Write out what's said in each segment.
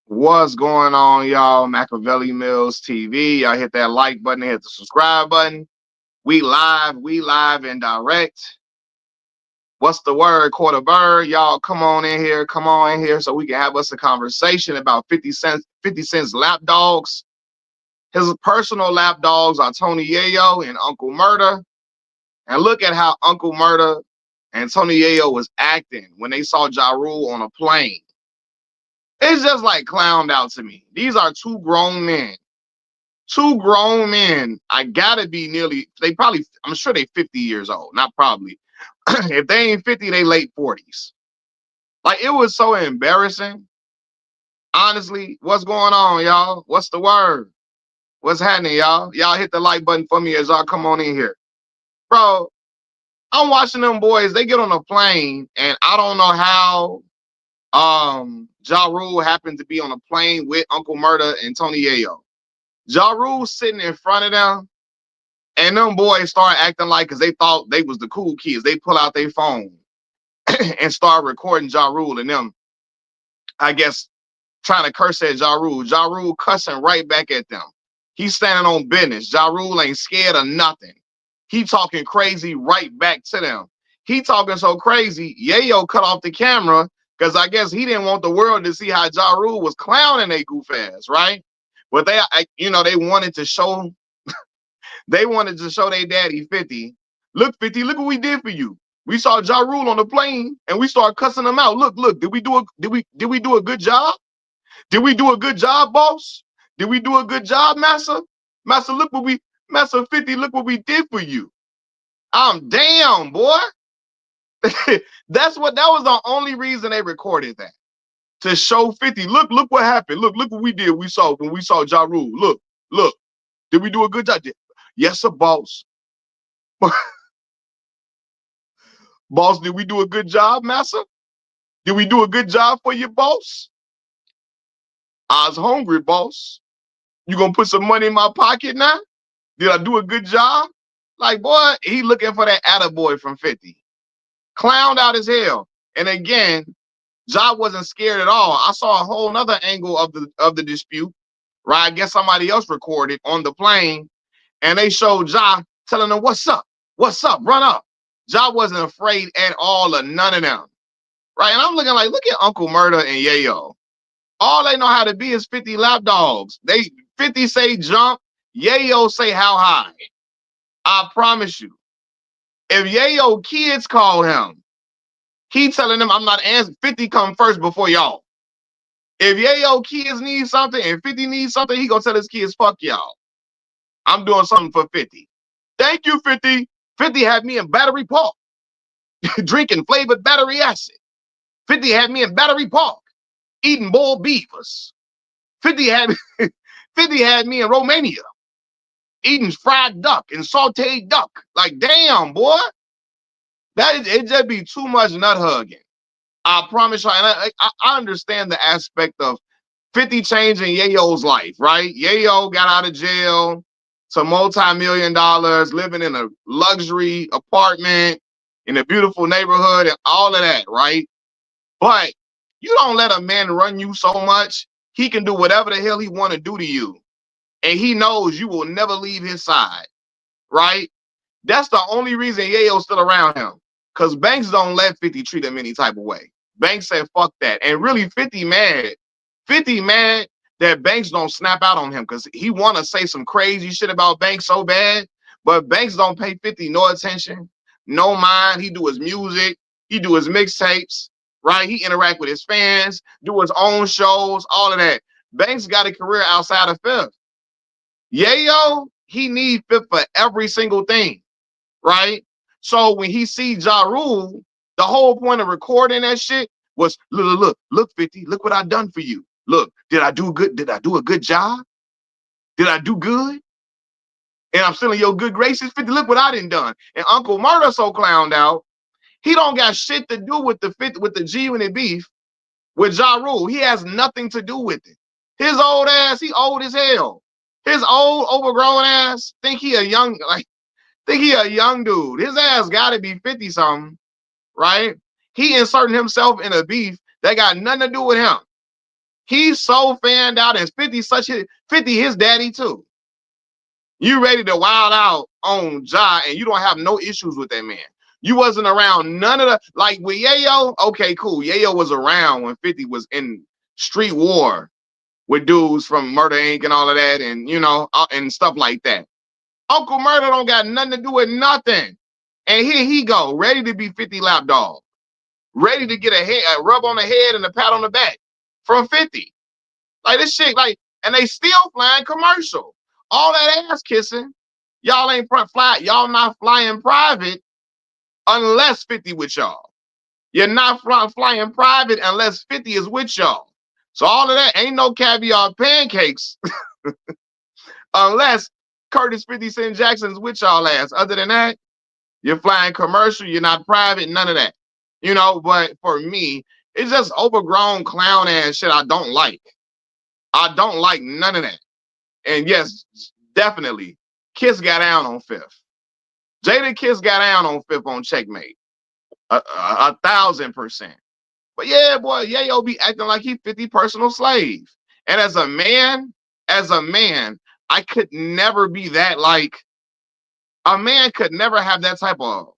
What's going on, y'all? Machiavelli Mills TV. Y'all hit that like button, hit the subscribe button. We live and direct. What's the word? Quarter bird. Y'all come on in here, so we can have us a conversation about 50 Cent's Lapdogs. His personal lapdogs are Tony Yayo and Uncle Murda. And look at how Uncle Murda and Tony Yayo was acting when they saw Ja Rule on a plane. It's just like clowned out to me. These are two grown men. Two grown men. I gotta be I'm sure they 50 years old. Not probably. If they ain't 50, they late 40s. Like, it was so embarrassing. Honestly, what's going on, y'all? What's the word? What's happening, y'all? Y'all hit the like button for me as y'all come on in here. Bro, I'm watching them boys. They get on a plane, and I don't know how Ja Rule happened to be on a plane with Uncle Murda and Tony Yayo. Ja Rule sitting in front of them, and them boys start acting like, because they thought they was the cool kids. They pull out their phone and start recording Ja Rule and them, I guess, trying to curse at Ja Rule. Ja Rule cussing right back at them. He's standing on business. Ja Rule ain't scared of nothing. He talking crazy right back to them. He talking so crazy, Yayo cut off the camera because I guess he didn't want the world to see how Ja Rule was clowning they goof ass, right? But they wanted to show their daddy 50. Look, 50, look what we did for you. We saw Ja Rule on the plane and we started cussing him out. Look, did we do a good job? Did we do a good job, boss? Did we do a good job, Massa? Massa 50, look what we did for you. I'm damn, boy. That was the only reason they recorded that. To show 50. Look what happened. Look what we did. When we saw Ja Rule. Look. Did we do a good job? Yes, sir, boss. Boss, did we do a good job, Massa? Did we do a good job for you, boss? I was hungry, boss. You gonna put some money in my pocket now? Did I do a good job? Like, boy, he looking for that attaboy from 50. Clowned out as hell. And again, Ja wasn't scared at all. I saw a whole nother angle of the dispute, right? I guess somebody else recorded on the plane, and they showed Ja telling them, what's up, run up. Ja wasn't afraid at all of none of them, right? And I'm looking like, look at Uncle Murda and Yayo. All they know how to be is 50 lapdogs. 50 say jump, Yayo say how high. I promise you. If Yayo kids call him, he telling them I'm not answering. 50 come first before y'all. If Yayo kids need something and 50 needs something, he gonna tell his kids, fuck y'all. I'm doing something for 50. Thank you, 50. 50 had me in Battery Park drinking flavored battery acid. 50 had me in Battery Park eating boiled beavers. 50 had me in Romania eating fried duck and sauteed duck. Like, damn, boy. It just be too much nut hugging. I promise you. And I understand the aspect of 50 changing Yayo's life, right? Yayo got out of jail to multi-million-dollars, living in a luxury apartment in a beautiful neighborhood and all of that, right? But you don't let a man run you so much, he can do whatever the hell he want to do to you. And he knows you will never leave his side, right? That's the only reason Yayo's still around him. Because Banks don't let 50 treat him any type of way. Banks said, fuck that. And really, 50 mad. 50 mad that Banks don't snap out on him because he want to say some crazy shit about Banks so bad. But Banks don't pay 50 no attention, no mind. He do his music. He do his mixtapes, right? He interact with his fans, do his own shows, all of that. Banks got a career outside of Fifth. Yayo, he need Fifth for every single thing, right? So when he see Ja Rule, the whole point of recording that shit was, look, 50, look what I done for you. Look, did I do good? Did I do a good job? Did I do good? And I'm still in your good graces, 50. Look what I done. And Uncle Murda so clowned out, he don't got shit to do with the G-Unit beef with Ja Rule. He has nothing to do with it. His old ass, he old as hell. His old overgrown ass think he a young dude. His ass gotta be 50 something, right? He inserting himself in a beef that got nothing to do with him. He's so fanned out, and 50 his daddy too. You ready to wild out on Ja, and you don't have no issues with that man. You wasn't around none of the, like with Yayo, okay, cool. Yayo was around when 50 was in street war with dudes from Murda Inc. and all of that, and and stuff like that. Uncle Murda don't got nothing to do with nothing. And here he go, ready to be 50 Lapdog, ready to get a rub on the head and a pat on the back from 50. Like this shit, like, and they still flying commercial. All that ass kissing, y'all ain't y'all not flying private unless 50 with y'all. You're not flying private unless 50 is with y'all. So all of that ain't no caviar pancakes unless Curtis 50 Cent Jackson's with y'all ass. Other than that, you're flying commercial, you're not private, none of that. But for me, it's just overgrown clown ass shit I don't like. I don't like none of that. And yes, definitely, Kiss got down on Fifth. Jada Kiss got down on Fifth on Checkmate. 1,000%. But yeah, boy, Yayo be acting like he 50 personal slave. And as a man, I could never be that, like, a man could never have that type of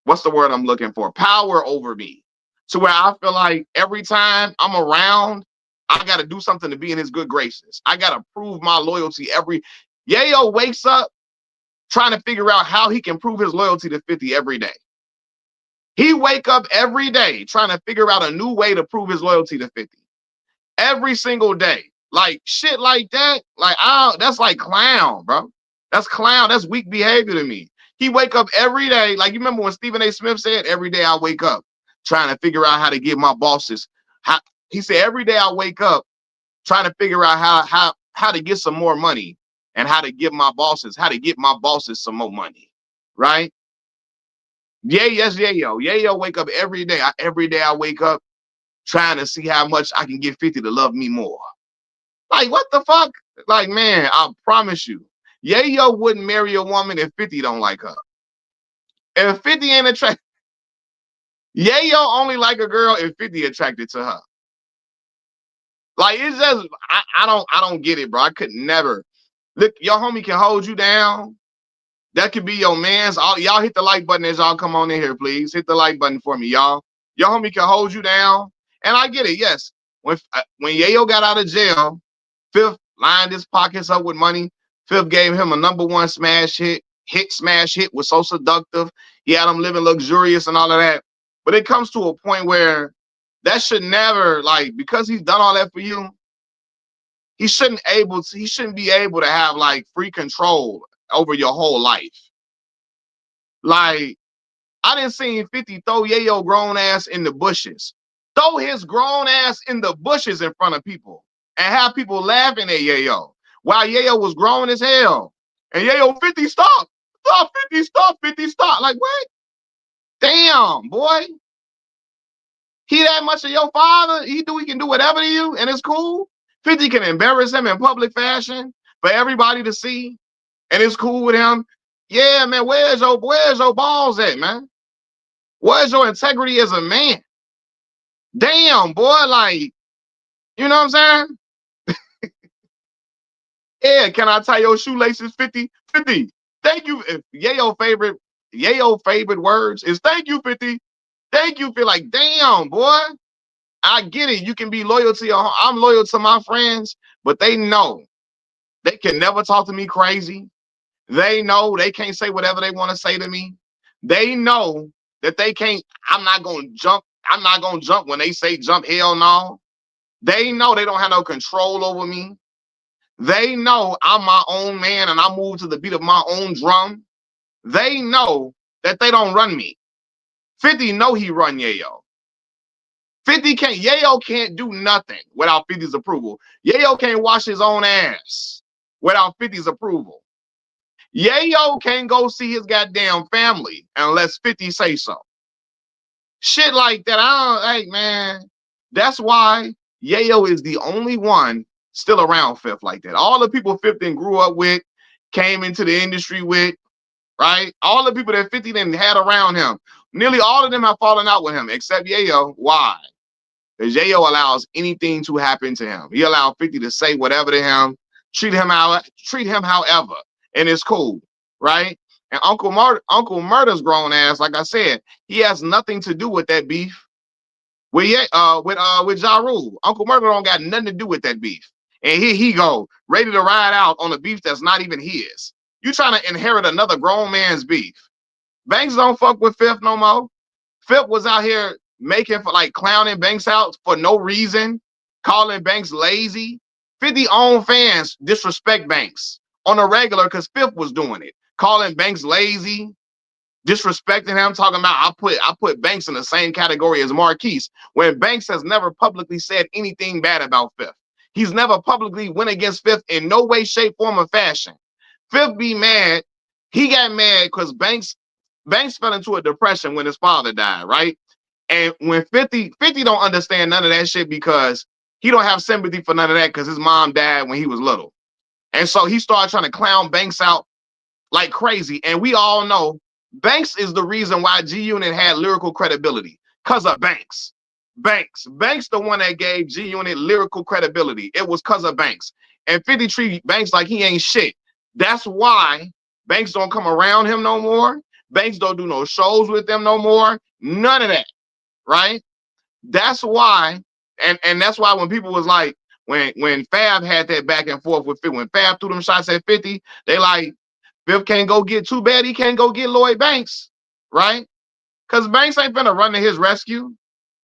what's the word I'm looking for? Power over me. To where I feel like every time I'm around, I got to do something to be in his good graces. I got to prove my loyalty Yayo wakes up trying to figure out how he can prove his loyalty to 50 every day. He wake up every day trying to figure out a new way to prove his loyalty to 50. Every single day. Like shit like that, like that's like clown, bro. That's clown. That's weak behavior to me. He wake up every day. Like you remember when Stephen A. Smith said, every day I wake up trying to figure out how to give my bosses. He said, every day I wake up trying to figure out how to get some more money and how to get my bosses some more money. Right? Yeah, yes, Yayo. Yayo wake up every day. Every day I wake up trying to see how much I can get 50 to love me more. Like, what the fuck? Like, man, I promise you, Yayo wouldn't marry a woman if 50 don't like her. If 50 ain't attracted, Yayo only like a girl if 50 attracted to her. Like, it's just, I don't get it, bro. I could never. Look, your homie can hold you down. That could be your man's. Y'all hit the like button as y'all come on in here, please. Hit the like button for me, y'all. Your homie can hold you down. And I get it, yes. When Yayo got out of jail, Fifth lined his pockets up with money. Fifth gave him a #1 smash hit. Smash hit was so seductive. He had him living luxurious and all of that. But it comes to a point where that should never, like, because he's done all that for you, he shouldn't be able to have like free control over your whole life. Like, I didn't see 50 throw Yayo grown ass in the bushes. Throw his grown ass in the bushes in front of people and have people laughing at Yayo while Yayo was grown as hell. And Yayo, 50, stop. Stop, 50, stop, 50, stop. Like, what? Damn, boy. He that much of your father? He can do whatever to you and it's cool? 50 can embarrass him in public fashion for everybody to see and it's cool with him. Yeah, man, where's your balls at, man? Where's your integrity as a man? Damn, boy, like, you know what I'm saying? Yeah, can I tie your shoelaces 50? 50. Thank you. If Yayo favorite words is thank you, 50. Thank you. Feel like, damn, boy. I get it. You can be loyal to I'm loyal to my friends, but they know they can never talk to me crazy. They know they can't say whatever they want to say to me. They know that they can't, I'm not going to jump. I'm not going to jump when they say jump. Hell no. They know they don't have no control over me. They know I'm my own man and I move to the beat of my own drum. They know that they don't run me. 50 know he run Yayo. Yayo can't do nothing without 50's approval. Yayo can't wash his own ass without 50's approval. Yayo can't go see his goddamn family unless 50 say so. Shit like that. Hey, man, that's why Yayo is the only one still around Fifth like that. All the people 50 grew up with, came into the industry with, right? All the people that 50 then had around him, nearly all of them have fallen out with him except Yayo. Why? Because Yayo allows anything to happen to him. He allowed 50 to say whatever to him, treat him however, and it's cool, right? And Uncle Murda's grown ass, like I said, he has nothing to do with that beef. With Ja Rule. Uncle Murda don't got nothing to do with that beef. And here he go, ready to ride out on a beef that's not even his. You trying to inherit another grown man's beef. Banks don't fuck with Fifth no more. Fifth was out here making for like clowning Banks out for no reason, calling Banks lazy. 50 own fans disrespect Banks on a regular because Fifth was doing it, calling Banks lazy, disrespecting him, talking about I put Banks in the same category as Marquise, when Banks has never publicly said anything bad about Fifth. He's never publicly went against Fifth in no way, shape, form, or fashion. Fifth be mad. He got mad because Banks fell into a depression when his father died, right? And when 50 don't understand none of that shit because he don't have sympathy for none of that because his mom died when he was little. And so he started trying to clown Banks out like crazy. And we all know Banks is the reason why G Unit had lyrical credibility because of Banks. Banks the one that gave G Unit lyrical credibility. It was because of Banks. And 50 treat Banks like he ain't shit. That's why Banks don't come around him no more. Banks don't do no shows with them no more. None of that, right? That's why, and that's why when people was like, when Fab had that back and forth with 50, when Fab threw them shots at 50, they like, Fifth can't go get too bad. He can't go get Lloyd Banks, right? Because Banks ain't finna run to his rescue.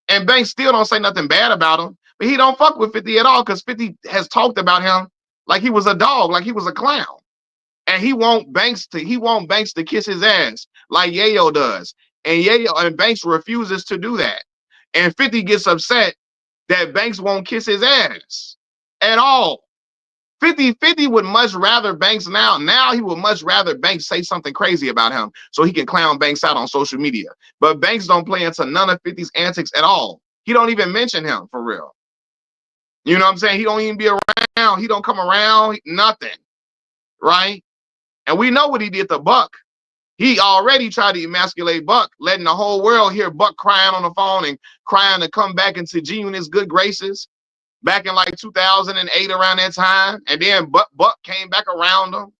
And Banks still don't say nothing bad about him. But he don't fuck with 50 at all because 50 has talked about him like he was a dog, like he was a clown. And he want Banks to kiss his ass like Yayo does. And Banks refuses to do that. And 50 gets upset that Banks won't kiss his ass at all. 50 would much rather Banks now he would much rather Banks say something crazy about him so he can clown Banks out on social media. But Banks don't play into none of 50's antics at all. He don't even mention him for real. You know what I'm saying? He don't even be around. He don't come around, nothing, right? And we know what he did to Buck. He already tried to emasculate Buck, letting the whole world hear Buck crying on the phone and crying to come back into G Unit's good graces. Back in like 2008 around that time. And then Buck came back around them.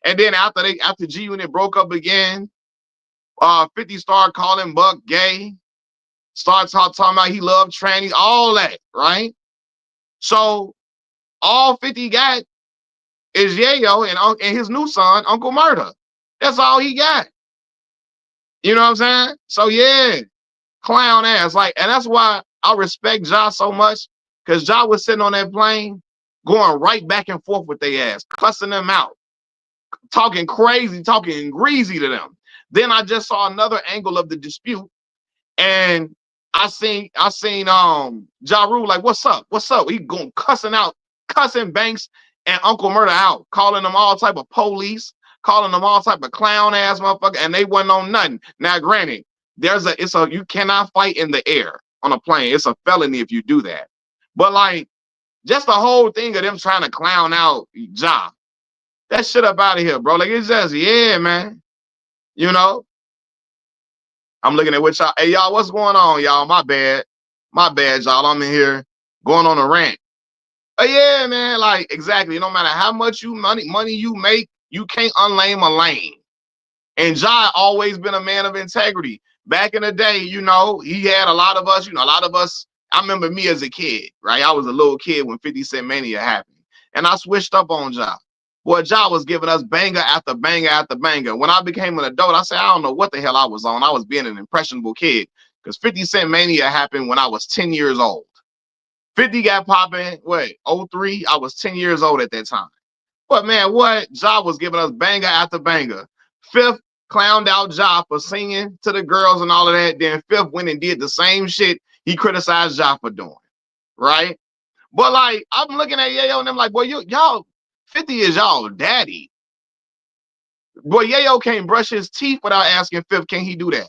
And then after G Unit broke up again, 50 started calling Buck gay. Started talking about he loved trannies, all that, right? So all 50 got is Yayo and his new son, Uncle Murda. That's all he got. You know what I'm saying? So yeah, clown ass. Like, and that's why I respect Ja so much. Because Ja was sitting on that plane, going right back and forth with their ass, cussing them out, talking crazy, talking greasy to them. Then I just saw another angle of the dispute, and I seen Ja Rule like, what's up? What's up? He going cussing Banks and Uncle Murda out, calling them all type of police, calling them all type of clown ass motherfucker, and they wasn't on nothing. Now, granted, you cannot fight in the air on a plane. It's a felony if you do that. But like, just the whole thing of them trying to clown out Ja, that shit up out of here, bro. Like, it's just, yeah, man. You know? I'm looking at what y'all, hey, y'all, what's going on, y'all? My bad, y'all. I'm in here going on a rant. But yeah, man, like, exactly. No matter how much money you make, you can't unlame a lane. And Ja always been a man of integrity. Back in the day, you know, he had a lot of us, I remember me as a kid, right? I was a little kid when 50 Cent Mania happened. And I switched up on Ja. Boy, Ja was giving us banger after banger after banger. When I became an adult, I said, I don't know what the hell I was on. I was being an impressionable kid. Because 50 Cent Mania happened when I was 10 years old. 50 got popping, 03? I was 10 years old at that time. But man, what? Ja was giving us banger after banger. Fifth clowned out Ja for singing to the girls and all of that. Then Fifth went and did the same shit he criticized Ja for doing, right? But like, I'm looking at Yayo and I'm like, boy, y'all, 50 is y'all daddy. Boy, Yayo can't brush his teeth without asking Fifth, can he do that?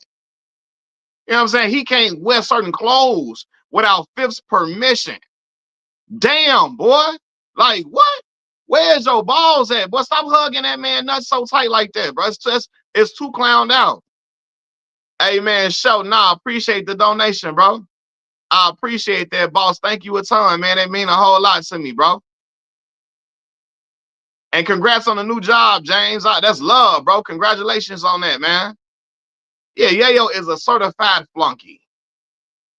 You know what I'm saying? He can't wear certain clothes without Fifth's permission. Damn, boy. Like, what? Where's your balls at? Boy, stop hugging that man nuts so tight like that, bro. It's too clowned out. Hey, man, show, appreciate the donation, bro. I appreciate that, boss. Thank you a ton, man. That mean a whole lot to me, bro. And congrats on the new job, James. That's love, bro. Congratulations on that, man. Yeah, Yayo is a certified flunky.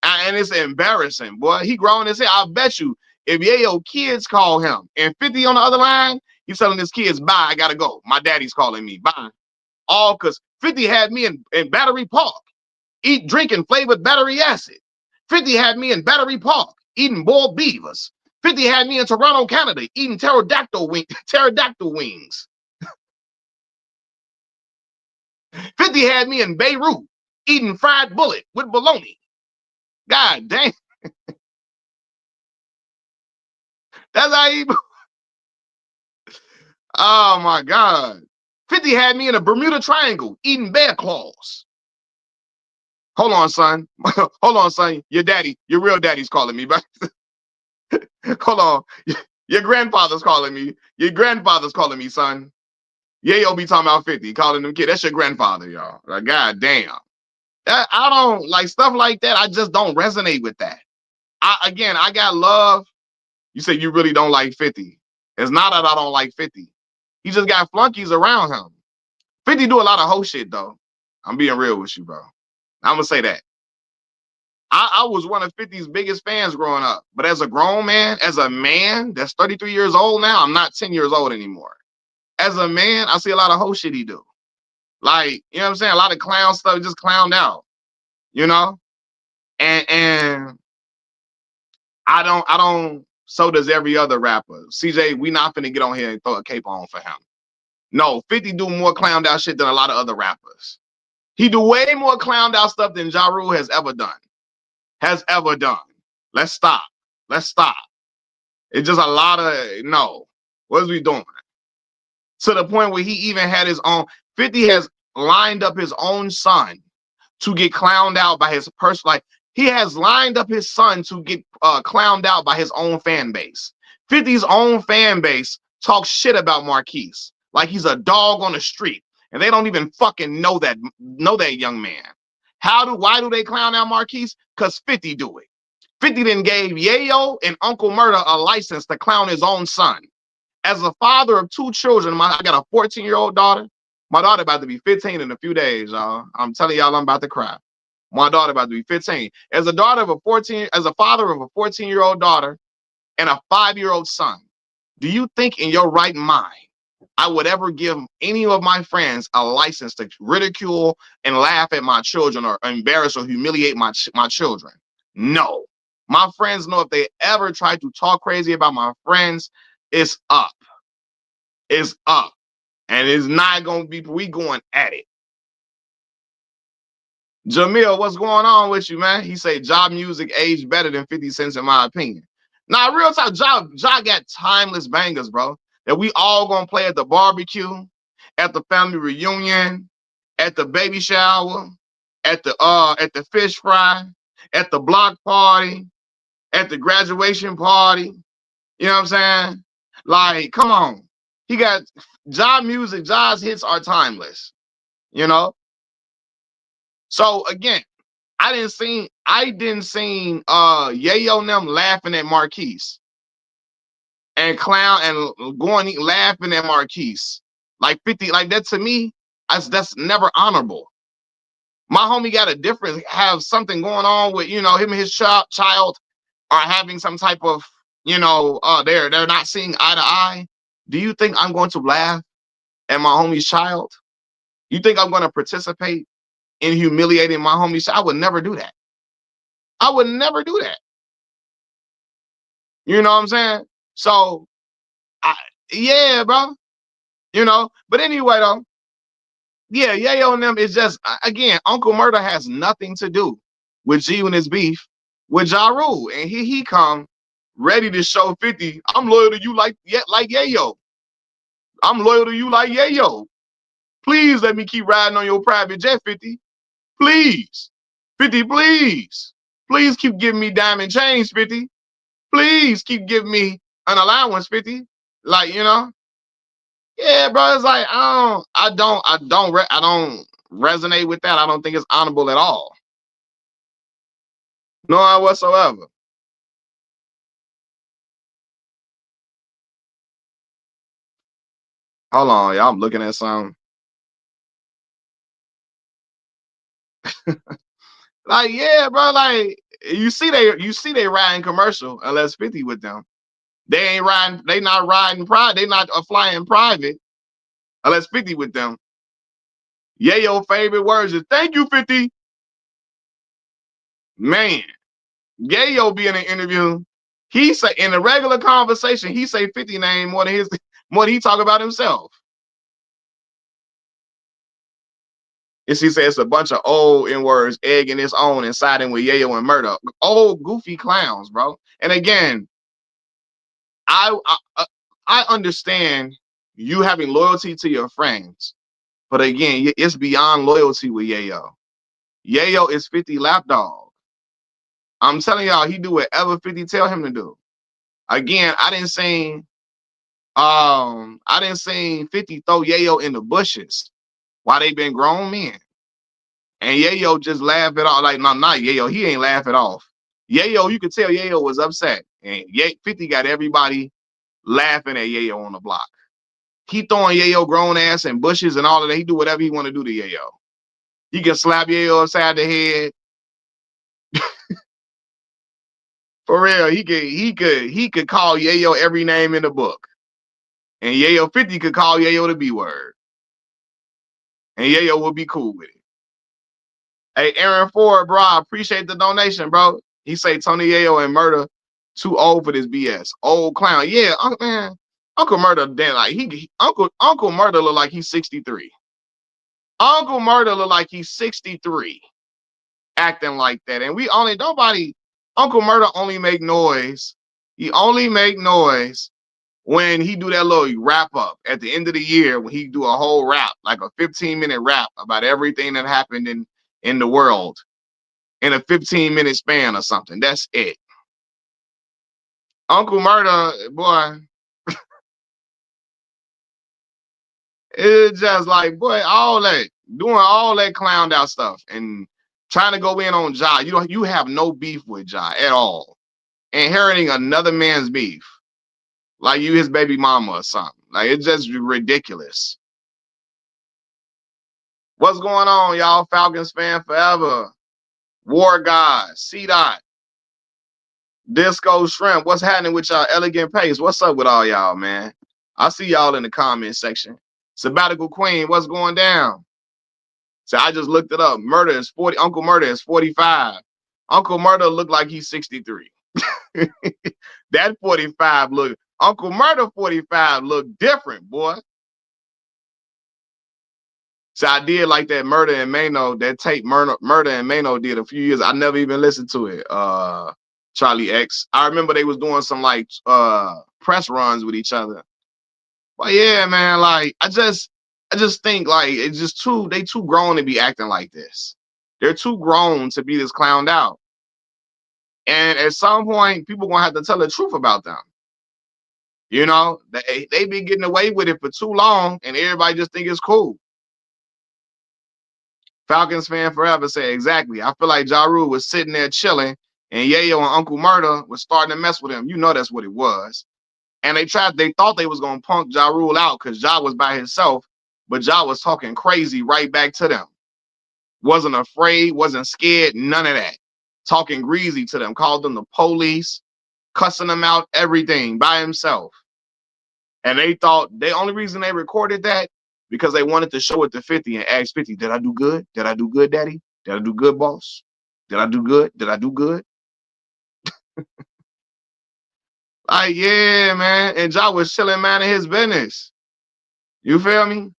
And it's embarrassing, boy. He grown as hell. I bet you if Yayo kids call him and 50 on the other line, he's telling his kids, bye, I gotta go. My daddy's calling me. Bye. All because 50 had me in Battery Park, drinking flavored battery acid. 50 had me in Battery Park, eating boiled beavers. 50 had me in Toronto, Canada, eating pterodactyl wings. 50 had me in Beirut, eating fried bullet with bologna. God damn. That's how he. Oh my God. 50 had me in a Bermuda Triangle, eating bear claws. Hold on, son. Hold on, son. Your real daddy's calling me back. Hold on. Your grandfather's calling me. Your grandfather's calling me, son. Yayo be talking about 50, calling them kid. That's your grandfather, y'all. Like, God damn. I don't like stuff like that. I just don't resonate with that. I got love. You say you really don't like 50. It's not that I don't like 50. He just got flunkies around him. 50 do a lot of hoe shit, though. I'm being real with you, bro. I'm going to say that. I was one of 50's biggest fans growing up. But as a grown man, as a man that's 33 years old now, I'm not 10 years old anymore. As a man, I see a lot of hoe shit he do. Like, you know what I'm saying? A lot of clown stuff, just clowned out, you know? And I don't, so does every other rapper. CJ, we not finna get on here and throw a cape on for him. No, 50 do more clowned out shit than a lot of other rappers. He do way more clowned out stuff than Ja Rule has ever done. Let's stop. It's just a lot of, no. What is we doing? To the point where he even had his own, 50 has lined up his own son to get clowned out by his person. Like, he has lined up his son to get clowned out by his own fan base. 50's own fan base talks shit about Marquise like he's a dog on the street, and they don't even fucking know that young man. Why do they clown out Marquise? Because 50 do it. 50 then gave Yayo and Uncle Murda a license to clown his own son. As a father of two children, I got a 14-year-old daughter. My daughter about to be 15 in a few days, y'all. I'm telling y'all I'm about to cry. My daughter about to be 15. As a father of a 14-year-old daughter and a 5-year-old son, do you think in your right mind I would ever give any of my friends a license to ridicule and laugh at my children or embarrass or humiliate my children? No. My friends know if they ever try to talk crazy about my friends, it's up. It's up. And it's not going to be, we going at it. Jamil, what's going on with you, man? He say job music aged better than 50 Cent, in my opinion. Nah, real talk, job got timeless bangers, bro, that we all gonna play at the barbecue, at the family reunion, at the baby shower, at the fish fry, at the block party, at the graduation party. You know what I'm saying? Like, come on. He got job music, Job's hits are timeless, you know? So again, I didn't see Yayo and them laughing at Marquise and clown and going laughing at Marquise. Like 50, like that to me, that's never honorable. My homie got a different, have something going on with, him and his child are having some type of, they're not seeing eye to eye. Do you think I'm going to laugh at my homie's child? You think I'm going to participate in humiliating my homie's child? I would never do that. I would never do that. You know what I'm saying? So, yeah, bro. But anyway, though, yeah, Yayo and them is just, again, Uncle Murda has nothing to do with G and his beef with Ja Rule. And he come ready to show 50, I'm loyal to you like Yayo. I'm loyal to you like Yayo. Please let me keep riding on your private jet, 50. Please. 50, please. Please keep giving me diamond chains, 50. Please keep giving me an allowance, 50. Like, yeah, bro. It's like I don't resonate with that. I don't think it's honorable at all. None whatsoever. Hold on, y'all. I'm looking at something. Like, yeah, bro. Like, you see they riding commercial unless 50 with them. They ain't riding. They not riding private. They not flying private unless 50 with them. Yayo favorite words is thank you 50. Man, Yayo be in an interview. He say in a regular conversation, he say 50 name more than he talk about himself. And she says it's a bunch of old N words egging its own and siding with Yayo and Murda. Old goofy clowns, bro. And again, I I understand you having loyalty to your friends, but again, it's beyond loyalty with Yayo. Yayo is 50 lapdog. I'm telling y'all, he do whatever 50 tell him to do. Again, I didn't see 50 throw Yayo in the bushes while they been grown men. And Yayo just laugh it off. Like, no, not Yayo. He ain't laugh it off. Yayo, you could tell Yayo was upset. And 50 got everybody laughing at Yayo on the block. He throwing Yayo grown ass in bushes and all of that. He do whatever he want to do to Yayo. He can slap Yayo upside the head. For real, he could call Yayo every name in the book. And Yayo 50 could call Yayo the B word. And Yayo would be cool with it. Hey, Aaron Ford, bro, I appreciate the donation, bro. He say Tony Yayo and Murda too old for this BS. Old clown. Yeah, man. Uncle Murda, then like Uncle Murda look like he's 63. Uncle Murda look like he's 63, acting like that. And Uncle Murda only make noise. He only make noise when he do that little wrap up at the end of the year when he do a whole rap, like a 15-minute rap about everything that happened in the world in a 15-minute span or something. That's it. Uncle Murda, boy, it's just like, boy, doing all that clowned out stuff and trying to go in on Ja. You have no beef with Ja at all. Inheriting another man's beef, like you his baby mama or something. Like it's just ridiculous. What's going on, y'all? Falcons fan forever. War God, C Dot, Disco Shrimp. What's happening with y'all? Elegant Pace. What's up with all y'all, man? I see y'all in the comment section. Sabbatical Queen, what's going down? So I just looked it up. Murda is 40. Uncle Murda is 45. Uncle Murda look like he's 63. That 45 look. Uncle Murda 45 look different, boy. So I did like that Murda and Mano, that tape Murda and Mano did a few years. I never even listened to it. Charlie X. I remember they was doing some like press runs with each other. But yeah, man, like I just think like it's just they too grown to be acting like this. They're too grown to be this clowned out. And at some point, people gonna have to tell the truth about them. You know, they been getting away with it for too long, and everybody just think it's cool. Falcons fan forever say exactly. I feel like Ja Rule was sitting there chilling, and Yayo and Uncle Murda was starting to mess with him. You know that's what it was. And they thought they was gonna punk Ja Rule out because Ja was by himself, but Ja was talking crazy right back to them. Wasn't afraid, wasn't scared, none of that. Talking greasy to them, called them the police, cussing them out, everything by himself. And they thought the only reason they recorded that because they wanted to show it to 50 and ask 50, did I do good? Did I do good, daddy? Did I do good, boss? Did I do good? Did I do good? Like, yeah, man. And Ja was chilling, man, in his business. You feel me?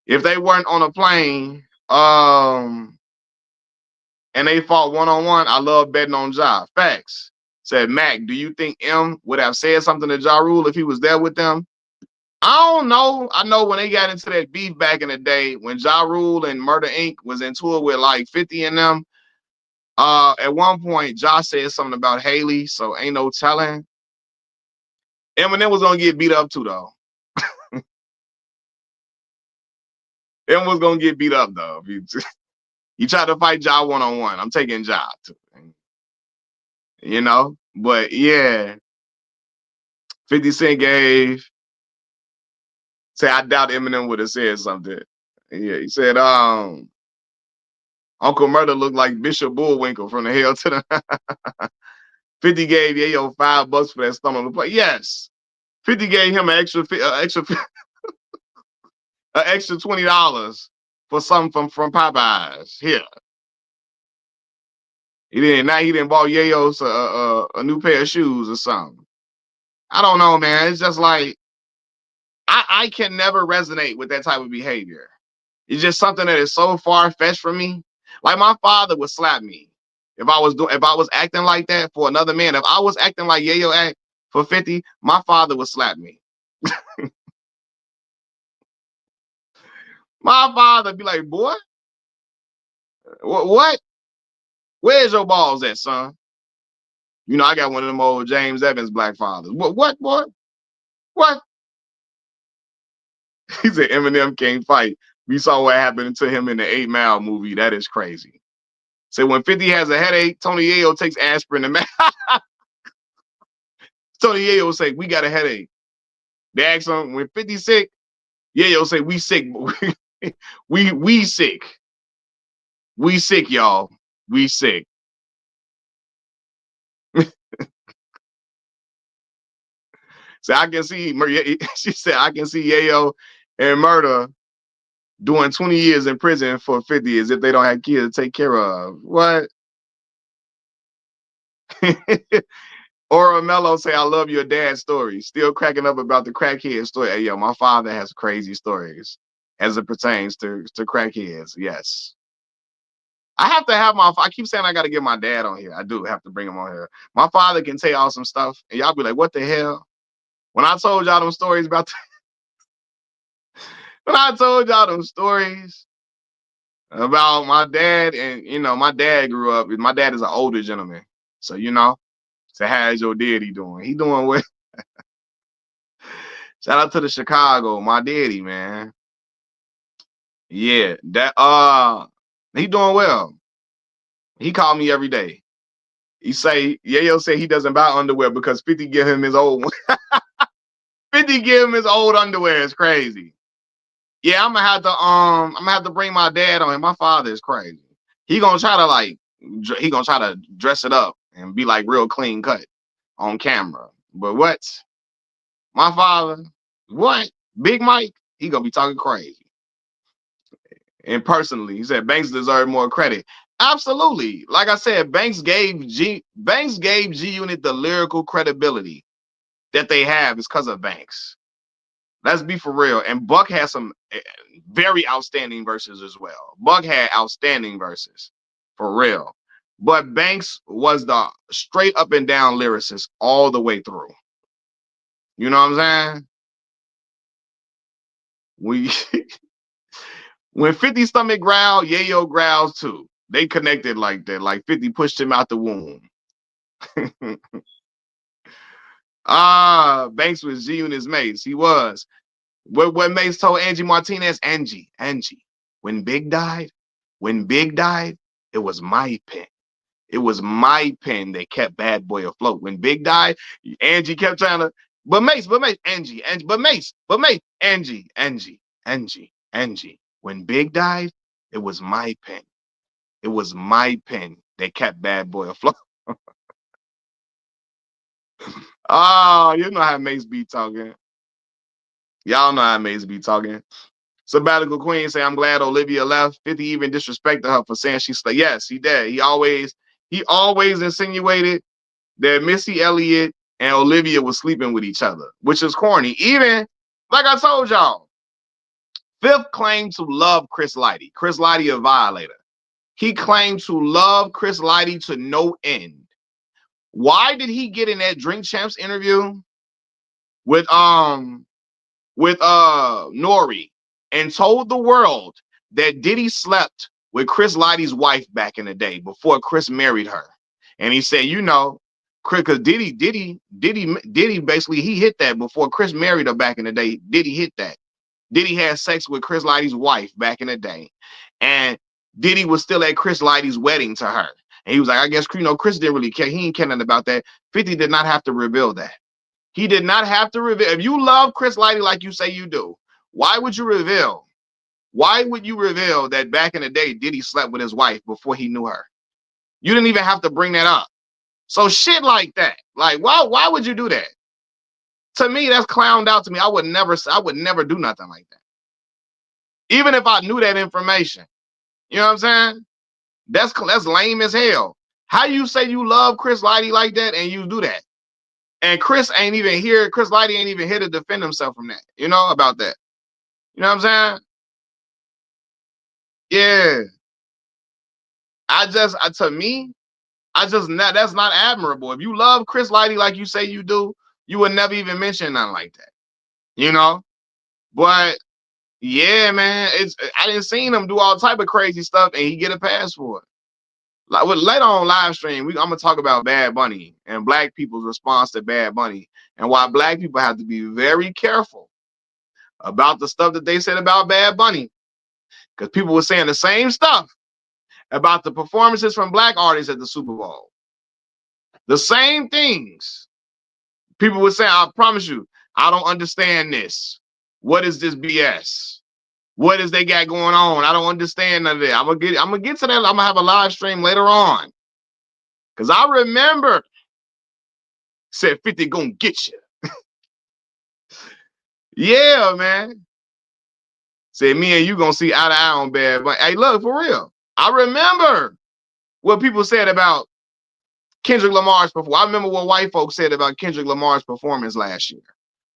If they weren't on a plane, and they fought one-on-one, I love betting on Ja. Facts. Said Mac, do you think M would have said something to Ja Rule if he was there with them? I don't know. I know when they got into that beef back in the day, when Ja Rule and Murder Inc. was into it with like 50 and them, at one point, Ja said something about Haley, so ain't no telling. Eminem was gonna get beat up too, though. Eminem was gonna get beat up though. He tried to fight Ja one-on-one. I'm taking Ja too. You know? But yeah, 50 Cent say I doubt Eminem would have said something. Yeah, he said, Uncle Murda looked like Bishop Bullwinkle from the Hell to the 50 gave Yayo $5 for that stomach play. Yes. 50 gave him an extra $20 for something from Popeyes. Here. He didn't buy Yayo's a new pair of shoes or something. I don't know, man. It's just like I can never resonate with that type of behavior. It's just something that is so far-fetched from me. Like my father would slap me if I was acting like that for another man. If I was acting like Yayo act for 50, my father would slap me. My father be like, boy, what? Where's your balls at, son? You know, I got one of them old James Evans black fathers. What, boy? What? He said Eminem can't fight. We saw what happened to him in the 8 Mile movie. That is crazy. So when 50 has a headache, Tony Yayo takes aspirin and Tony Yayo will say, we got a headache. They ask him, when 50 sick, Yayo say, we sick. we sick. We sick, y'all. We sick. So I can see, she said, I can see Yayo and Murda doing 20 years in prison for 50 as if they don't have kids to take care of. What? Or Mello say, I love your dad's story. Still cracking up about the crackhead story. Hey, yo, my father has crazy stories as it pertains to crackheads. Yes. I have to have I keep saying I got to get my dad on here. I do have to bring him on here. My father can tell y'all some stuff, and y'all be like, what the hell? When I told y'all them stories about, when I told y'all them stories about my dad, and, you know, my dad grew up, my dad is an older gentleman. So, you know, so how's your daddy doing? He doing well. Shout out to the Chicago, my daddy, man. Yeah, that he doing well. He called me every day. He say, Yayo say he doesn't buy underwear because 50 give him his old one. 50 give him his old underwear. It's crazy. Yeah, I'm gonna have to bring my dad on him. My father is crazy. He gonna try to dress it up and be like real clean cut on camera. But what? My father, what? Big Mike, he gonna be talking crazy. And personally, he said Banks deserve more credit. Absolutely. Like I said, Banks gave G Unit the lyrical credibility that they have is because of Banks. Let's be for real. And Buck has some very outstanding verses as well. Buck had outstanding verses, for real. But Banks was the straight up and down lyricist all the way through. You know what I'm saying? When 50 stomach growl, Yayo growls too. They connected like that. Like 50 pushed him out the womb. Banks was G and his mates. He was. What Mace told Angie Martinez, Angie, when Big died, it was my pen. It was my pen that kept Bad Boy afloat. When Big died, Angie kept trying to, but Mace, Angie, but Mace, Angie. When Big died, it was my pen. It was my pen that kept Bad Boy afloat. Oh, you know how Mace be talking. Y'all know how Mace be talking. Sabbatical Queen say, I'm glad Olivia left. 50 even disrespected her for saying she's like, yes, he did. He always insinuated that Missy Elliott and Olivia was sleeping with each other, which is corny. Even, like I told y'all, Fifth claimed to love Chris Lighty. Chris Lighty a violator. He claimed to love Chris Lighty to no end. Why did he get in that Drink Champs interview with Nori and told the world that Diddy slept with Chris Lighty's wife back in the day before Chris married her? And he said, you know, because Diddy basically he hit that before Chris married her back in the day. Diddy hit that. Diddy had sex with Chris Lighty's wife back in the day. And Diddy was still at Chris Lighty's wedding to her. And he was like, I guess, Chris didn't really care. He ain't care nothing about that. 50 did not have to reveal that. He did not have to reveal. If you love Chris Lighty like you say you do, why would you reveal? Why would you reveal that back in the day, Diddy slept with his wife before he knew her? You didn't even have to bring that up. So shit like that. Like, why would you do that? To me, that's clowned out to me. I would never do nothing like that. Even if I knew that information. You know what I'm saying? That's lame as hell. How you say you love Chris Lighty like that and you do that? And Chris Lighty ain't even here to defend himself from that, about that. You know what I'm saying? Yeah. To me, that's not admirable. If you love Chris Lighty like you say you do, you would never even mention nothing like that. But yeah, man, I didn't see him do all type of crazy stuff and he get a pass for it. Like later on live stream, I'm gonna talk about Bad Bunny and black people's response to Bad Bunny and why black people have to be very careful about the stuff that they said about Bad Bunny. Because people were saying the same stuff about the performances from black artists at the Super Bowl. The same things. People were saying, I promise you, I don't understand this. What is this BS? What is they got going on? I don't understand none of that. I'm gonna get to that. I'm gonna have a live stream later on. Cause I remember said 50 gonna get you. Yeah, man. Said me and you gonna see eye to eye on Bad Bunny. Hey, look, for real. I remember what people said about Kendrick Lamar's performance. I remember what white folks said about Kendrick Lamar's performance last year,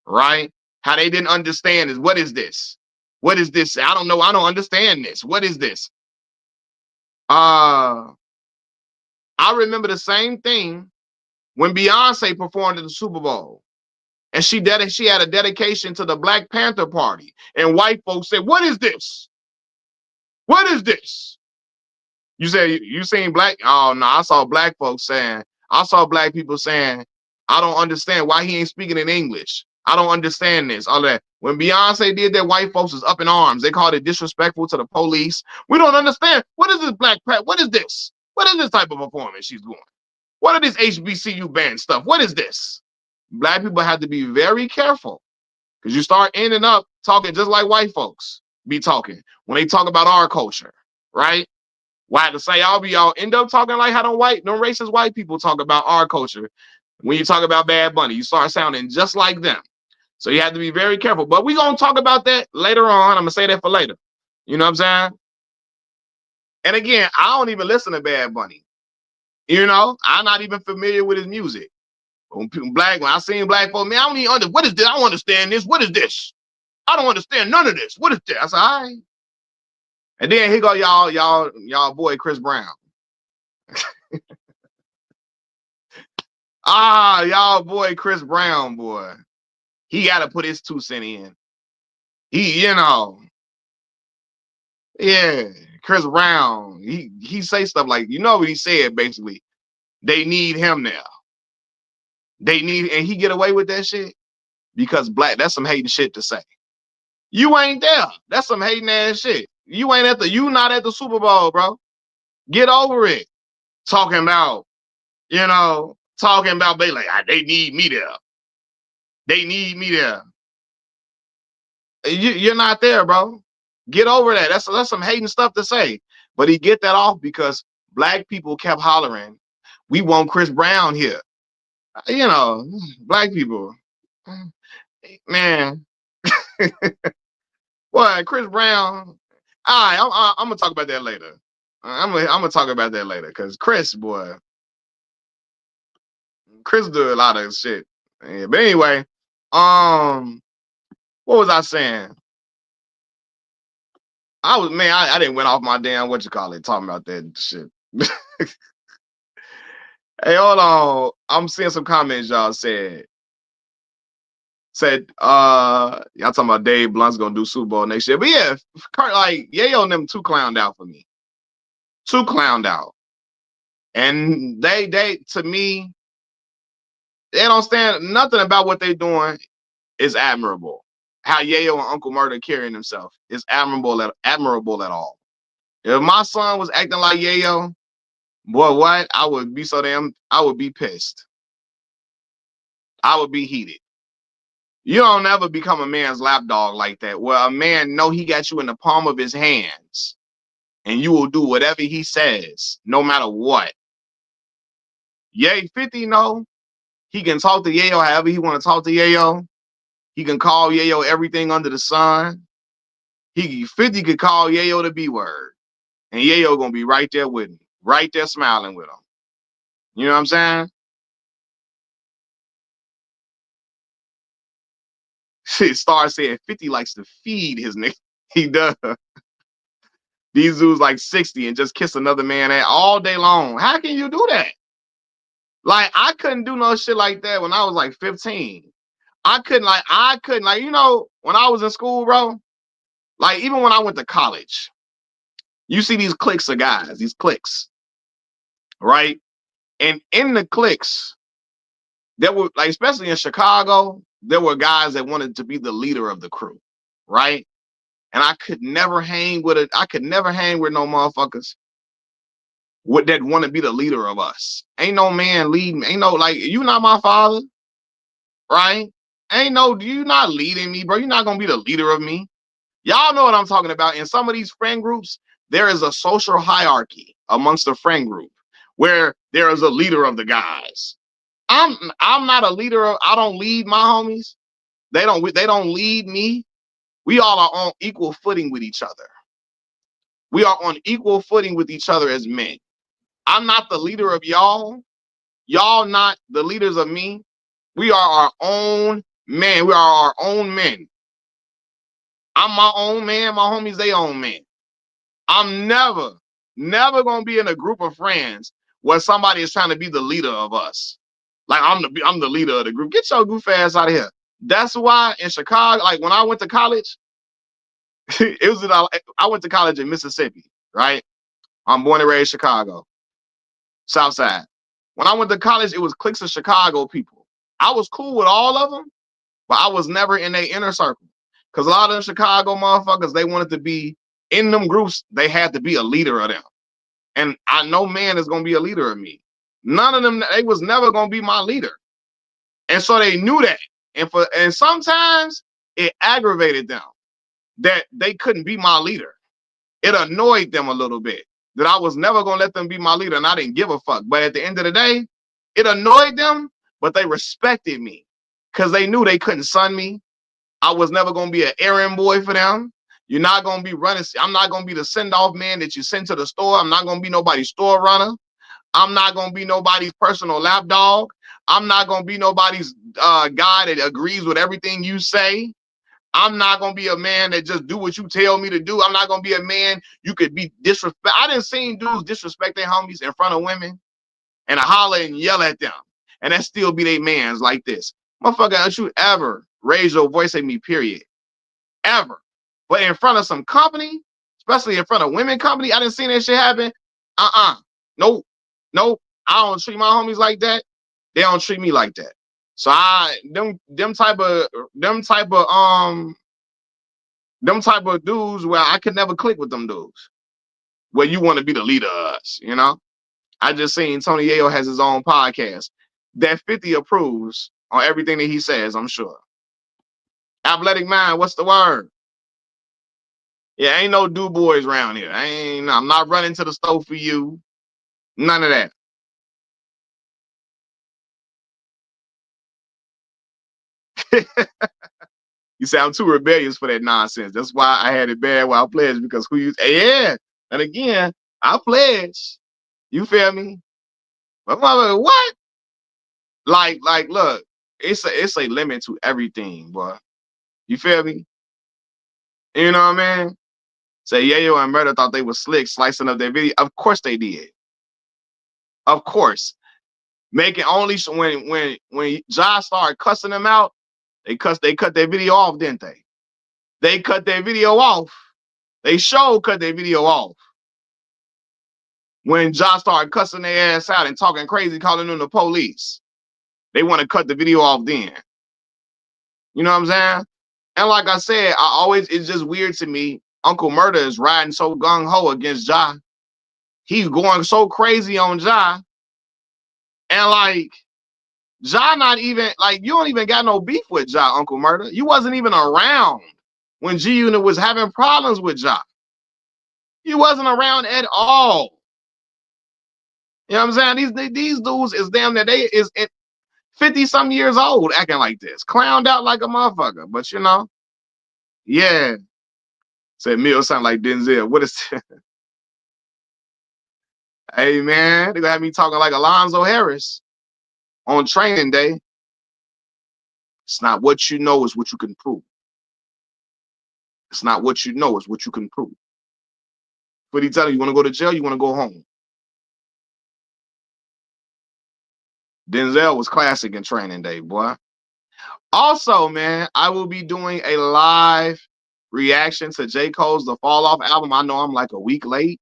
right? How they didn't understand is what is this? What is this? I don't know. I don't understand this. What is this? I remember the same thing when Beyonce performed at the Super Bowl. And she had a dedication to the Black Panther Party. And white folks said, what is this? What is this? You say you seen black? Oh no, I saw black people saying, I don't understand why he ain't speaking in English. I don't understand this. All that. When Beyonce did that, white folks was up in arms. They called it disrespectful to the police. We don't understand. What is this Black Panther? What is this? What is this type of performance she's doing? What are this HBCU band stuff? What is this? Black people have to be very careful because you start ending up talking just like white folks be talking when they talk about our culture, right? Why to say y'all end up talking like how them racist white people talk about our culture. When you talk about Bad Bunny, you start sounding just like them. So you have to be very careful. But we're gonna talk about that later on. I'm gonna say that for later. You know what I'm saying? And again, I don't even listen to Bad Bunny. I'm not even familiar with his music. When I seen black folks, man, I don't even what is this? I don't understand this. What is this? I don't understand none of this. What is this? I said, all right. And then here go y'all boy Chris Brown. Y'all boy Chris Brown, boy. He got to put his 2 cents in. Yeah, Chris Brown. He say stuff like, what he said basically. They need him now. And he get away with that shit because that's some hating shit to say. You ain't there. That's some hating ass shit. You not at the Super Bowl, bro. Get over it. Talking about they like, they need me there. They need me there. You're not there, bro. Get over that. That's some hating stuff to say. But he get that off because black people kept hollering, we want Chris Brown here. Black people. Man. Boy, Chris Brown. All right, I'm gonna talk about that later. I'm gonna talk about that later because Chris do a lot of shit. Yeah, but anyway, what was I saying? I didn't went off my damn talking about that shit. Hey, hold on. I'm seeing some comments y'all said y'all talking about Dave Blunt's gonna do Super Bowl next year. But yeah, like Yayo and them too clowned out for me. Too clowned out. And they to me, they don't stand nothing about what they doing is admirable. How Yayo and Uncle Murda carrying themselves is admirable at all. If my son was acting like Yayo, boy, what? I would be pissed. I would be heated. You don't ever become a man's lapdog like that. Well, a man know he got you in the palm of his hands, and you will do whatever he says, no matter what. Yay, 50, no. He can talk to Yayo however he want to talk to Yayo. He can call Yayo everything under the sun. 50 could call Yayo the B word. And Yayo gonna be right there with him, right there smiling with him. You know what I'm saying? Star said 50 likes to feed his nigga. He does. These dudes like 60 and just kiss another man all day long. How can you do that? Like, I couldn't do no shit like that when I was like 15. I couldn't, when I was in school, bro, like, even when I went to college, you see these cliques of guys, these cliques, right? And in the cliques, there were, like, especially in Chicago, there were guys that wanted to be the leader of the crew, right? And I could never hang with no motherfuckers that want to be the leader of us. Ain't no man leading. Ain't no, like, you not my father, right? You not leading me, bro. You're not gonna be the leader of me. Y'all know what I'm talking about. In some of these friend groups, there is a social hierarchy amongst the friend group where there is a leader of the guys. I'm not a leader I don't lead my homies. They don't lead me. We all are on equal footing with each other. We are on equal footing with each other as men. I'm not the leader of y'all. Y'all not the leaders of me. We are our own men. We are our own men. I'm my own man. My homies, they own men. I'm never gonna be in a group of friends where somebody is trying to be the leader of us. Like, I'm the leader of the group. Get your goof ass out of here. That's why in Chicago, like, when I went to college, I went to college in Mississippi, right? I'm born and raised Chicago, South Side. When I went to college, it was cliques of Chicago people. I was cool with all of them, but I was never in their inner circle. Because a lot of them Chicago motherfuckers, they wanted to be in them groups. They had to be a leader of them. And I know man is going to be a leader of me. None of them, they was never going to be my leader. And so they knew that. And sometimes it aggravated them that they couldn't be my leader. It annoyed them a little bit that I was never going to let them be my leader, and I didn't give a fuck. But at the end of the day, it annoyed them, but they respected me because they knew they couldn't son me. I was never going to be an errand boy for them. You're not going to be running. I'm not going to be the send-off man that you send to the store. I'm not going to be nobody's store runner. I'm not going to be nobody's personal lapdog. I'm not going to be nobody's guy that agrees with everything you say. I'm not going to be a man that just do what you tell me to do. I'm not going to be a man you could be disrespect. I didn't see dudes disrespect their homies in front of women and holler and yell at them. And that still be their mans like this. Motherfucker, don't you ever raise your voice at me, period. Ever. But in front of some company, especially in front of women company, I didn't see that shit happen. Nope. Nope. I don't treat my homies like that. They don't treat me like that. So them type of dudes where I could never click with them dudes. Where you want to be the leader of us, you know? I just seen Tony Yayo has his own podcast. That 50 approves on everything that he says, I'm sure. Athletic mind, what's the word? Yeah, ain't no do boys around here. I'm not running to the stove for you. None of that. You say I'm too rebellious for that nonsense. That's why I had it bad while I pledged, because yeah. And again, I pledge. You feel me? But what? Like, look, it's a limit to everything, boy. You feel me? You know what I mean? Say Yayo and Murda thought they was slick slicing up their video. Of course they did. Of course. Making only when Josh started cussing them out, they cut their video off, didn't they? They cut their video off. They cut their video off. When Josh started cussing their ass out and talking crazy, calling them the police. They want to cut the video off then. You know what I'm saying? And like I said, it's just weird to me Uncle Murda is riding so gung-ho against Ja. He's going so crazy on Ja. And like, Ja not even, like, you don't even got no beef with Ja, Uncle Murda. You wasn't even around when G Unit was having problems with Ja. You wasn't around at all. You know what I'm saying? These dudes is damn that they is 50-something years old acting like this. Clowned out like a motherfucker. But you know, yeah. Said Mill sound like Denzel. What is Hey man, they gonna have me talking like Alonzo Harris on training day. It's not what you know, it's what you can prove. It's not what you know, it's what you can prove. What he tell you want to go to jail, you want to go home. Denzel was classic in training day, boy. Also, man, I will be doing a live reaction to J. Cole's The Fall Off album. I know I'm like a week late,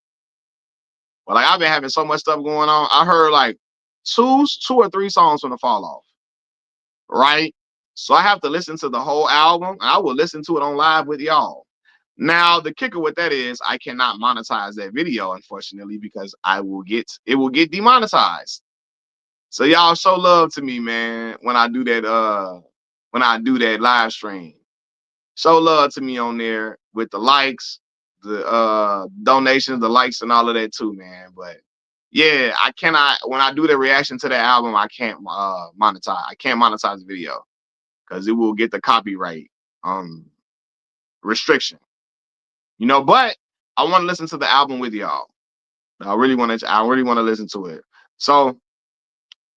but like I've been having so much stuff going on. I heard like two or three songs from The Fall Off, right? So I have to listen to the whole album. And I will listen to it on live with y'all. Now the kicker with that is I cannot monetize that video, unfortunately, because it will get demonetized. So y'all show love to me, man, when I do that live stream. Show love to me on there with the likes, the donations, the likes, and all of that too, man. But yeah, I cannot, when I do the reaction to that album, I can't monetize. I can't monetize the video because it will get the copyright restriction. You know, but I want to listen to the album with y'all. I really want to listen to it. So,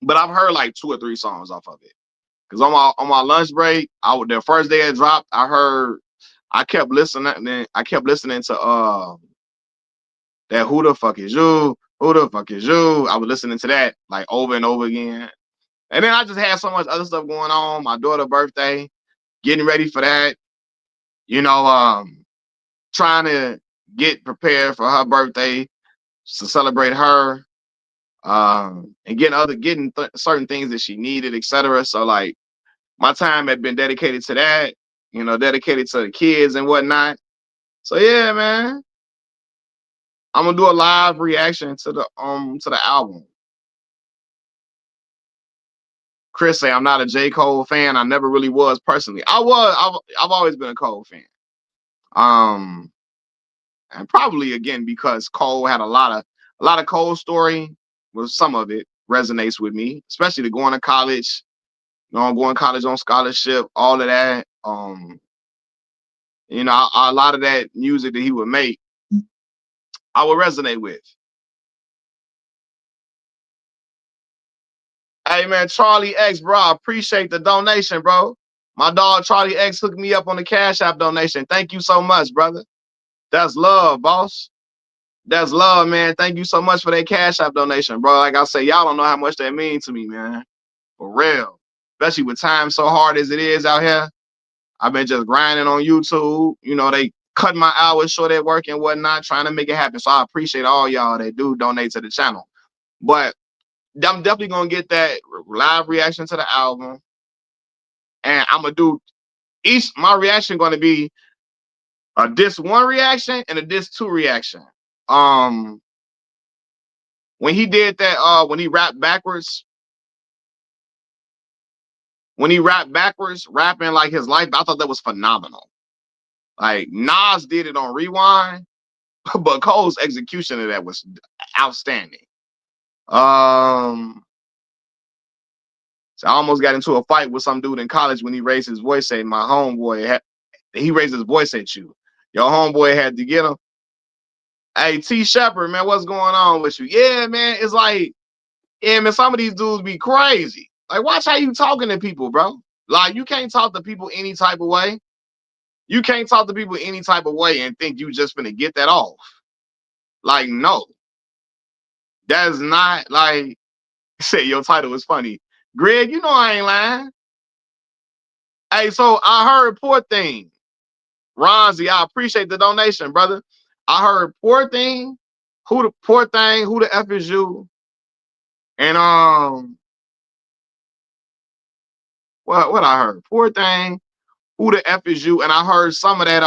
but I've heard like two or three songs off of it. Cause on my lunch break, the first day it dropped, I kept listening to that Who the Fuck Is You? Who the Fuck Is You? I was listening to that like over and over again. And then I just had so much other stuff going on. My daughter's birthday, getting ready for that. You know, trying to get prepared for her birthday to celebrate her. And getting certain things that she needed, etc. So like my time had been dedicated to that, you know, dedicated to the kids and whatnot. So yeah, man, I'm gonna do a live reaction to the album. Chris say I'm not a J. Cole fan. I never really was personally. I've always been a Cole fan. Um, and probably again because Cole had a lot of Cole story. Well, some of it resonates with me, especially the going to college. You know, going to college on scholarship, all of that. You know, a lot of that music that he would make, I would resonate with. Hey man, Charlie X, bro, I appreciate the donation, bro. My dog Charlie X hooked me up on the Cash App donation. Thank you so much, brother. That's love, boss. That's love, man. Thank you so much for that Cash App donation, bro. Like I say, y'all don't know how much that means to me, man. For real. Especially with time so hard as it is out here. I've been just grinding on YouTube. You know, they cut my hours short at work and whatnot, trying to make it happen. So I appreciate all y'all that do donate to the channel. But I'm definitely gonna get that live reaction to the album, and I'm gonna do my reaction gonna be a disc 1 reaction and a disc 2 reaction. When he did that, when he rapped backwards, rapping like his life, I thought that was phenomenal. Like Nas did it on Rewind, but Cole's execution of that was outstanding. So I almost got into a fight with some dude in college when he raised his voice, saying my homeboy he raised his voice at you. Your homeboy had to get him. Hey, T Shepard, man, what's going on with you? Yeah, man, it's like, yeah, man, some of these dudes be crazy. Like, watch how you talking to people, bro. Like, you can't talk to people any type of way. You can't talk to people any type of way and think you just gonna get that off. Like, no. That's not like, say your title is funny. Greg, you know I ain't lying. Hey, so I heard poor thing. Ronzi, I appreciate the donation, brother. I heard poor thing. Who the F is you? And what I heard? Poor thing, who the F is you? And I heard some of that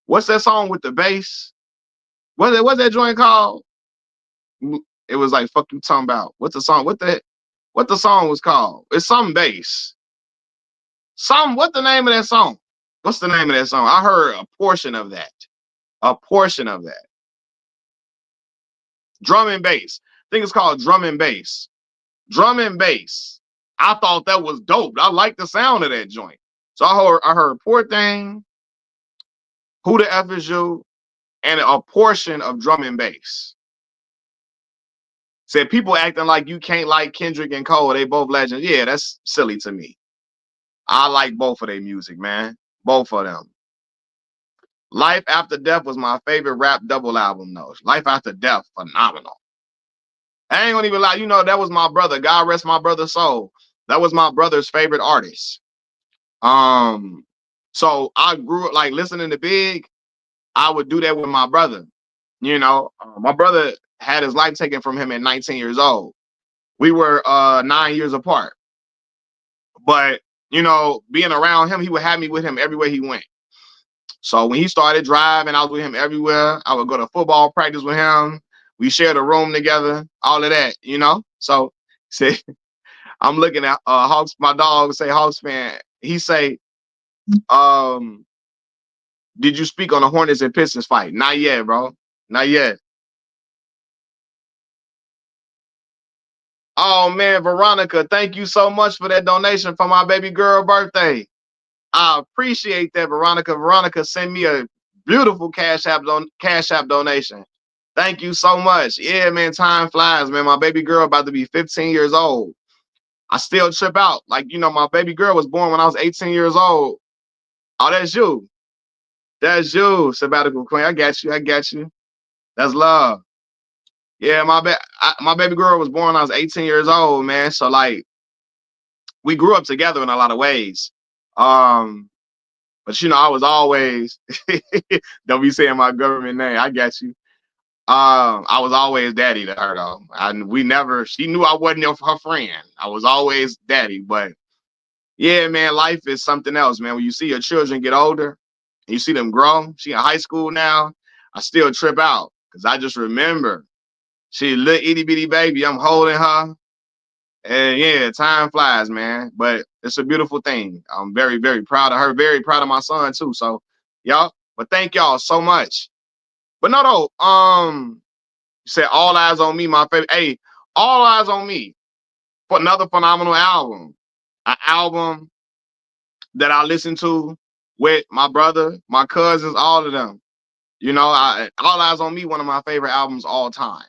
What's that song with the bass? What's that joint called? It was like fuck you talking about. What's the song? What the song was called? It's some bass. What the name of that song? What's the name of that song? I heard a portion of that. A portion of that. Drum and bass. I think it's called drum and bass. Drum and bass. I thought that was dope. I like the sound of that joint. So I heard Poor Thing, Who the F Is You, and a portion of drum and bass. Said people acting like you can't like Kendrick and Cole. They both legends. Yeah, that's silly to me. I like both of their music, man. Both of them. Life After Death was my favorite rap double album, though. Life After Death, phenomenal. I ain't gonna even lie. You know, that was my brother. God rest my brother's soul. That was my brother's favorite artist. So I grew up like listening to Big. I would do that with my brother. You know, my brother had his life taken from him at 19 years old. We were 9 years apart. But, you know, being around him, he would have me with him everywhere he went. So when he started driving, I was with him everywhere. I would go to football practice with him. We shared a room together, all of that, you know? So, say, I'm looking at Hawks, my dog say Hawks fan. He say, did you speak on the Hornets and Pistons fight? Not yet, bro. Not yet. Oh man, Veronica, thank you so much for that donation for my baby girl birthday. I appreciate that, Veronica. Veronica sent me a beautiful Cash App donation. Thank you so much. Yeah, man, time flies, man. My baby girl about to be 15 years old. I still trip out. Like, you know, my baby girl was born when I was 18 years old. Oh, that's you. That's you, sabbatical queen. I got you. I got you. That's love. Yeah, my baby girl was born when I was 18 years old, man. So like we grew up together in a lot of ways. Um, but you know, I was always don't be saying my government name. I got you. I was always daddy to her though. She knew I wasn't her friend. I was always daddy. But yeah, man, life is something else, man. When you see your children get older, and you see them grow, she in high school now, I still trip out because I just remember she a little itty bitty baby. I'm holding her. And yeah, time flies, man. But it's a beautiful thing. I'm very, very proud of her. Very proud of my son too. So, y'all. But thank y'all so much. But no, you said All Eyes on Me, my favorite. Hey, All Eyes on Me for another phenomenal album. An album that I listen to with my brother, my cousins, all of them. You know, All Eyes on Me, one of my favorite albums all time.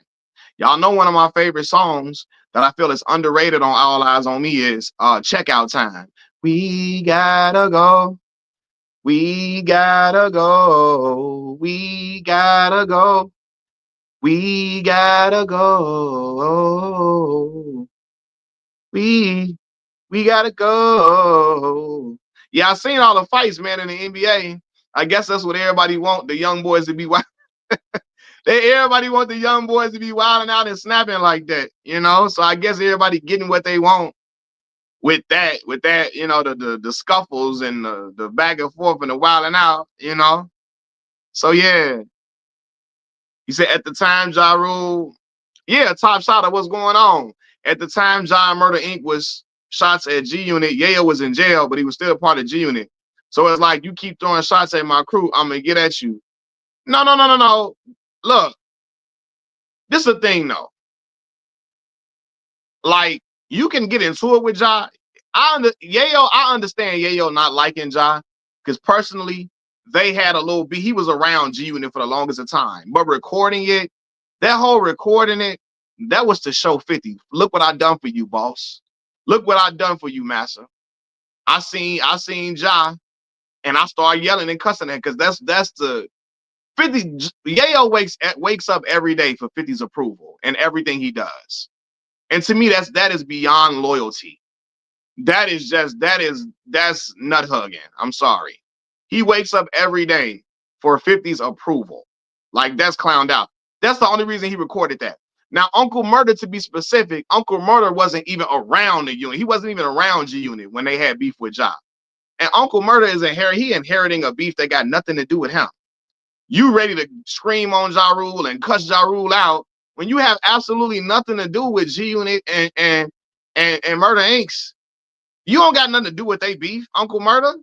Y'all know one of my favorite songs that I feel is underrated on All Eyes on Me is Checkout Time. We gotta go. We gotta go. We gotta go. We gotta go. We gotta go. Yeah, I seen all the fights, man, in the NBA. I guess that's what everybody want, the young boys to be wild. Everybody want the young boys to be wilding out and snapping like that, you know? So I guess everybody getting what they want with that, you know, the scuffles and the back and forth and the wilding out, you know? So yeah. He said at the time, Ja Rule, yeah, top shot of what's going on. At the time, John Murder Inc. was shots at G Unit. Yayo was in jail, but he was still part of G Unit. So it's like you keep throwing shots at my crew, I'm gonna get at you. No. Look, this is the thing though. Like you can get into it with Ja. I understand Yayo not liking Ja because personally they had a little bit. He was around G Unit for the longest of time, but recording it, that whole recording it, that was to show 50. Look what I done for you, boss. Look what I done for you, master. I seen Ja, and I started yelling and cussing at because that's the 50. Yayo wakes up every day for 50's approval and everything he does. And to me, that is beyond loyalty. That's nut hugging. I'm sorry. He wakes up every day for 50's approval. Like that's clowned out. That's the only reason he recorded that. Now, Uncle Murda, to be specific, Uncle Murda wasn't even around the unit. He wasn't even around G Unit when they had beef with Ja. And Uncle Murda is inheriting a beef that got nothing to do with him. You ready to scream on Ja Rule and cuss Ja Rule out when you have absolutely nothing to do with G Unit and Murda Inc.'s. You don't got nothing to do with they beef, Uncle Murda.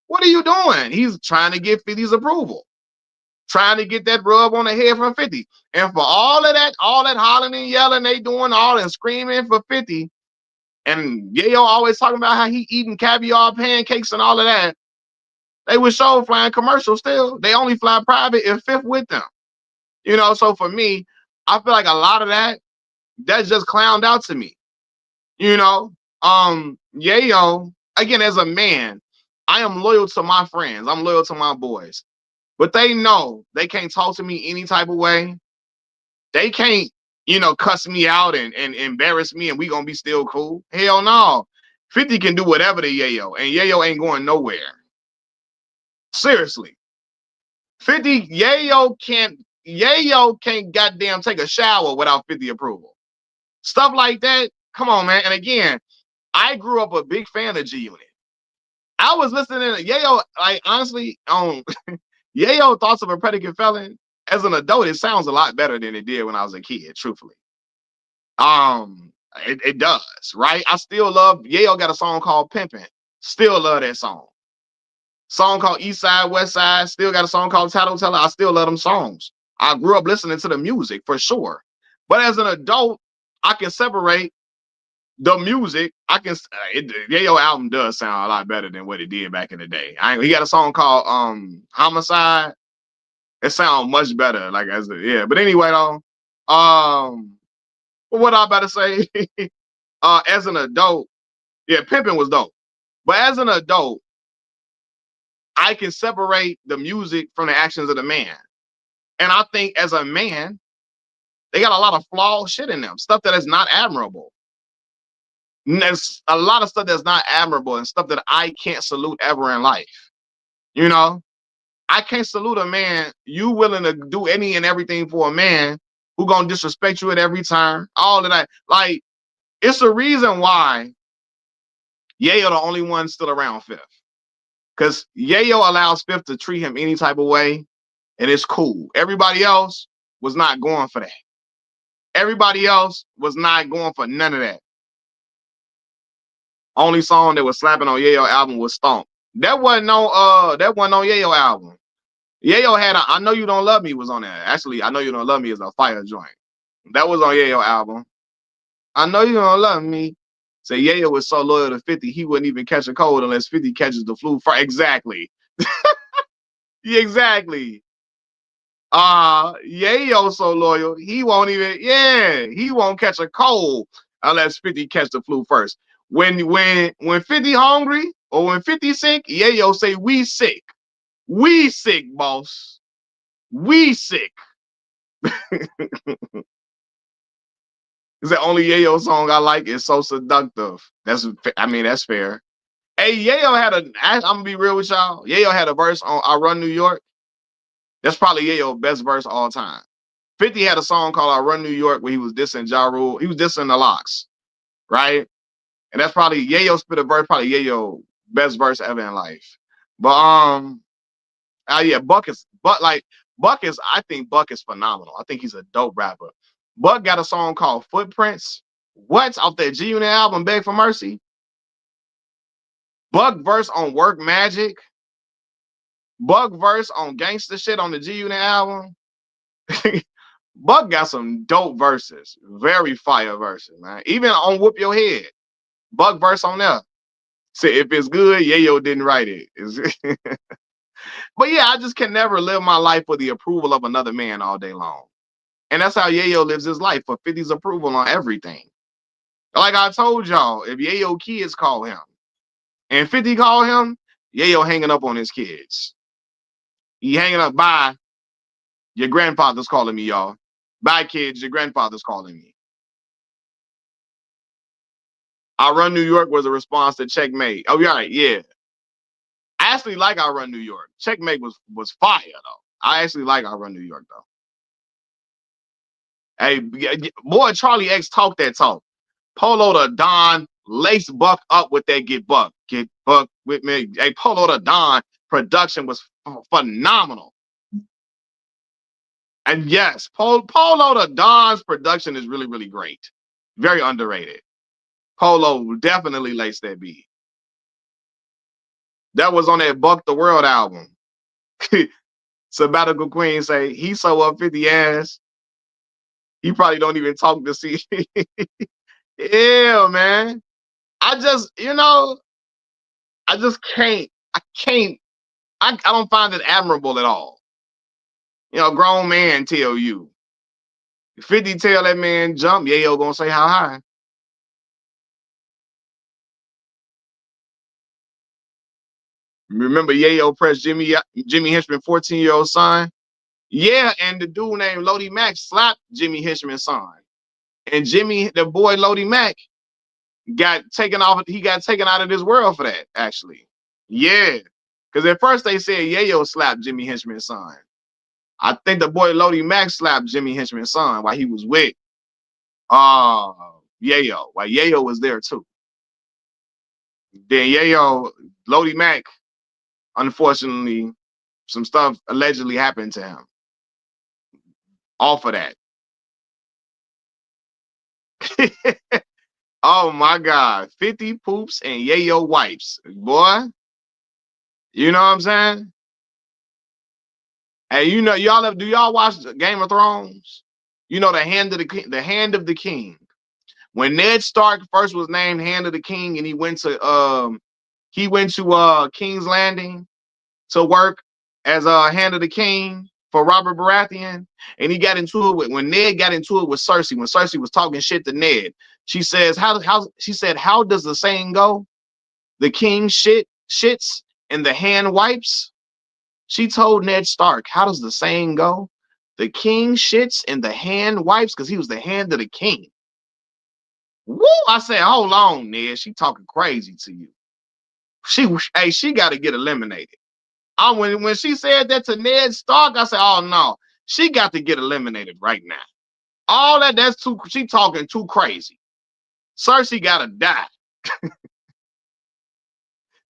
What are you doing? He's trying to get 50's approval, trying to get that rub on the head from 50. And for all that hollering and yelling they doing, all and screaming for 50, and Yayo always talking about how he eating caviar pancakes and all of that, they would show flying commercials still. They only fly private if Fifth with them. You know, so for me, I feel like a lot of that's just clowned out to me. You know, Yayo, again, as a man, I am loyal to my friends. I'm loyal to my boys. But they know they can't talk to me any type of way. They can't, cuss me out and embarrass me and we gonna be still cool. Hell no. 50 can do whatever to Yayo, and Yayo ain't going nowhere. Seriously. 50, Yayo can't goddamn take a shower without 50 approval. Stuff like that. Come on, man. And again, I grew up a big fan of G Unit. I was listening to Yayo, like honestly, Yayo Thoughts of a Predicate Felon. As an adult, it sounds a lot better than it did when I was a kid, truthfully. It does, right? I still love Yayo got a song called Pimpin'. Still love that song. Song called East Side, West Side, still got a song called Tattletale. I still love them songs. I grew up listening to the music for sure. But as an adult, I can separate the music. Yayo album does sound a lot better than what it did back in the day. He got a song called Homicide. It sounds much better. But anyway though, what I about to say, as an adult, yeah, Pimpin' was dope. But as an adult, I can separate the music from the actions of the man. And I think as a man, they got a lot of flawed shit in them, stuff that is not admirable. There's a lot of stuff that's not admirable and stuff that I can't salute ever in life. You know, I can't salute a man. You willing to do any and everything for a man who gonna disrespect you at every time. All of that. Like, it's a reason why Yayo the only one still around Fifth. Because Yayo allows Fifth to treat him any type of way, and it's cool. Everybody else was not going for that. Everybody else was not going for none of that. Only song that was slapping on Yayo album was Stomp. That wasn't on Yayo album. Yayo had I Know You Don't Love Me was on there. Actually, I Know You Don't Love Me is a fire joint. That was on Yayo album. I Know You Don't Love Me. Say Yayo was so loyal to 50, he wouldn't even catch a cold unless 50 catches the flu. Exactly. Exactly. Yayo so loyal, he won't catch a cold unless 50 catch the flu first. When 50 hungry or when 50 sick, Yayo say we sick. We sick, boss. We sick. It's the only Yayo song I like. It's so seductive. That's fair. Hey, Yayo I'm gonna be real with y'all. Yayo had a verse on I Run New York. That's probably Yayo's best verse all time. 50 had a song called I Run New York where he was dissing Ja Rule. He was dissing the Locks, right? And that's probably Yayo spit a verse, probably Yayo best verse ever in life. But I think Buck is phenomenal. I think he's a dope rapper. Buck got a song called Footprints. What's off that G Unit album, Beg for Mercy? Buck verse on Work Magic. Buck verse on Gangsta Shit on the G Unit album. Buck got some dope verses. Very fire verses, man. Even on Whoop Your Head. Buck verse on there. Say if it's good, Yayo didn't write it. But yeah, I just can never live my life for the approval of another man all day long. And that's how Yayo lives his life, for 50's approval on everything. Like I told y'all, if Yayo kids call him and 50 call him, Yayo hanging up on his kids. He hanging up, bye. Your grandfather's calling me, y'all. Bye, kids. Your grandfather's calling me. I Run New York was a response to Checkmate. Oh, right, yeah. I actually like I Run New York. Checkmate was fire, though. I actually like I Run New York, though. Hey, boy, Charlie X talk that talk. Polo the Don, lace Buck up with that Get Buck. Get Buck with me. Hey, Polo the Don production was phenomenal. And yes, Polo the Don's production is really, really great. Very underrated. Polo definitely laced that beat. That was on that Buck the World album. Sabbatical Queen say he so up 50 ass. He probably don't even talk to see. Yeah, man. I just, I just can't. I can't. I don't find it admirable at all. Grown man tell you. 50 tell that man jump, Yayo gonna say how high. Remember Yayo pressed Jimmy Henchman 14-year-old son? Yeah, and the dude named Lodi Mack slapped Jimmy Henchman's son. And the boy Lodi Mack, got taken off. He got taken out of this world for that, actually. Yeah. Because at first they said Yayo slapped Jimmy Henchman's son. I think the boy Lodi Mack slapped Jimmy Henchman's son while he was with Yayo. While Yayo was there too. Then Lodi Mack, unfortunately, some stuff allegedly happened to him. Off of that. Oh my God. 50 poops and Yayo wipes. Boy. You know what I'm saying? Hey, do y'all watch Game of Thrones? The Hand of the King. When Ned Stark first was named Hand of the King, and he went to King's Landing to work as a Hand of the King for Robert Baratheon, and he got into it when Ned got into it with Cersei. When Cersei was talking shit to Ned, she says, how does the saying go? The king shits and the hand wipes. She told Ned Stark, how does the saying go? The king shits and the hand wipes, because he was the hand of the king. Woo! I said, hold on, Ned. She talking crazy to you. She got to get eliminated. When she said that to Ned Stark, I said, oh no, she got to get eliminated right now. All she talking too crazy. Cersei got to die.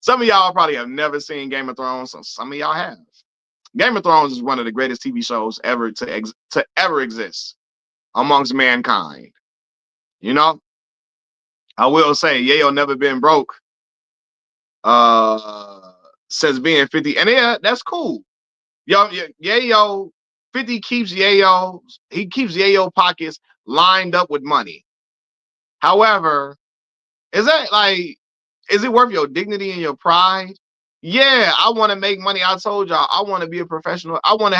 Some of y'all probably have never seen Game of Thrones, so some of y'all have. Game of Thrones is one of the greatest TV shows ever to ever exist amongst mankind. I will say Yayo never been broke since being 50. And yeah, that's cool. Yayo, 50 keeps Yayo pockets lined up with money. However, is it worth your dignity and your pride? Yeah, I want to make money. I told y'all I want to be a professional. I want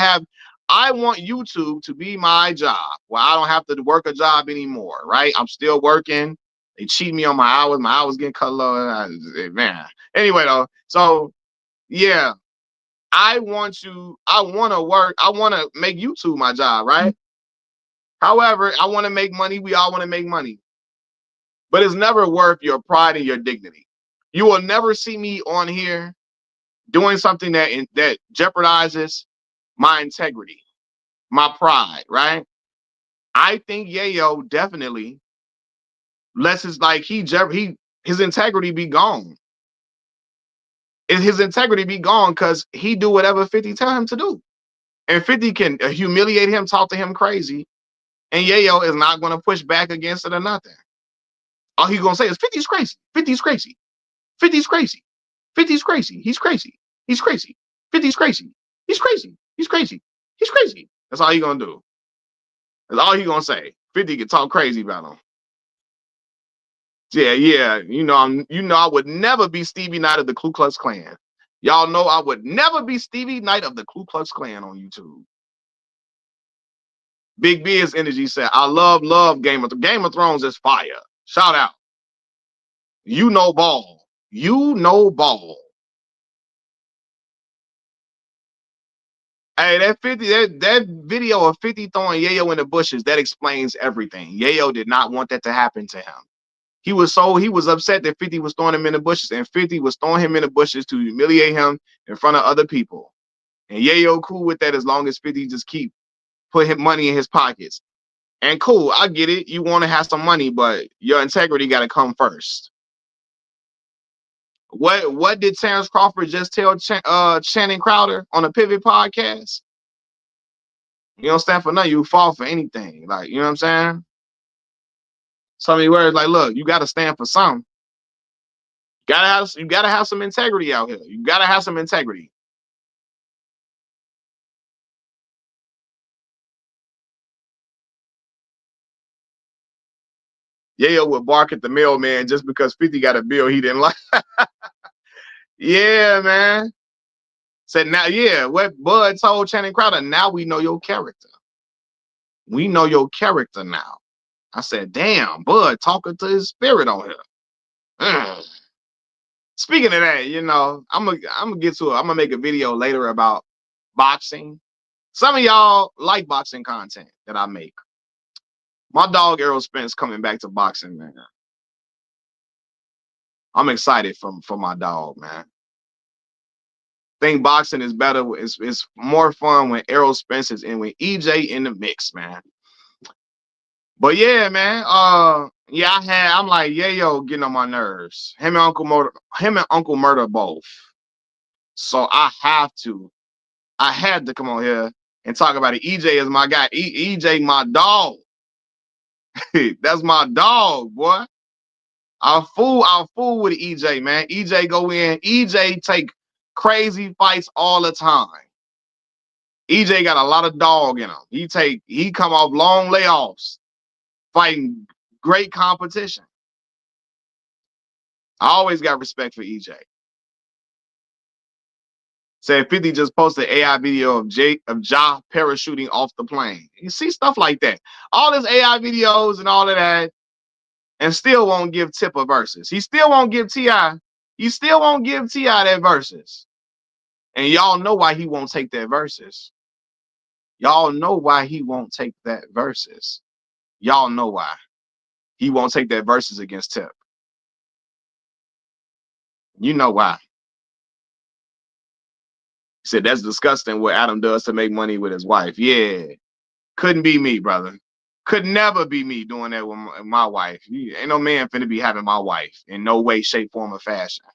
YouTube to be my job where I don't have to work a job anymore, right? I'm still working. They cheat me on my hours. My hours getting cut low. Man. Anyway, though, so yeah, I want to work. I want to make YouTube my job, right? However, I want to make money. We all want to make money. But it's never worth your pride and your dignity. You will never see me on here doing something that jeopardizes my integrity, my pride, right? I think Yayo definitely lets his integrity be gone. His integrity be gone because he do whatever 50 tell him to do. And 50 can humiliate him, talk to him crazy, and Yayo is not going to push back against it or nothing. All he's going to say is 50's crazy. 50's crazy. 50's crazy. 50's crazy. He's crazy. He's crazy. 50's crazy. He's crazy. He's crazy. He's crazy. That's all he's going to do. That's all he's going to say. 50 can talk crazy about him. Yeah. I would never be Stevie Knight of the Ku Klux Klan. Y'all know I would never be Stevie Knight of the Ku Klux Klan on YouTube. Big Biz Energy said, I love Game of Thrones is fire. Shout out. Ball. Ball. Hey, that video of 50 throwing Yayo in the bushes, that explains everything. Yayo did not want that to happen to him. He was upset that 50 was throwing him in the bushes, and 50 was throwing him in the bushes to humiliate him in front of other people. And Yayo cool with that as long as 50 just put him money in his pockets. And cool, I get it. You want to have some money, but your integrity got to come first. What did Terrence Crawford just tell Channing Crowder on a Pivot podcast? You don't stand for nothing, you fall for anything. Like, you know what I'm saying? So many words like, look, you gotta stand for something. You gotta have some integrity out here. You gotta have some integrity. Yayo would bark at the mailman just because 50 got a bill he didn't like. Yeah, man. Said now, yeah, what Bud told Channing Crowder, now we know your character. We know your character now. I said, damn, Bud talking to his spirit on here. Mm. Speaking of that, you know, I'm gonna get to it. I'm gonna make a video later about boxing. Some of y'all like boxing content that I make. My dog Errol Spence coming back to boxing, man. I'm excited for my dog, man. Think boxing is better. It's more fun when Errol Spence is in, with EJ in the mix, man. But yeah, man. Yeah, I'm like Yayo getting on my nerves. Him and Uncle Murda both. So I had to come on here and talk about it. EJ is my guy. EJ, my dog. That's my dog, boy. I'll fool with EJ, man. EJ go in. EJ take crazy fights all the time. EJ got a lot of dog in him. He come off long layoffs, fighting great competition. I always got respect for EJ. Said 50 just posted AI video of Ja parachuting off the plane. You see stuff like that. All this AI videos and all of that, and still won't give Tip a versus. He still won't give T.I. He still won't give T.I. that versus. And y'all know why he won't take that versus. Y'all know why he won't take that versus. Y'all know why he won't take that versus against Tip. You know why. He said that's disgusting what Adam does to make money with his wife. Yeah. Couldn't be me, brother. Could never be me doing that with my wife. Ain't no man finna be having my wife in no way, shape, form, or fashion.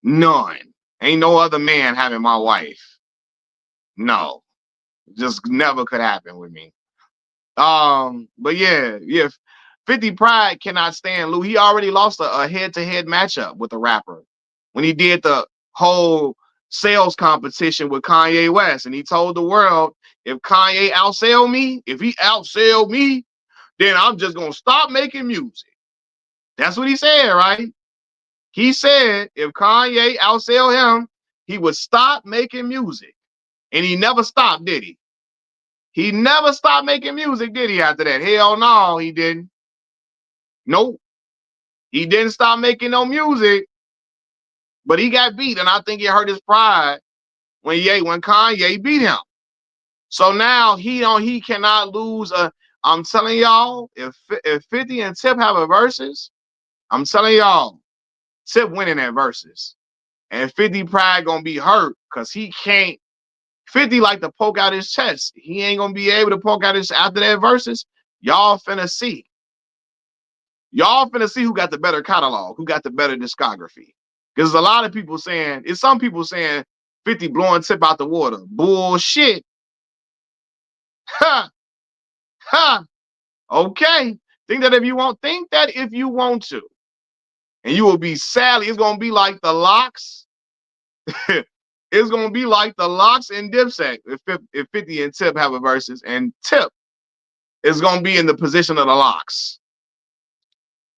None. Ain't no other man having my wife. No. Just never could happen with me. But yeah, 50 Pride cannot stand Lou. He already lost a head-to-head matchup with a rapper when he did the whole sales competition with Kanye West, and he told the world, if Kanye outsell me, if he outsell me, then I'm just gonna stop making music. That's what he said, right? He said if Kanye outsell him, he would stop making music, and he never stopped, did he? He never stopped making music, did he, after that? Hell no, he didn't. Nope. He didn't stop making no music, but he got beat, and I think it hurt his pride when Kanye beat him. So now he cannot lose I'm telling y'all, if 50 and Tip have a versus, I'm telling y'all, Tip winning that versus. And 50 Pride gonna be hurt because he can't. 50 like to poke out his chest. He ain't gonna be able to poke out his after that versus. Y'all finna see. Y'all finna see who got the better catalog, who got the better discography. Because a lot of people saying, it's some people saying 50 blowing Tip out the water. Bullshit. Ha! Ha! Okay. Think that if you want to. And you will be sadly, it's gonna be like the Locks. It's gonna be like the Locks and Dipset if 50 and Tip have a versus, and Tip is gonna be in the position of the Locks.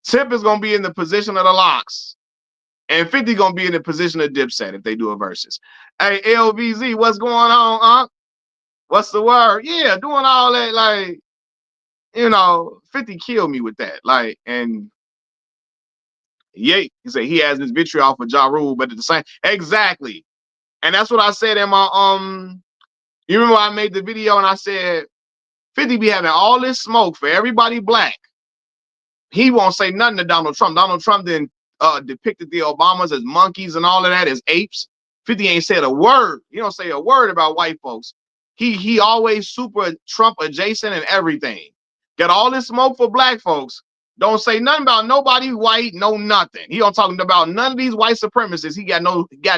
Tip is gonna be in the position of the Locks, and 50 gonna be in the position of Dipset if they do a versus. Hey, LVZ, what's going on, huh? What's the word? Yeah, doing all that, like, 50 killed me with that. Like, and yeah, he said he has this vitriol for Ja Rule, but at the same, exactly. And that's what I said in my you remember I made the video and I said 50 be having all this smoke for everybody black. He won't say nothing to Donald Trump. Donald Trump then depicted the Obamas as monkeys and all of that, as apes. 50 ain't said a word. He don't say a word about white folks. He always super Trump adjacent and everything. Got all this smoke for black folks. Don't say nothing about nobody white, no nothing. He don't talk about none of these white supremacists. He got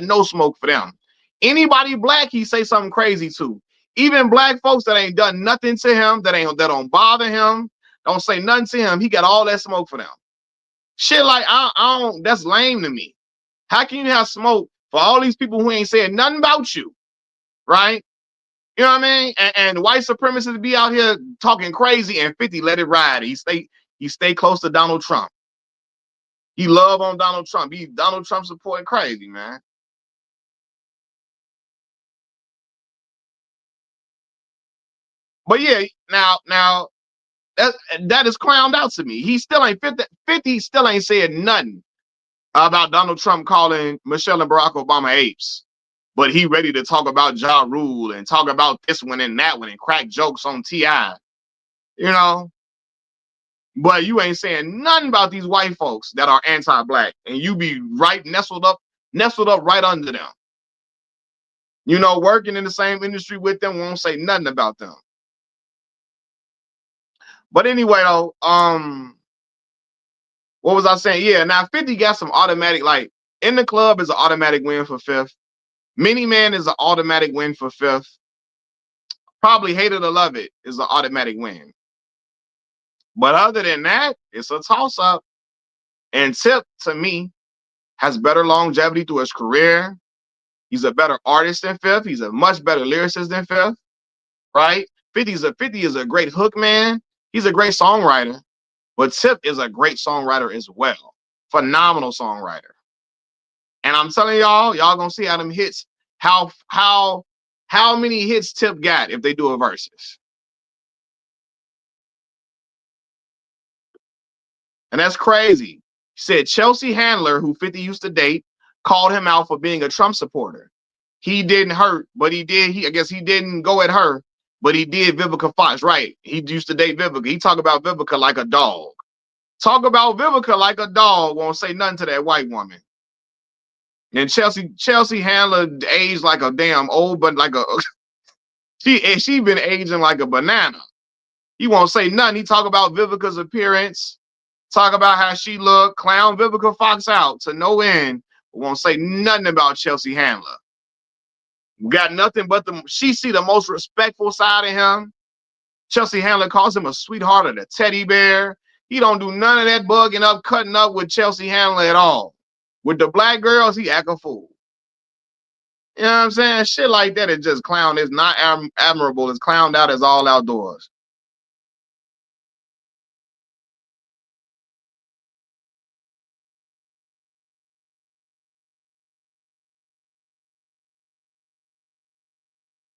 no smoke for them. Anybody black, he say something crazy to. Even black folks that ain't done nothing to him, that don't bother him, don't say nothing to him, he got all that smoke for them. Shit like I don't, that's lame to me. How can you have smoke for all these people who ain't saying nothing about you, right? You know what I mean? And white supremacists be out here talking crazy, and 50 let it ride. He stay close to Donald Trump. He love on Donald Trump. He Donald Trump supporting crazy, man. But yeah, now that is clowned out to me. He still ain't 50 still ain't said nothing about Donald Trump calling Michelle and Barack Obama apes. But he ready to talk about Ja Rule and talk about this one and that one and crack jokes on T.I. You know? But you ain't saying nothing about these white folks that are anti-black, and you be right nestled up right under them. You know, working in the same industry with them, won't say nothing about them. But anyway, though, what was I saying? Yeah, now 50 got some automatic, like In the Club is an automatic win for fifth. Mini Man is an automatic win for fifth. Probably Hate It or Love It is an automatic win. But other than that, it's a toss-up. And Tip, to me, has better longevity through his career. He's a better artist than Fifth. He's a much better lyricist than Fifth, right? 50 is a great hook man. He's a great songwriter. But Tip is a great songwriter as well. Phenomenal songwriter. And I'm telling y'all gonna see how them hits, how many hits Tip got if they do a versus. And that's crazy. He said Chelsea Handler, who 50 used to date, called him out for being a Trump supporter. He didn't hurt, but he did. I guess he didn't go at her, but he did Vivica Fox. Right. He used to date Vivica. He talked about Vivica like a dog. Talk about Vivica like a dog. Won't say nothing to that white woman. And Chelsea Handler aged like a damn old, but like a she been aging like a banana. He won't say nothing. He talk about Vivica's appearance. Talk about how she looked, clown Vivica Fox out to no end, but won't say nothing about Chelsea Handler. Got nothing but she see the most respectful side of him. Chelsea Handler calls him a sweetheart and a teddy bear. He don't do none of that bugging up, cutting up with Chelsea Handler at all. With the black girls, he act a fool. You know what I'm saying? Shit like that is just clown. It's not admirable. It's clowned out as all outdoors.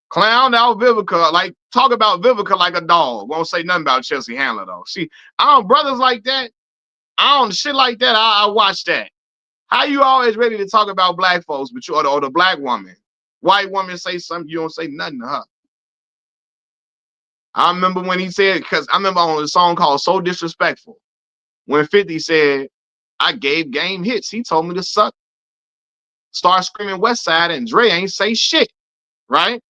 Clown out Vivica, like talk about Vivica like a dog. Won't say nothing about Chelsea Handler though. See, brothers like that, shit like that. I watch that. How you always ready to talk about black folks, but you or the black woman, white woman say something, you don't say nothing to her. I remember when he said, because I remember on a song called "So Disrespectful," when 50 said, "I gave Game hits. He told me to suck." Start screaming West Side, and Dre ain't say shit, right?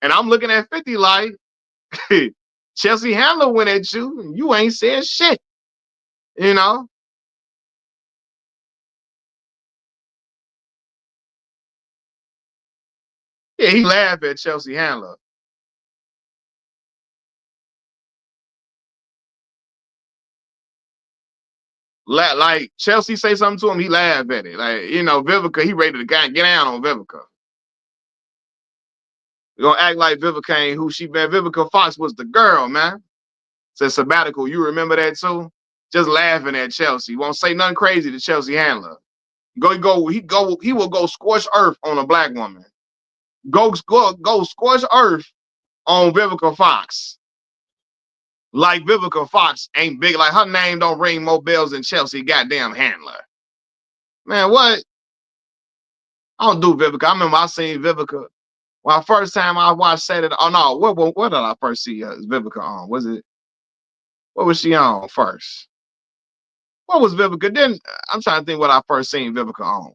And I'm looking at 50 like, Chelsea Handler went at you, and you ain't said shit. You know? Yeah, he laughed at Chelsea Handler. Like Chelsea say something to him, he laughed at it. Like, you know, Vivica, he ready to get down on Vivica. You're gonna act like Vivica ain't who she been. Vivica Fox was the girl, man. Said sabbatical. You remember that too? Just laughing at Chelsea. Won't say nothing crazy to Chelsea Handler. He will go scorch earth on a black woman. Go scorch earth on Vivica Fox. Like Vivica Fox ain't big. Like her name don't ring more bells than Chelsea goddamn Handler. Man, what? I don't do Vivica. I remember I seen Vivica. Well, first time I watched Saturday. Oh no, what did I first see Vivica on? Was it? What was she on first? What was Vivica? Then I'm trying to think what I first seen Vivica on.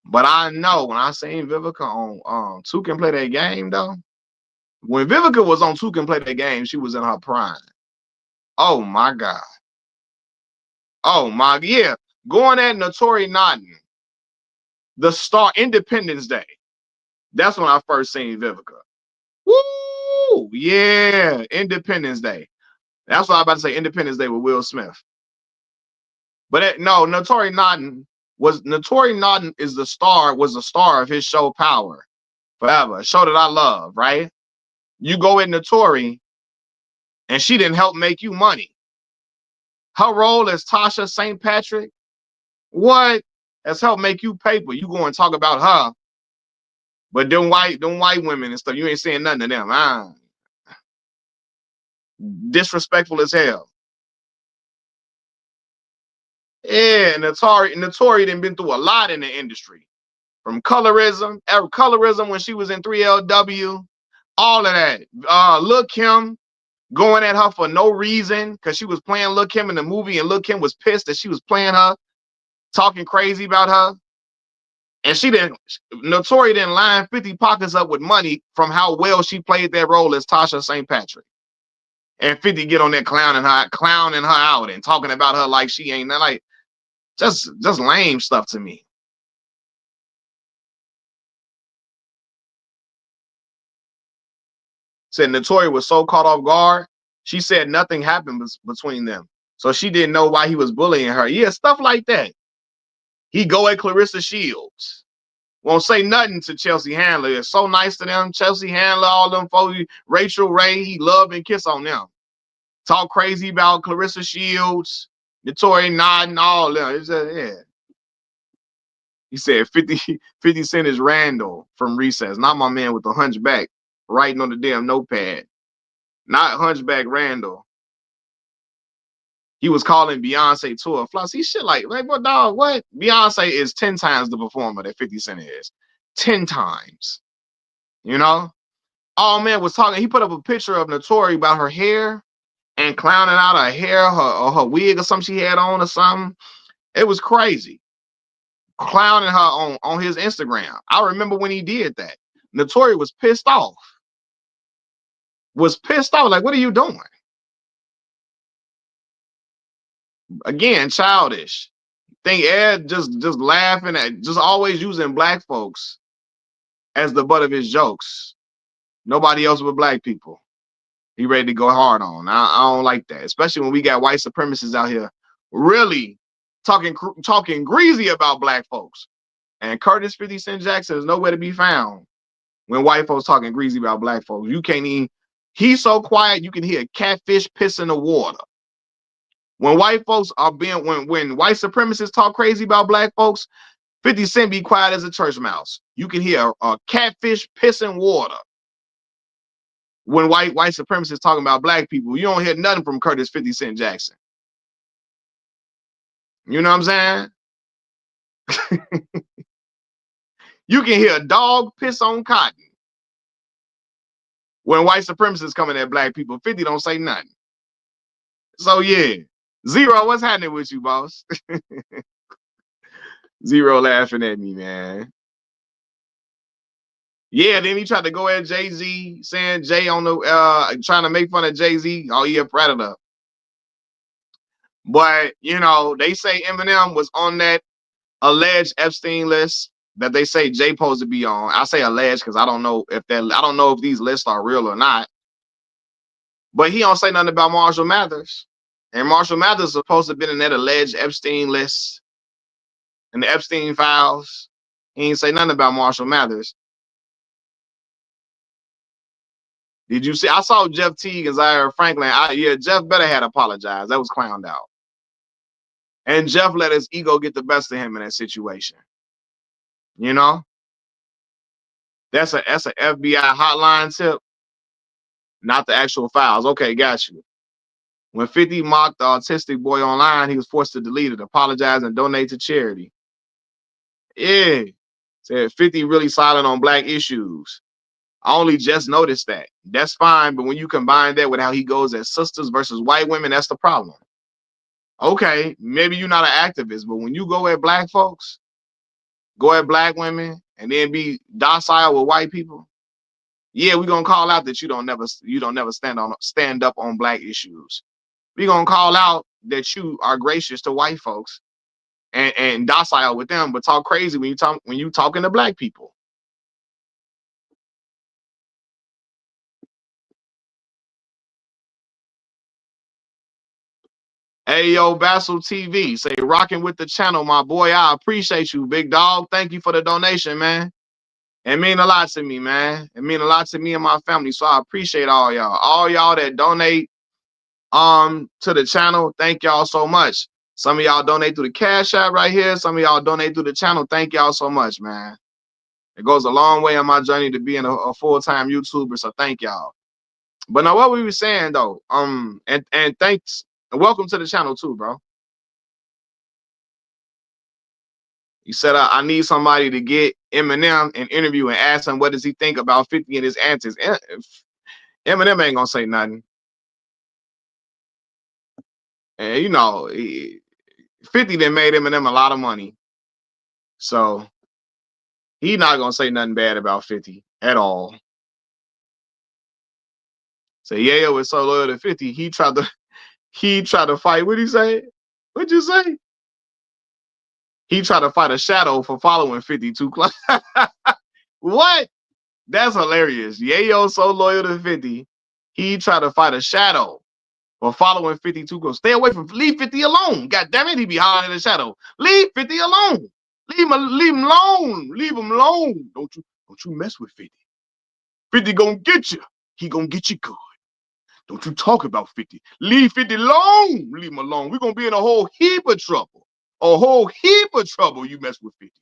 But I know when I seen Vivica on Two Can Play That Game though. When Vivica was on Two Can Play That Game, she was in her prime. Oh my God. Oh my, yeah. Going at Notori Nottin, the Star Independence Day. That's when I first seen Vivica. Woo! Yeah, Independence Day. That's what I was about to say. Independence Day with Will Smith. But no, Notori Naughton is the star, was the star of his show Power Forever, a show that I love, right? You go in Notori and she didn't help make you money. Her role as Tasha St. Patrick, what? Has helped make you paper. You go and talk about her, but them white women and stuff, you ain't saying nothing to them. Disrespectful as hell. Yeah, Notori done been through a lot in the industry. From colorism when she was in 3LW, all of that. Lil' Kim going at her for no reason because she was playing Lil' Kim in the movie, and Lil' Kim was pissed that she was playing her, talking crazy about her. And Notori didn't line 50 pockets up with money from how well she played that role as Tasha St. Patrick. And 50 get on there clowning her out and talking about her like she ain't like just lame stuff to me. Said Notori was so caught off guard, she said nothing happened between them. So she didn't know why he was bullying her. Yeah, stuff like that. He go at Clarissa Shields. Won't say nothing to Chelsea Handler. It's so nice to them. Chelsea Handler, all them folks, Rachel Ray, he love and kiss on them. Talk crazy about Clarissa Shields, Notori Naughton, all them. It's just, yeah. He said 50 Cent is Randall from Recess, not my man with the hunchback writing on the damn notepad. Not Hunchback Randall. He was calling Beyonce to a flop. See shit like what dog? What? Beyonce is 10 times the performer that 50 Cent is. 10 times. You know? Oh man was talking. He put up a picture of Notori about her hair and clowning out her hair, her wig or something she had on or something. It was crazy. Clowning her on his Instagram. I remember when he did that. Notori was pissed off. Like, what are you doing? Again, childish. Think Ed just laughing at, just always using black folks as the butt of his jokes. Nobody else but black people. He ready to go hard on. I don't like that, especially when we got white supremacists out here really talking greasy about black folks. And Curtis 50 Cent Jackson is nowhere to be found when white folks talking greasy about black folks. You can't even. He's so quiet you can hear catfish piss in the water. When white folks are being when white supremacists talk crazy about black folks, 50 Cent be quiet as a church mouse. You can hear a catfish pissing water. When white supremacists talking about black people, you don't hear nothing from Curtis 50 Cent Jackson. You know what I'm saying? You can hear a dog piss on cotton. When white supremacists coming at black people, 50 don't say nothing. So yeah. Zero, what's happening with you, boss? Zero laughing at me, man. Yeah, then he tried to go at Jay-Z, saying Jay on the trying to make fun of Jay-Z. Oh, he a predator. But you know, they say Eminem was on that alleged Epstein list that they say Jay supposed to be on. I say alleged because I don't know if these lists are real or not. But he don't say nothing about Marshall Mathers. And Marshall Mathers is supposed to have been in that alleged Epstein list in the Epstein files. He ain't say nothing about Marshall Mathers. Did you see? I saw Jeff Teague and Zaire Franklin. Jeff better had apologized. That was clowned out. And Jeff let his ego get the best of him in that situation. You know? That's an FBI hotline tip, not the actual files. Okay, got you. When 50 mocked the autistic boy online, he was forced to delete it, apologize, and donate to charity. Yeah. Said 50 really silent on black issues. I only just noticed that. That's fine, but when you combine that with how he goes at sisters versus white women, that's the problem. Okay, maybe you're not an activist, but when you go at black folks, go at black women, and then be docile with white people, yeah, we're gonna call out that you don't never stand up on black issues. We're gonna call out that you are gracious to white folks and docile with them, but talk crazy when you talking to black people. Ayo Bassel TV say rocking with the channel, my boy. I appreciate you, big dog. Thank you for the donation, man. It mean a lot to me, man. It mean a lot to me and my family. So I appreciate all y'all. All y'all that donate to the channel. Thank y'all so much. Some of y'all donate through the Cash App right here. Some of y'all donate through the channel. Thank y'all so much, man. It goes a long way on my journey to being a full-time YouTuber. So thank y'all. But now what we were saying though, and thanks and welcome to the channel too, bro. He said I need somebody to get Eminem an interview and ask him what does he think about 50 and his antics. Eminem ain't gonna say nothing. And you know, 50 then made Eminem a lot of money. So he not gonna say nothing bad about 50 at all. So Yayo is so loyal to 50, he tried to fight. What'd he say? What'd you say? He tried to fight a shadow for following 50 too close. What? That's hilarious. Yayo so loyal to 50, he tried to fight a shadow for following 50 too close. Stay away from, leave 50 alone. God damn it, he be hollering in the shadow. Leave 50 alone. Leave him alone. Leave him alone. Don't you mess with 50. 50 gonna get you. He gonna get you good. Don't you talk about 50. Leave 50 alone. Leave him alone. We're gonna be in a whole heap of trouble. A whole heap of trouble. You mess with 50.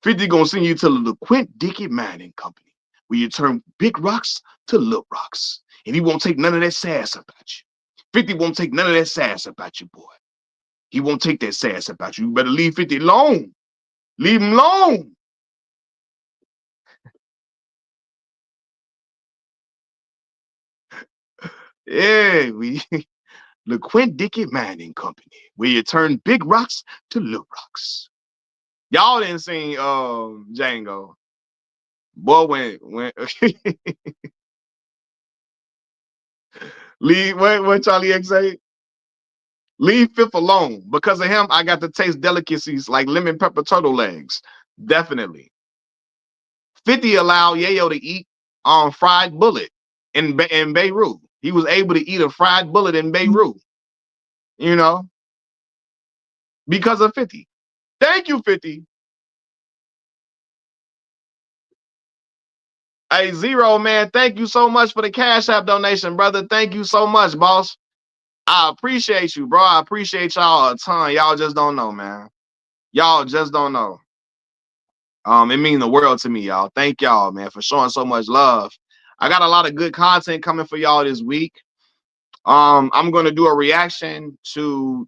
50 gonna send you to the Quint Dickey Mining Company, where you turn big rocks to little rocks. And he won't take none of that sass about you. 50 won't take none of that sass about you, boy. He won't take that sass about you. You better leave 50 alone. Leave him alone. Yeah, the Quint Dickey Mining Company, where you turn big rocks to little rocks. Y'all didn't sing Django. Boy, when leave what Charlie X say? Leave Fifth alone. Because of him, I got to taste delicacies like lemon pepper turtle legs. Definitely. 50 allowed Yayo to eat fried bullet in Beirut. He was able to eat a fried bullet in Beirut. You know, because of 50. Thank you, 50. Hey, Zero, man, thank you so much for the Cash App donation, brother. Thank you so much, boss. I appreciate you, bro. I appreciate y'all a ton. Y'all just don't know, man. Y'all just don't know. It means the world to me, y'all. Thank y'all, man, for showing so much love. I got a lot of good content coming for y'all this week. I'm gonna do a reaction to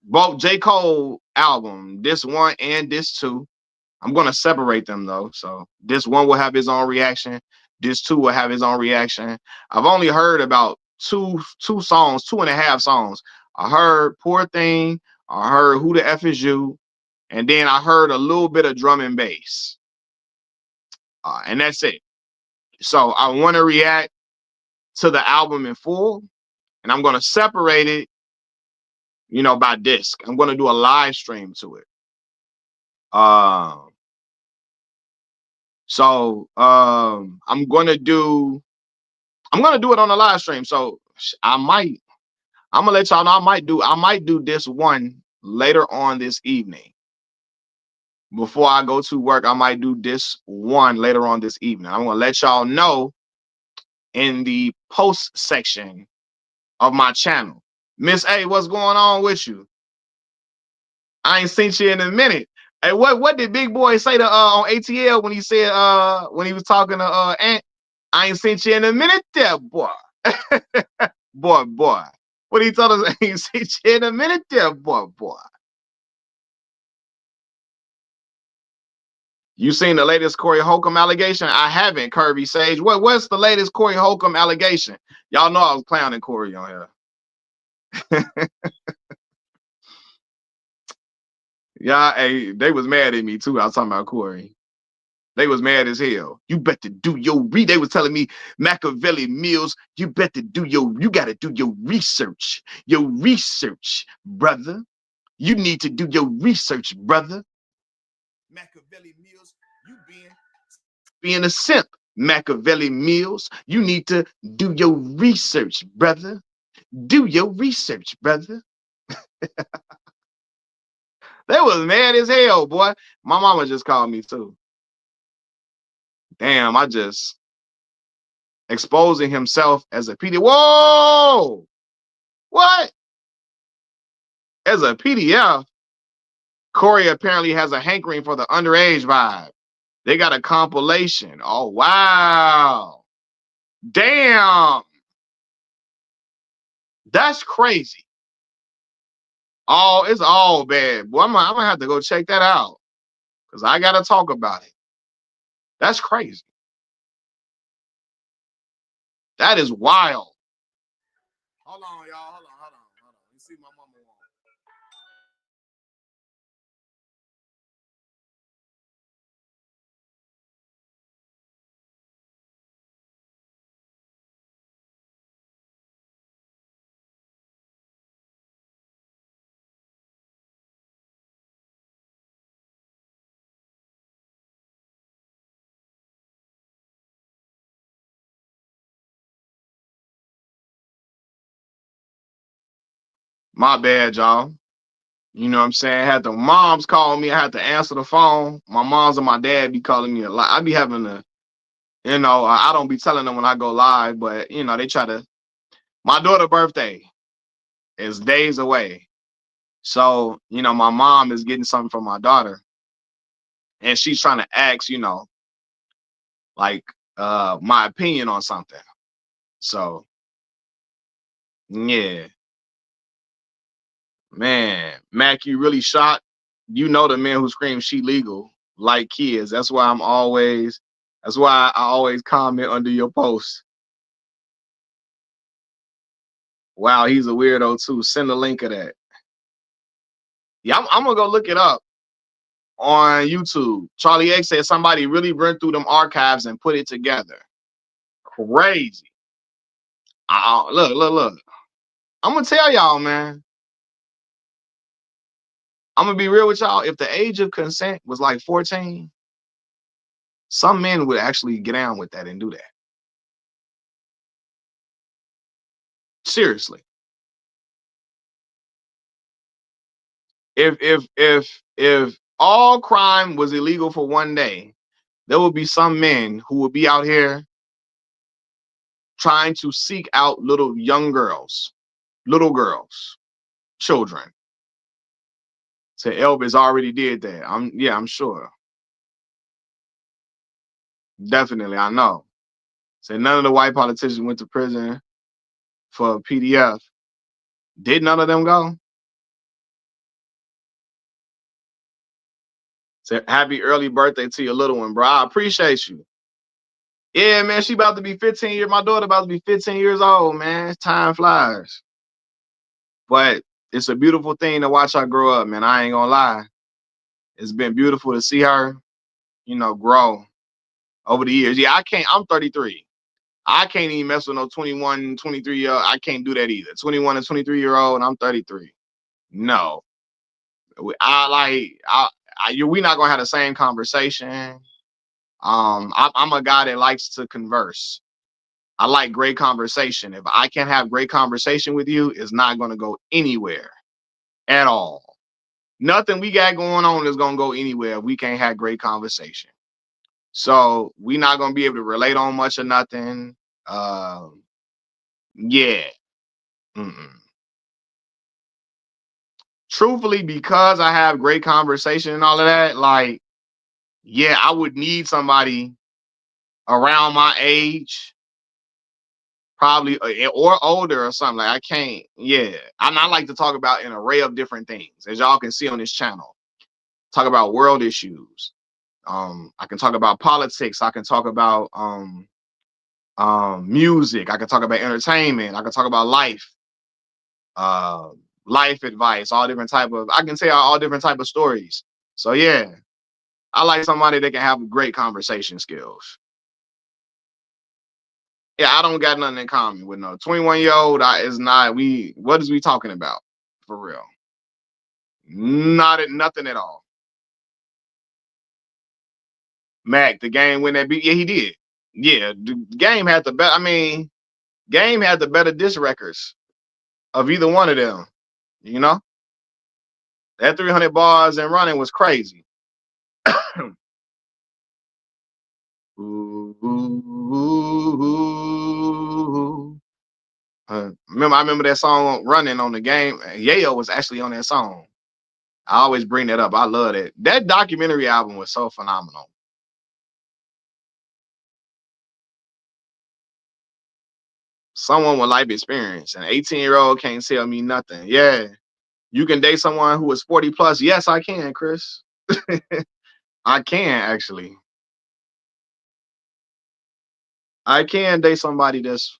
both J. Cole album, this one and this two. I'm gonna separate them though. So this one will have his own reaction. This two will have his own reaction. I've only heard about two songs, 2.5 songs. I heard Poor Thing. I heard Who the F Is You, and then I heard a little bit of drum and bass. And that's it. So I want to react to the album in full, and I'm gonna separate it, by disc. I'm gonna do a live stream to it. I'm gonna do it on a live stream. So I'm gonna let y'all know I might do this one later on this evening. Before I go to work, I might do this one later on this evening. I'm gonna let y'all know in the post section of my channel. Miss A, what's going on with you? I ain't seen you in a minute. Hey, what did Big Boy say to on ATL when he said when he was talking to Ant? I ain't seen you in a minute there, boy. boy. What he told us, I ain't seen you in a minute there, boy. You seen the latest Corey Holcomb allegation? I haven't, Kirby Sage. What's the latest Corey Holcomb allegation? Y'all know I was clowning Corey on here. Yeah, hey, they was mad at me too. I was talking about Corey. They was mad as hell. You better do your They was telling me, Machiavelli Mills, you gotta do your research. Your research, brother. You need to do your research, brother. Machiavelli Mills, you being a simp. Machiavelli Mills, you need to do your research, brother. Do your research, brother. They was mad as hell, boy. My mama just called me too. Damn, I just exposing himself as a PD. Whoa! What? As a PDF, Corey apparently has a hankering for the underage vibe. They got a compilation. Oh, wow. Damn. That's crazy. Oh, it's all bad. Boy, I'm gonna have to go check that out because I got to talk about it. That's crazy. That is wild. Hold on, y'all. Hold on. You see my mama won't. My bad, y'all. You know what I'm saying? Had the moms call me. I had to answer the phone. My moms and my dad be calling me a lot. I be having to, I don't be telling them when I go live, but they try to. My daughter's birthday is days away. So, my mom is getting something from my daughter. And she's trying to ask, like my opinion on something. So, yeah. Man, Mac, you really shot. You know the man who screams she legal like kids. That's why I always comment under your post. Wow, he's a weirdo too. Send a link of that. Yeah, I'm gonna go look it up on YouTube. Charlie X said somebody really went through them archives and put it together. Crazy. Look. I'm gonna tell y'all, man. I'm gonna be real with y'all. If the age of consent was like 14, some men would actually get down with that and do that. Seriously. If all crime was illegal for one day, there would be some men who would be out here trying to seek out little girls, children. Say Elvis already did that. I'm sure. Definitely, I know. Say none of the white politicians went to prison for PDF. Did none of them go? Say happy early birthday to your little one, bro. I appreciate you. Yeah, man, she about to be 15 years. My daughter about to be 15 years old, man. Time flies. But it's a beautiful thing to watch her grow up, man. I ain't gonna lie. It's been beautiful to see her, grow over the years. Yeah, I'm 33. I can't even mess with no 21, 23-year-old. I can't do that either. 21 and 23-year-old, and I'm 33. No. We're not gonna have the same conversation. I'm a guy that likes to converse. I like great conversation. If I can't have great conversation with you, it's not gonna go anywhere at all. Nothing we got going on is gonna go anywhere if we can't have great conversation. So we're not gonna be able to relate on much or nothing. Yeah. Mm-mm. Truthfully, because I have great conversation and all of that, like, yeah, I would need somebody around my age, probably or older or something. Like I can't. Yeah, I like to talk about an array of different things, as y'all can see on this channel. Talk about world issues. I can talk about politics. I can talk about music. I can talk about entertainment. I can talk about life, uh, life advice, all different type of. I can tell all different type of stories. So yeah, I like somebody that can have great conversation skills. Yeah, I don't got nothing in common with no 21-year-old. Is not. What is we talking about for real? Nothing at all. Mac, the game when that beat. Yeah, he did. Yeah, the game had the better. I mean, game had the better disc records. of either one of them. You know, that 300 bars and running was crazy. Ooh, ooh, ooh. I remember that song running on the game. Yayo was actually on that song. I always bring that up. I love it. That documentary album was so phenomenal. Someone with life experience. An 18-year-old can't tell me nothing. Yeah. You can date someone who is 40 plus. Yes, I can, Chris. I can actually. I can date somebody that's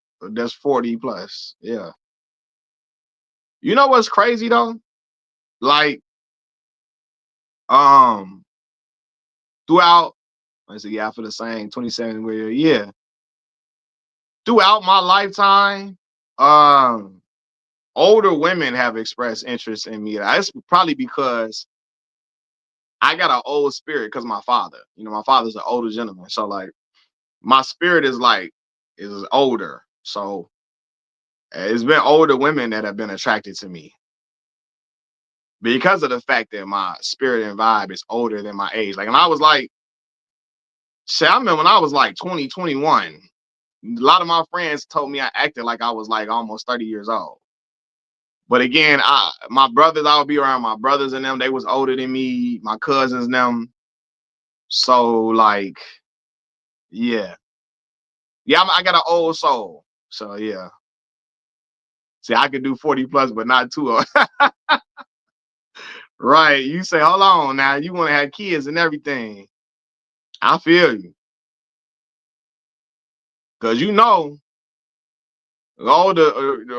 40 plus. Yeah. You know what's crazy though? Like, um, throughout, let's see, yeah, for the same 27 year, yeah. Throughout my lifetime, um, older women have expressed interest in me. That's probably because I got an old spirit because my father. My father's an older gentleman. So like my spirit is older. So it's been older women that have been attracted to me because of the fact that my spirit and vibe is older than my age. Like, and I was like, shit, I remember when I was like 20, 21. A lot of my friends told me I acted like I was like almost 30 years old. But again, my brothers, I would be around my brothers and them. They was older than me, my cousins and them. So like, yeah. Yeah, I got an old soul. So yeah. See, I could do 40 plus, but not too old. Right. You say, hold on now, you want to have kids and everything. I feel you. Cause the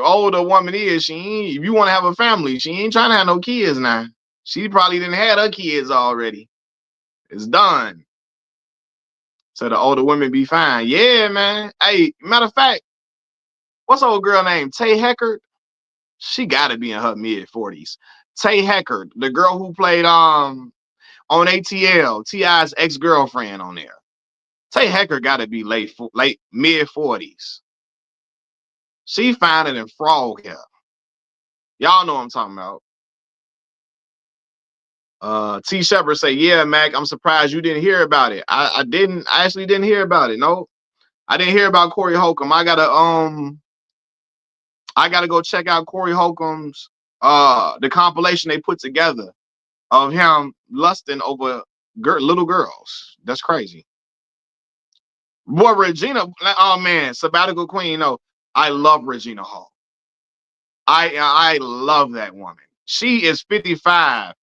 older woman is, she ain't, if you want to have a family, she ain't trying to have no kids now. She probably didn't have her kids already. It's done. So the older women be fine. Yeah, man. Hey, matter of fact, what's old girl named Tay Heckard? She gotta be in her mid-40s. Tay Heckard, the girl who played on ATL, T.I.'s ex-girlfriend on there. Tay Heckard gotta be late mid-40s. She finer than frog hair. Y'all know what I'm talking about. T Shepard say, yeah, Mac, I'm surprised you didn't hear about it. I actually didn't hear about it. No, I didn't hear about Corey Holcomb. I gotta go check out Corey Holcomb's the compilation they put together of him lusting over little girls. That's crazy. Boy, Regina, oh man, sabbatical queen. No, I love Regina Hall. I love that woman. She is 55.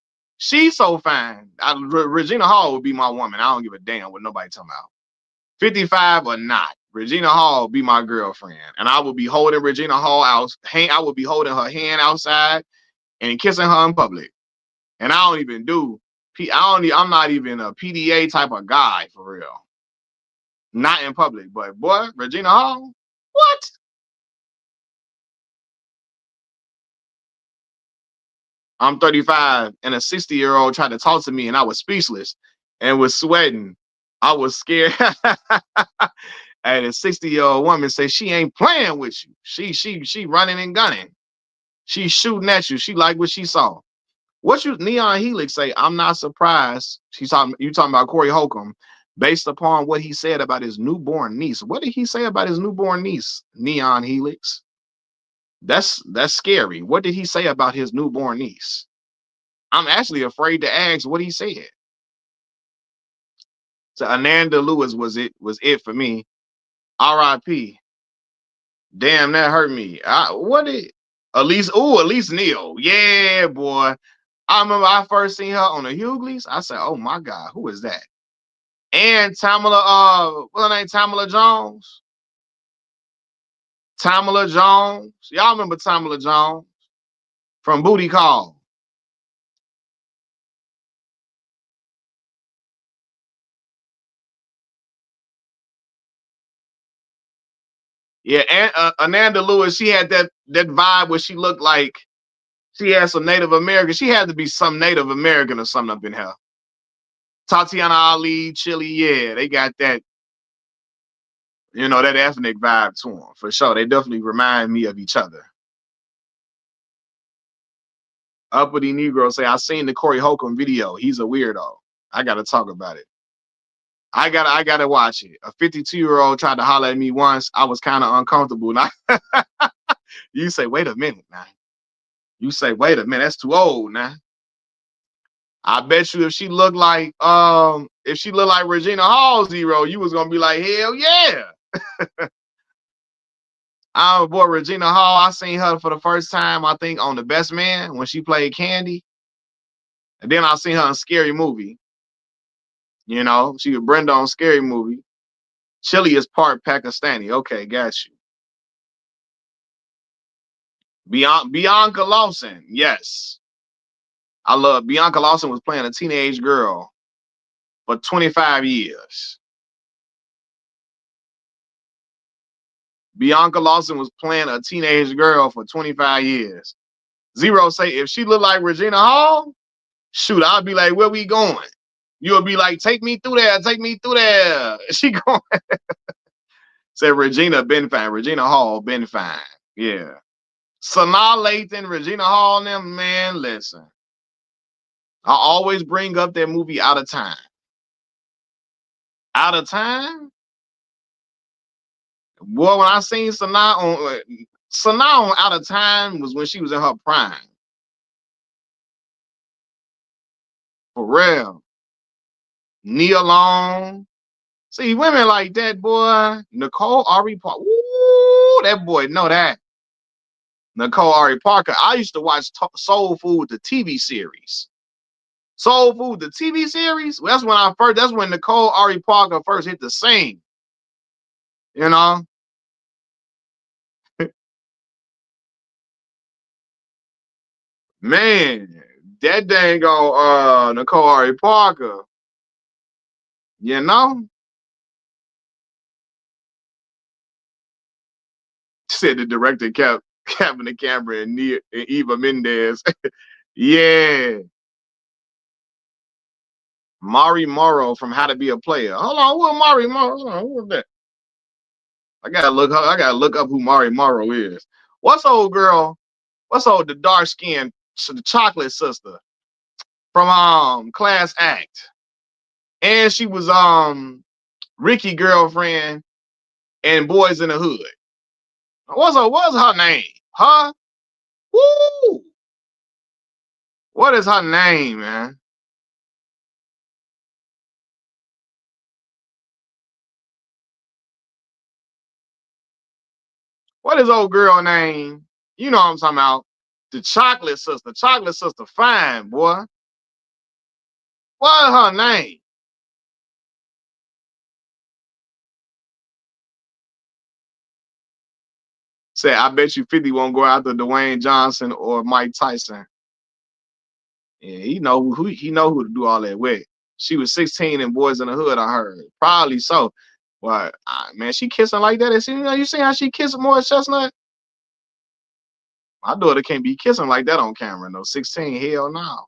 She's so fine. Regina Hall would be my woman. I don't give a damn what nobody talking about. 55 or not, Regina Hall be my girlfriend, and I will be holding Regina Hall out. I will be holding her hand outside and kissing her in public. And I don't even do. I'm not even a PDA type of guy for real. Not in public, but boy, Regina Hall, what? I'm 35 and a 60-year-old tried to talk to me and I was speechless and was sweating. I was scared. And a 60-year-old woman say she ain't playing with you. She running and gunning. She's shooting at you. She like what she saw. What you Neon Helix say? I'm not surprised. You talking about Corey Holcomb, based upon what he said about his newborn niece. What did he say about his newborn niece? Neon Helix. That's scary. What did he say about his newborn niece? I'm actually afraid to ask what he said. So Ananda Lewis was it for me. R.I.P. Damn, that hurt me. What did Elise Neal. Yeah, boy. I remember I first seen her on the Hughleys. I said, oh my God, who is that? And Tamala, what's her name? Tamala Jones. Tamala Jones. Y'all remember Tamala Jones from Booty Call? Yeah, and Ananda Lewis, she had that vibe where she looked like she had some Native American. She had to be some Native American or something up in her. Tatiana Ali, Chili, yeah, they got that ethnic vibe to them for sure. They definitely remind me of each other. Uppity Negro say, I seen the Corey Holcomb video. He's a weirdo. I gotta talk about it. I gotta watch it. A 52-year-old tried to holler at me once. I was kind of uncomfortable. Now you say, wait a minute now. You say, wait a minute, that's too old now. I bet you if she looked like Regina Hall Zero, you was gonna be like, hell yeah. Boy, Regina Hall, I seen her for the first time, I think, on The Best Man when she played Candy. And then I seen her in Scary Movie. You know, she was Brenda on Scary Movie. Chili is part Pakistani. Okay, got you. Bianca Lawson, yes. I love Bianca Lawson was playing a teenage girl for 25 years. Bianca Lawson was playing a teenage girl for 25 years. Zero say, if she looked like Regina Hall, shoot, I'll be like, where we going? You'll be like, take me through there, take me through there. She going. Said Regina been fine. Regina Hall been fine. Yeah. Sanaa Lathan, Regina Hall, and them, man, listen. I always bring up that movie Out of Time. Out of Time? Boy, when I seen Sanaa on Out of Time was when she was in her prime. For real. Nia Long. See, women like that, boy. Nicole Ari Parker. Ooh, that boy know that. Nicole Ari Parker. I used to watch Soul Food, the TV series. Soul Food, the TV series. That's when Nicole Ari Parker first hit the scene. You know? Man, that dang on Nicole Ari Parker. You know? Said the director kept having the camera and Eva Mendes. Yeah. Mari Morrow from How to Be a Player. Hold on, who Mari Morrow? Hold on, who is that? I gotta look up who Mari Morrow is. What's old girl? What's the dark skin, the chocolate sister from Class Act? And she was Ricky girlfriend and Boys in the Hood. What's her name? Huh? Woo! What is her name, man? What is old girl name? You know what I'm talking about. The chocolate sister. Chocolate sister fine, boy. What is her name? Say, I bet you 50 won't go after Dwayne Johnson or Mike Tyson. Yeah, he know who to do all that with. She was 16 in Boys in the Hood, I heard. Probably so. But man, she kissing like that. You see how she kissing more Chestnut? My daughter can't be kissing like that on camera. No, 16, hell no.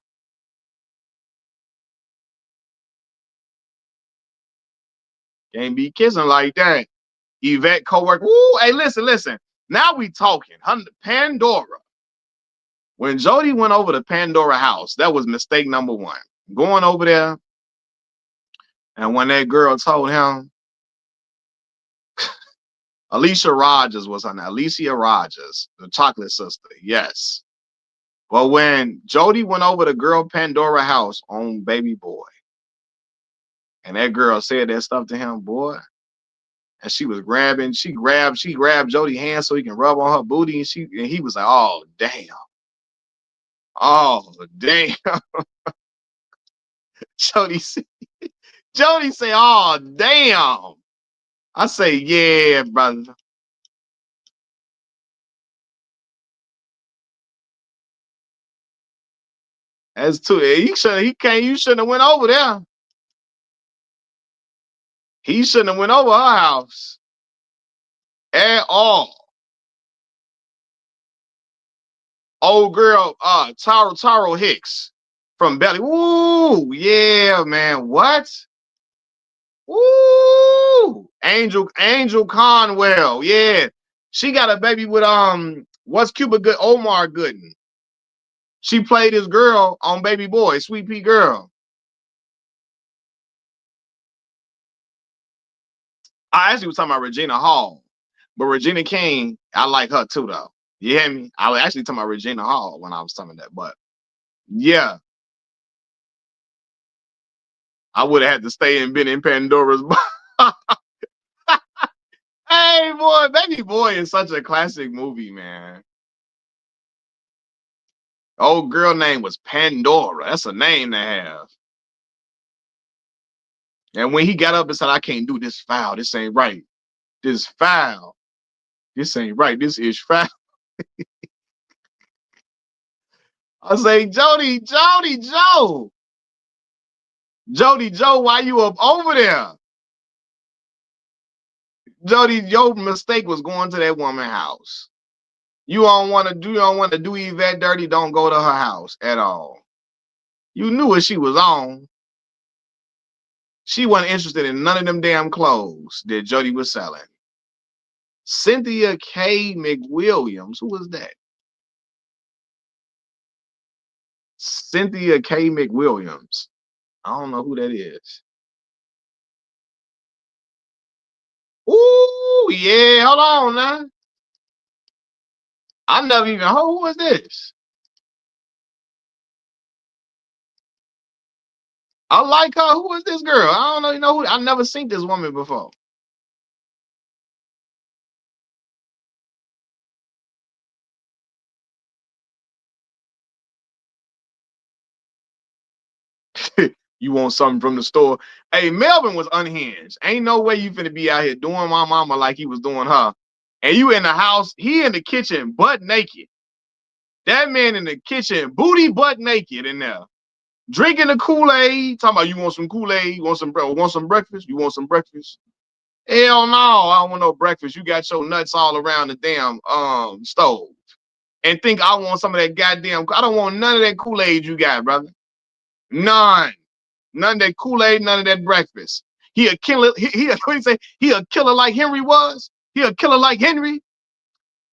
Can't be kissing like that. Yvette coworker. Ooh, hey, listen. Now we talking. Pandora. When Jody went over to Pandora house, that was mistake number one. Going over there, and when that girl told him, Alicia Rogers was her name. Alicia Rogers, the chocolate sister. Yes. But when Jody went over to girl Pandora house on Baby Boy, and that girl said that stuff to him, boy, and she grabbed Jody's hand so he can rub on her booty, and he was like, oh damn. Oh damn. Jody said, oh damn. I say, yeah, brother. That's too. You shouldn't have went over there. He shouldn't have went over her house at all. Old girl, Taro Hicks from Belly. Woo, yeah, man. What? Woo! Angel Conwell. Yeah. She got a baby with what's Cuba Good? Omar Gooden. She played this girl on Baby Boy, Sweet Pea Girl. I actually was talking about Regina Hall, but Regina King, I like her too, though. You hear me? I was actually talking about Regina Hall when I was talking that, but yeah, I would have had to stay and been in Pandora's box. Hey, boy, Baby Boy is such a classic movie, man. Old girl name was Pandora. That's a name to have. And when he got up and said, I can't do this foul. This ain't right. This foul. This ain't right. This is foul. I say, Jody, Joe. Jody Joe, why you up over there? Jody, your mistake was going to that woman's house. You don't want to do Yvette dirty, don't go to her house at all. You knew what she was on. She wasn't interested in none of them damn clothes that Jody was selling. Cynthia K. McWilliams, who was that? Cynthia K. McWilliams. I don't know who that is. Ooh, yeah, hold on now. I never even heard, who was this? I like her. Who is this girl? I don't know. You know who? I've never seen this woman before. You want something from the store? Hey, Melvin was unhinged. Ain't no way you finna be out here doing my mama like he was doing her. And you in the house, he in the kitchen, butt naked. That man in the kitchen, booty butt naked in there. Drinking the Kool-Aid. Talking about you want some Kool-Aid, you want some breakfast? You want some breakfast? Hell no, I don't want no breakfast. You got your nuts all around the damn stove. And think I want some of that goddamn, I don't want none of that Kool-Aid you got, brother. None. None of that Kool-Aid, none of that breakfast. He a killer. What do you say? He a killer like Henry was? He a killer like Henry?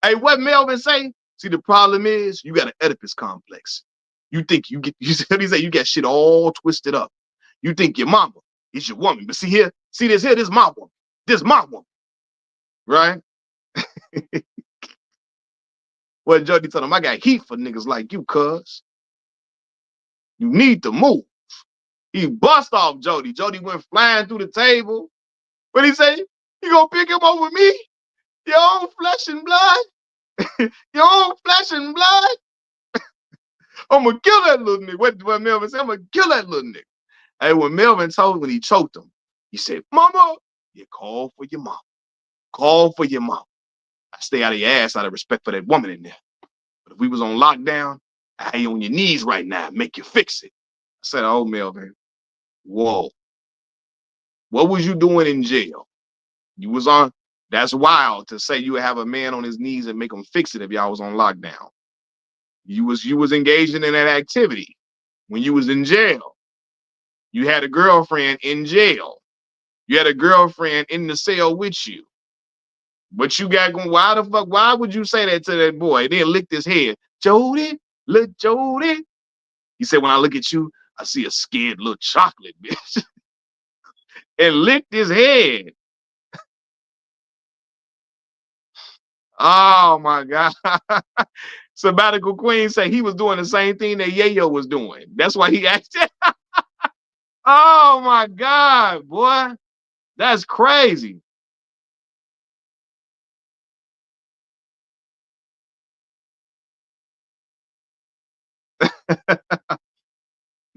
Hey, what Melvin say? See, the problem is you got an Oedipus complex. You think you get, he say you got shit all twisted up. You think your mama is your woman. But see here, see this here, this my woman. This my woman. Right? Well, Jody told him, I got heat for niggas like you, cuz. You need to move. He bust off Jody. Jody went flying through the table. What he say? You gonna pick him up with me? Your own flesh and blood? Your own flesh and blood? I'm gonna kill that little nigga. What Melvin said? I'm gonna kill that little nigga. Hey, when Melvin told when he choked him, he said, Mama, you call for your mom. Call for your mom. I stay out of your ass out of respect for that woman in there. But if we was on lockdown, I ain't on your knees right now. Make you fix it. I said, oh, Melvin, whoa. What was you doing in jail? You was on, that's wild to say you would have a man on his knees and make him fix it if y'all was on lockdown. You was engaging in that activity when you was in jail. You had a girlfriend in jail. You had a girlfriend in the cell with you. But you got going, why the fuck, why would you say that to that boy? Then licked his head. Jody, look, Jody. He said, when I look at you, I see a scared little chocolate bitch. And licked his head. Oh my God. Sabbatical Queen said he was doing the same thing that Yayo was doing. That's why he asked it. Oh my God, boy. That's crazy.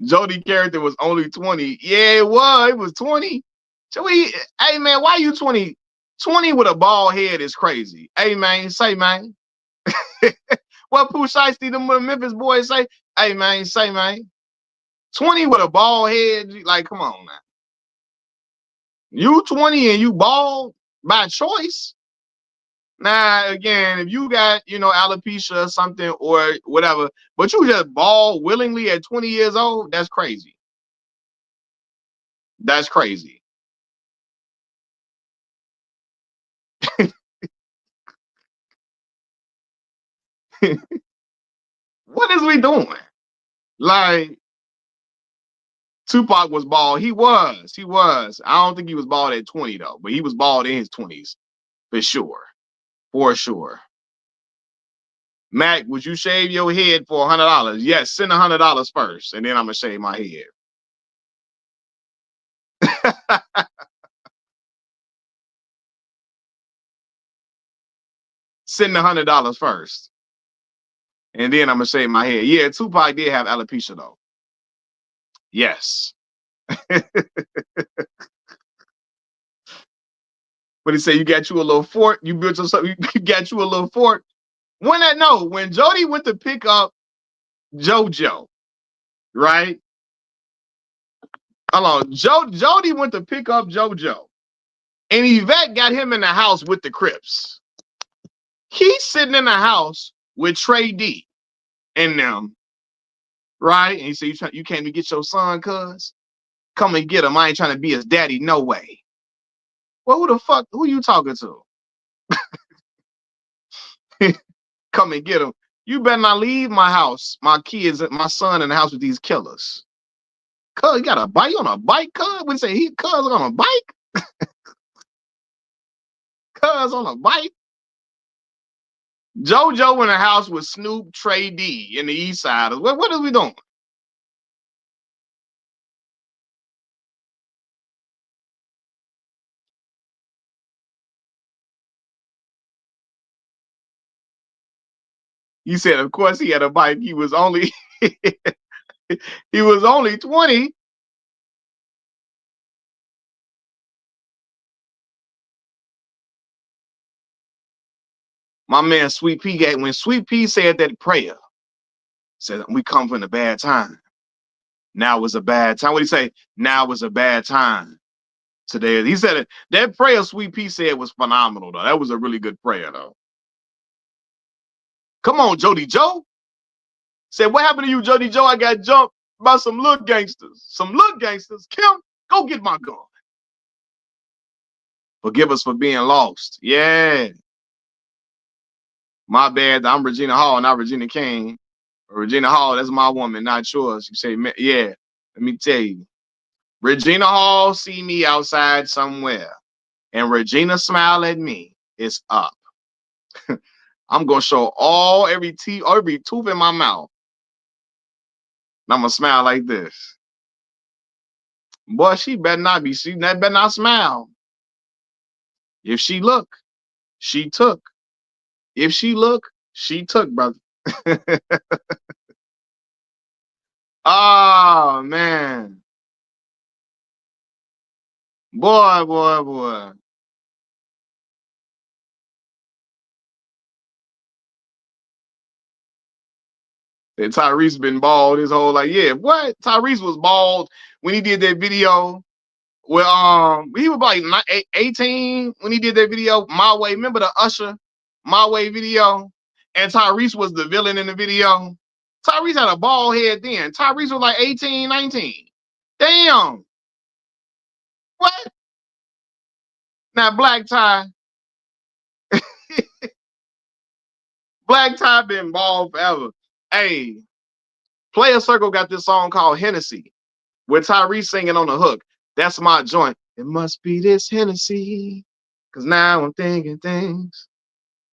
Jody character was only 20. Yeah, it was. It was 20. Joey, hey man, why you 20? 20 with a bald head is crazy. Hey man, say man. What Pooh Shiesty, the Memphis boys say? Hey man, say man. 20 with a bald head, like come on now. You 20 and you bald by choice. Now again, if you got alopecia or something or whatever, but you just bald willingly at 20 years old, that's crazy. That's crazy. What is we doing? Like, Tupac was bald. He was. He was. I don't think he was bald at 20 though, but he was bald in his 20s for sure. For sure. Mac, would you shave your head for $100? Yes, send $100 first, and then I'm gonna shave my head. Send $100 first, and then I'm gonna shave my head. Yeah, Tupac did have alopecia though. Yes. But he said you got you a little fort. You built yourself. You got you a little fort. When Jody went to pick up JoJo, right? Hold on. Jody went to pick up JoJo, and Yvette got him in the house with the Crips. He's sitting in the house with Trey D and them, right? And he said, you came to get your son, cuz? Come and get him. I ain't trying to be his daddy, no way. Well, who you talking to? Come and get him. You better not leave my house, my kids, my son in the house with these killers. Cuz, you got a bike? You on a bike, cuz? When say cuz on a bike? Cuz on a bike? JoJo in the house with Snoop, Trey D in the East Side. What are we doing? He said, of course he had a bike. He was only he was only 20. My man Sweet Pea when Sweet Pea said that prayer, said we come from a bad time. Now was a bad time. What did he say? Now was a bad time. Today. He said it. That prayer Sweet Pea said was phenomenal though. That was a really good prayer though. Come on, Jody Joe. Said, what happened to you, Jody Joe? I got jumped by some little gangsters. Some little gangsters. Kim, go get my gun. Forgive us for being lost. Yeah. My bad. I'm Regina Hall, not Regina King. Regina Hall, that's my woman, not yours. You say, yeah, let me tell you. Regina Hall see me outside somewhere, and Regina smile at me. It's up. I'm gonna show every tooth in my mouth. And I'm gonna smile like this. Boy, she better not be. She better not smile. If she look, she took. If she look, she took, brother. Oh man. Boy. And Tyrese been bald his whole life. Yeah, what? Tyrese was bald when he did that video. Well, he was like 18 when he did that video. My Way. Remember the Usher My Way video? And Tyrese was the villain in the video. Tyrese had a bald head then. Tyrese was like 18, 19. Damn. What? Now Black Ty. Black Ty been bald forever. Hey, Player Circle got this song called Hennessy with Tyrese singing on the hook. That's my joint. It must be this Hennessy, cause now I'm thinking things.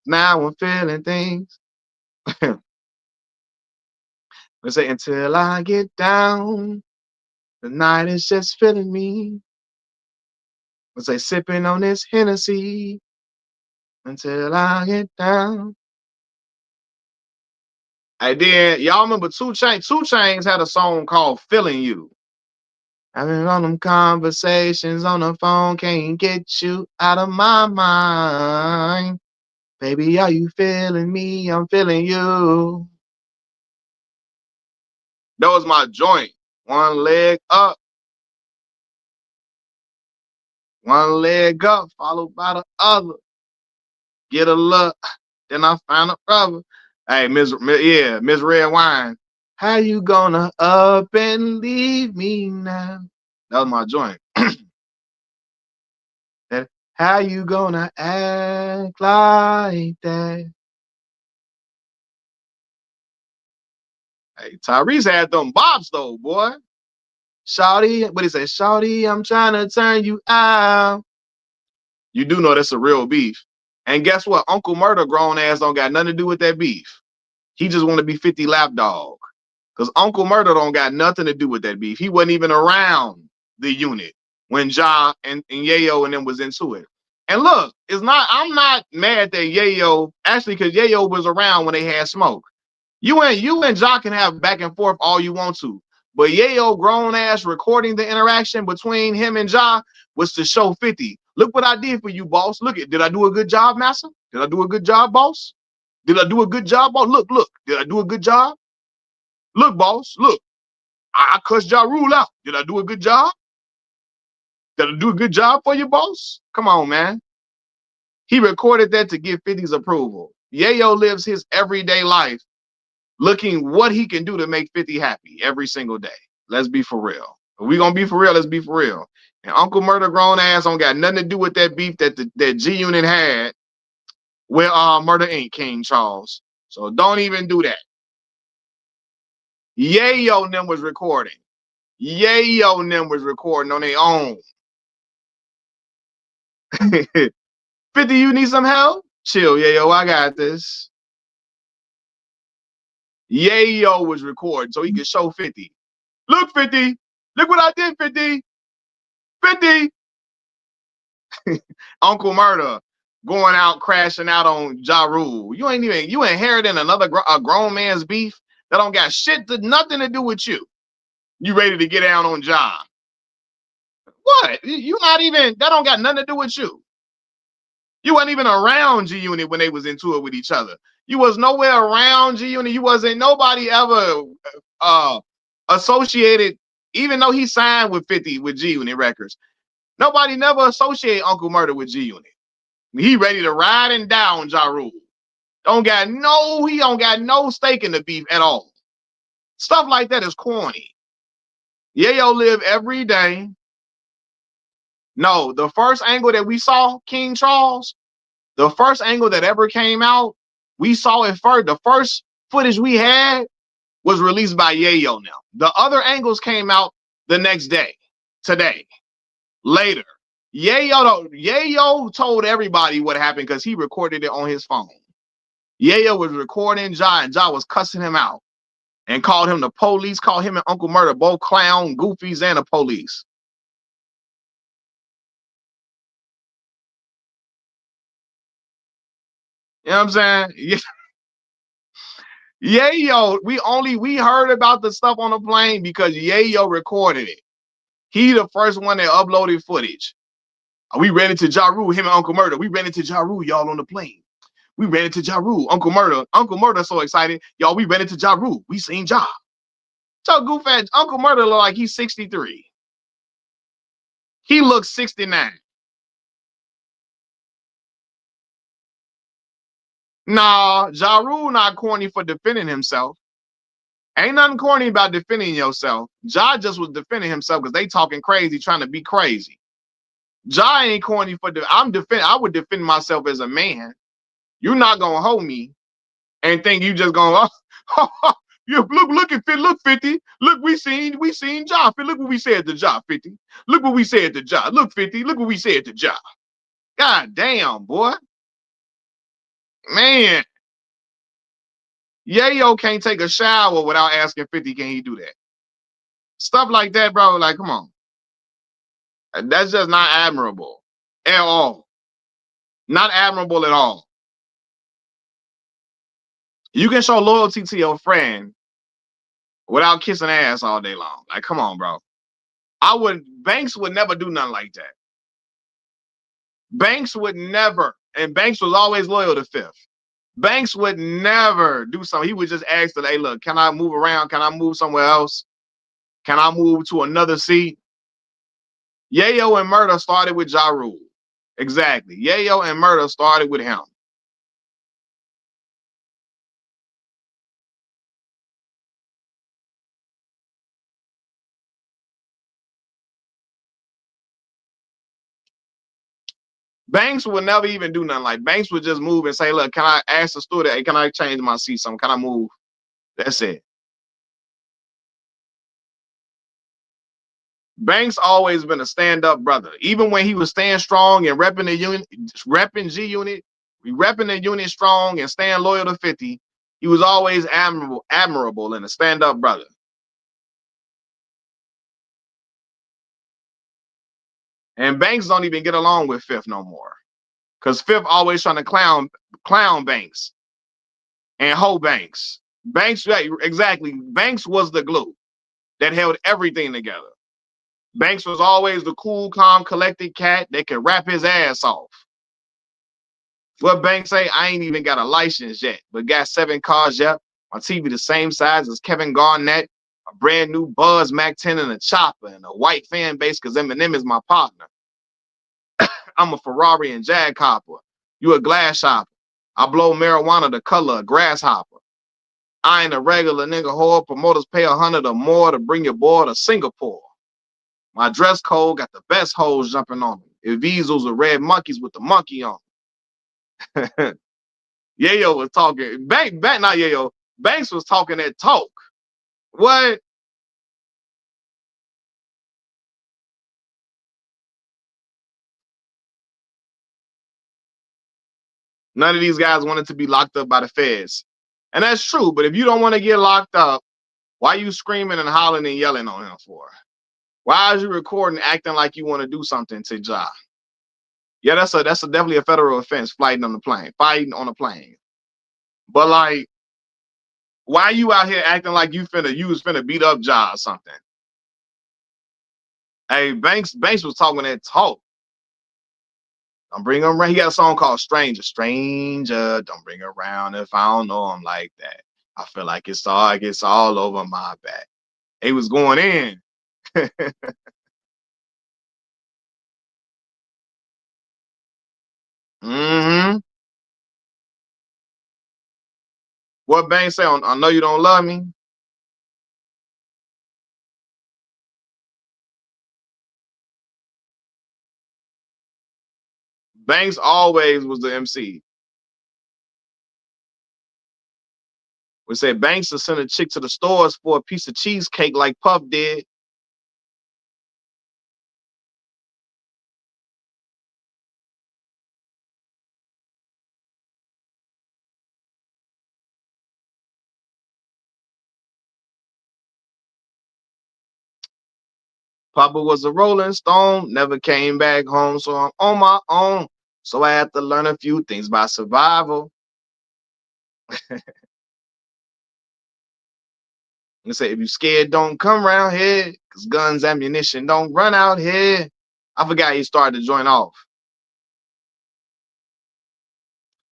Now I'm feeling things. Let's say until I get down, the night is just filling me. Let's say sipping on this Hennessy until I get down. I did. Y'all remember 2 Chainz? 2 Chainz had a song called Feeling You. Having all them conversations on the phone, can't get you out of my mind. Baby, are you feeling me? I'm feeling you. That was my joint. One leg up, followed by the other. Get a look, then I found a brother. Hey, Miss Red Wine. How you gonna up and leave me now? That was my joint. How you gonna act like that? Hey, Tyrese had them bops though, boy. Shawty, what he say? Shawty, I'm trying to turn you out. You do know that's a real beef. And guess what? Uncle Murda grown ass don't got nothing to do with that beef. He just want to be 50 Lapdog. Because Uncle Murda don't got nothing to do with that beef. He wasn't even around the unit when Ja and Yayo and them was into it. And look, I'm not mad that Yayo, actually, because Yayo was around when they had smoke. You and Ja can have back and forth all you want to. But Yayo grown ass recording the interaction between him and Ja was to show 50. Look what I did for you, boss. Look it. Did I do a good job, Massa? Did I do a good job, boss? Did I do a good job, boss? Look. Did I do a good job? Look, boss. Look. I cussed Ja Rule out. Did I do a good job? Did I do a good job for you, boss? Come on, man. He recorded that to give 50's approval. Yayo lives his everyday life looking what he can do to make 50 happy every single day. Let's be for real. If we gonna be for real, let's be for real. And Uncle Murda grown ass don't got nothing to do with that beef that G Unit had with Murder Inc. King Charles. So don't even do that. Yayo and them was recording. Yayo and them was recording on their own. 50, you need some help? Chill, Yayo, I got this. Yayo was recording so he could show 50. Look, 50. Look what I did, 50. 50. Uncle Murda going out crashing out on Ja Rule. You inheriting a grown man's beef that don't got nothing to do with you. You ready to get down on Ja? What? You not even, that don't got nothing to do with you. You wasn't even around G Unit when they was into it with each other. You was nowhere around G Unit. You wasn't nobody ever associated, even though he signed with 50 with G Unit Records. Nobody never associated Uncle Murda with G Unit. He ready to ride and die on Ja Rule. He don't got no stake in the beef at all. Stuff like that is corny. Yayo live every day. No, the first angle that we saw, King Charles, the first angle that ever came out, we saw it first. The first footage we had was released by Yayo now. The other angles came out the next day, today, later. Yayo told everybody what happened because he recorded it on his phone. Yayo was recording Ja, and Ja was cussing him out and called him the police, called him and Uncle Murda both clown, goofies, and the police. You know what I'm saying? Yayo, we heard about the stuff on the plane because Yayo recorded it. He the first one that uploaded footage. We ran into Ja Rule, him and Uncle Murda. We ran into Ja Rule, y'all, on the plane. We ran into Ja Rule. Uncle Murda so excited. Y'all, we ran into Ja Rule. We seen Ja. So goof ass Uncle Murda look like he's 63. He looks 69. Nah, Ja Rule not corny for defending himself. Ain't nothing corny about defending yourself. Ja just was defending himself because they talking crazy, trying to be crazy. Ja ain't corny for I would defend myself as a man. You're not gonna hold me and think you just gonna you look 50. Look, we seen Ja. Look what we said to Ja 50. Look what we said to Ja. Look 50. Look what we said to Ja. God damn, boy. Man. Yayo can't take a shower without asking 50, can he do that? Stuff like that, bro. Like, come on. That's just not admirable at all. Not admirable at all. You can show loyalty to your friend without kissing ass all day long. Like, come on, bro. Banks would never do nothing like that. Banks would never, and Banks was always loyal to Fifth. Banks would never do something. He would just ask that, hey, look, can I move around? Can I move somewhere else? Can I move to another seat? Yayo and Murda started with Ja Rule. Exactly. Yayo and Murda started with him. Banks would never even do nothing. Like Banks would just move and say, look, can I ask the steward, hey, can I change my seat? Something? Can I move? That's it. Banks always been a stand-up brother. Even when he was staying strong and repping the unit, repping G Unit, repping the unit strong and staying loyal to 50, he was always admirable and a stand-up brother. And Banks don't even get along with Fifth no more. Because Fifth always trying to clown Banks and hoe Banks. Banks, exactly. Banks was the glue that held everything together. Banks was always the cool, calm, collected cat that could rap his ass off. What Banks say? I ain't even got a license yet, but got 7 cars yet. My TV the same size as Kevin Garnett, a brand new Buzz Mac 10 and a chopper, and a white fan base because Eminem is my partner. I'm a Ferrari and Jag hopper. You a glass shopper. I blow marijuana the color of grasshopper. I ain't a regular nigga whore. Promoters pay $100 or more to bring your boy to Singapore. My dress code got the best hoes jumping on me. If Easels are red monkeys with the monkey on them. Yayo was talking. Not Yayo. Banks was talking that talk. What? None of these guys wanted to be locked up by the feds. And that's true. But if you don't want to get locked up, why are you screaming and hollering and yelling on him for? Why is you recording acting like you want to do something to Ja? Yeah, that's definitely a federal offense, fighting on a plane. But like, why you out here acting like you was finna beat up Ja or something? Hey, Banks was talking that talk. Don't bring him around. He got a song called Stranger. Stranger, don't bring around if I don't know him like that. I feel like it's all over my back. He was going in. Mm-hmm. What Banks say on I Know You Don't Love Me? Banks always was the MC. We said Banks will send a chick to the stores for a piece of cheesecake like Puff did. Papa was a Rolling Stone, never came back home, so I'm on my own. So I had to learn a few things about survival. And say, if you scared, don't come around here, because guns, ammunition don't run out here. I forgot he started to join off.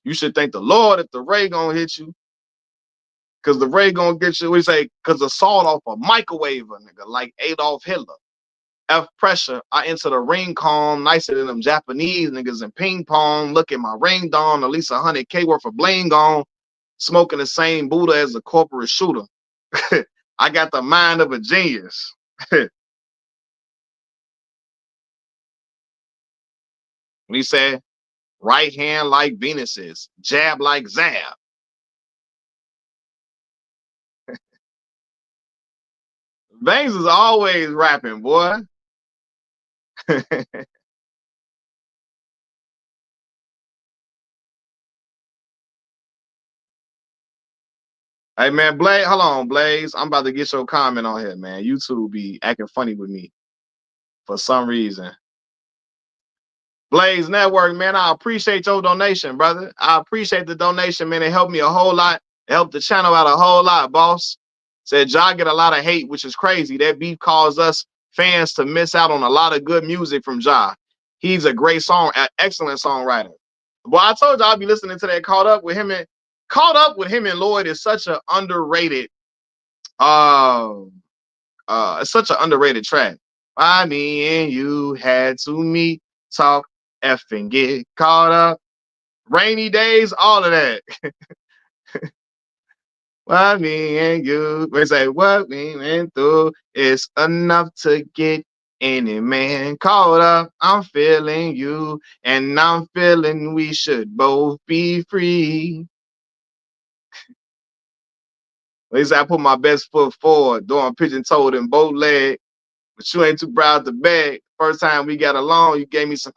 You should thank the Lord if the ray gonna hit you, because the ray gonna get you. We say, because the sawed off a microwaver, nigga, like Adolf Hitler. F pressure, I enter the ring calm, nicer than them Japanese niggas in ping pong. Look at my ring dong, at least 100K worth of bling on. Smoking the same Buddha as a corporate shooter. I got the mind of a genius. He said, right hand like Venus's, jab like Zab. Banks is always rapping, boy. Hey man, Blaze, hold on, Blaze. I'm about to get your comment on here, man. YouTube be acting funny with me for some reason. Blaze Network, man, I appreciate your donation, brother. I appreciate the donation, man. It helped me a whole lot. It helped the channel out a whole lot, boss. Said Ja get a lot of hate, which is crazy. That beef caused us fans to miss out on a lot of good music from Ja. He's a great excellent songwriter. Well, I told you I'll be listening to that. Caught Up with him and Lloyd is such an underrated, it's such an underrated track. I me and you had to meet, talk, and get caught up. Rainy days, all of that. What me and you, we say what we went through is enough to get any man caught up. I'm feeling you, and I'm feeling we should both be free. At least I put my best foot forward, doing pigeon toed in both legs. But you ain't too proud to beg. First time we got along, you gave me some.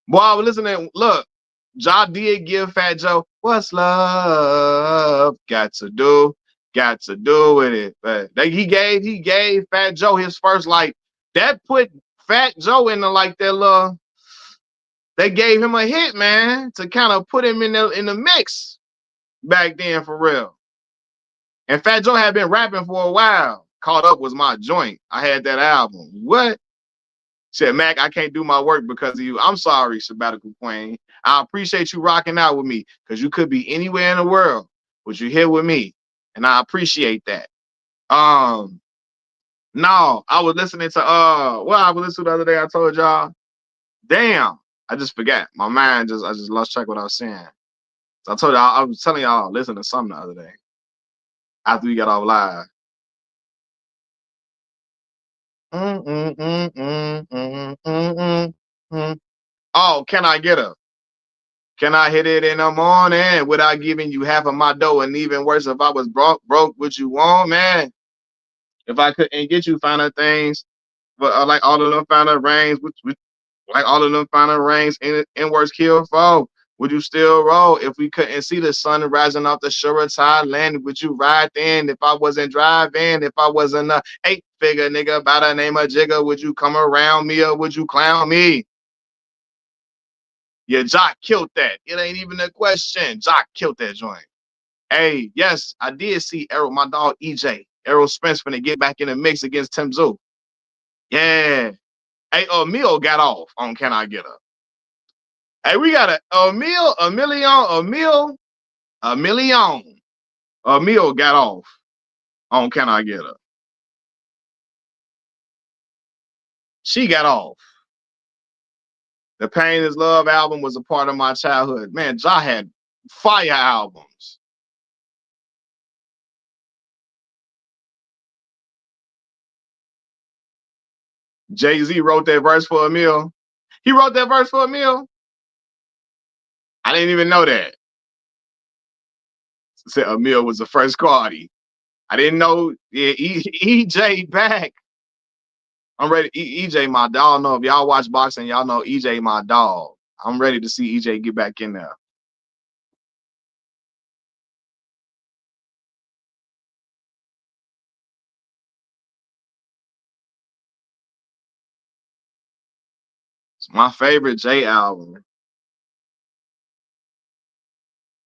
Boy, I was listening. Look, Ja did give Fat Joe, what's love got to do? Got to do with it. But he gave Fat Joe his first, like, that put Fat Joe in the, like, that little, they gave him a hit, man, to kind of put him in the mix back then, for real. And Fat Joe had been rapping for a while. Caught Up was my joint. I had that album. What? Said, Mac, I can't do my work because of you. I'm sorry, Sabbatical Queen. I appreciate you rocking out with me because you could be anywhere in the world, but you're here with me. And I appreciate that. No, I was listening to what I was listening to the other day. I told y'all, damn, I just forgot. My mind I just lost track of what I was saying. So I told y'all, I was telling y'all, listen to something the other day after we got off live. Oh, can I get her? Can I hit it in the morning without giving you half of my dough? And even worse, if I was broke, what you want, man? If I couldn't get you finer things, but like all of them finer rings, like all of them finer rings in worse kill foe, would you still roll? If we couldn't see the sun rising off the shore of Thailand, would you ride then? If I wasn't driving, if I wasn't a 8-figure nigga by the name of Jigga, would you come around me or would you clown me? Yeah, Jock killed that. It ain't even a question. Jock killed that joint. Hey, yes, I did see Errol, my dog EJ. Errol Spence finna get back in the mix against Tim Zoo. Yeah. Hey, Emil got off on Can I Get Up? Hey, we got Emil got off on Can I Get Up? She got off. The Pain is Love album was a part of my childhood. Man, Ja had fire albums. Jay-Z wrote that verse for Emil. He wrote that verse for Emil. I didn't even know that. Said Emil was the first Cardi. I didn't know. Yeah, EJ back. I'm ready. EJ, my dog. Know if y'all watch boxing, y'all know EJ, my dog. I'm ready to see EJ get back in there. It's my favorite J album.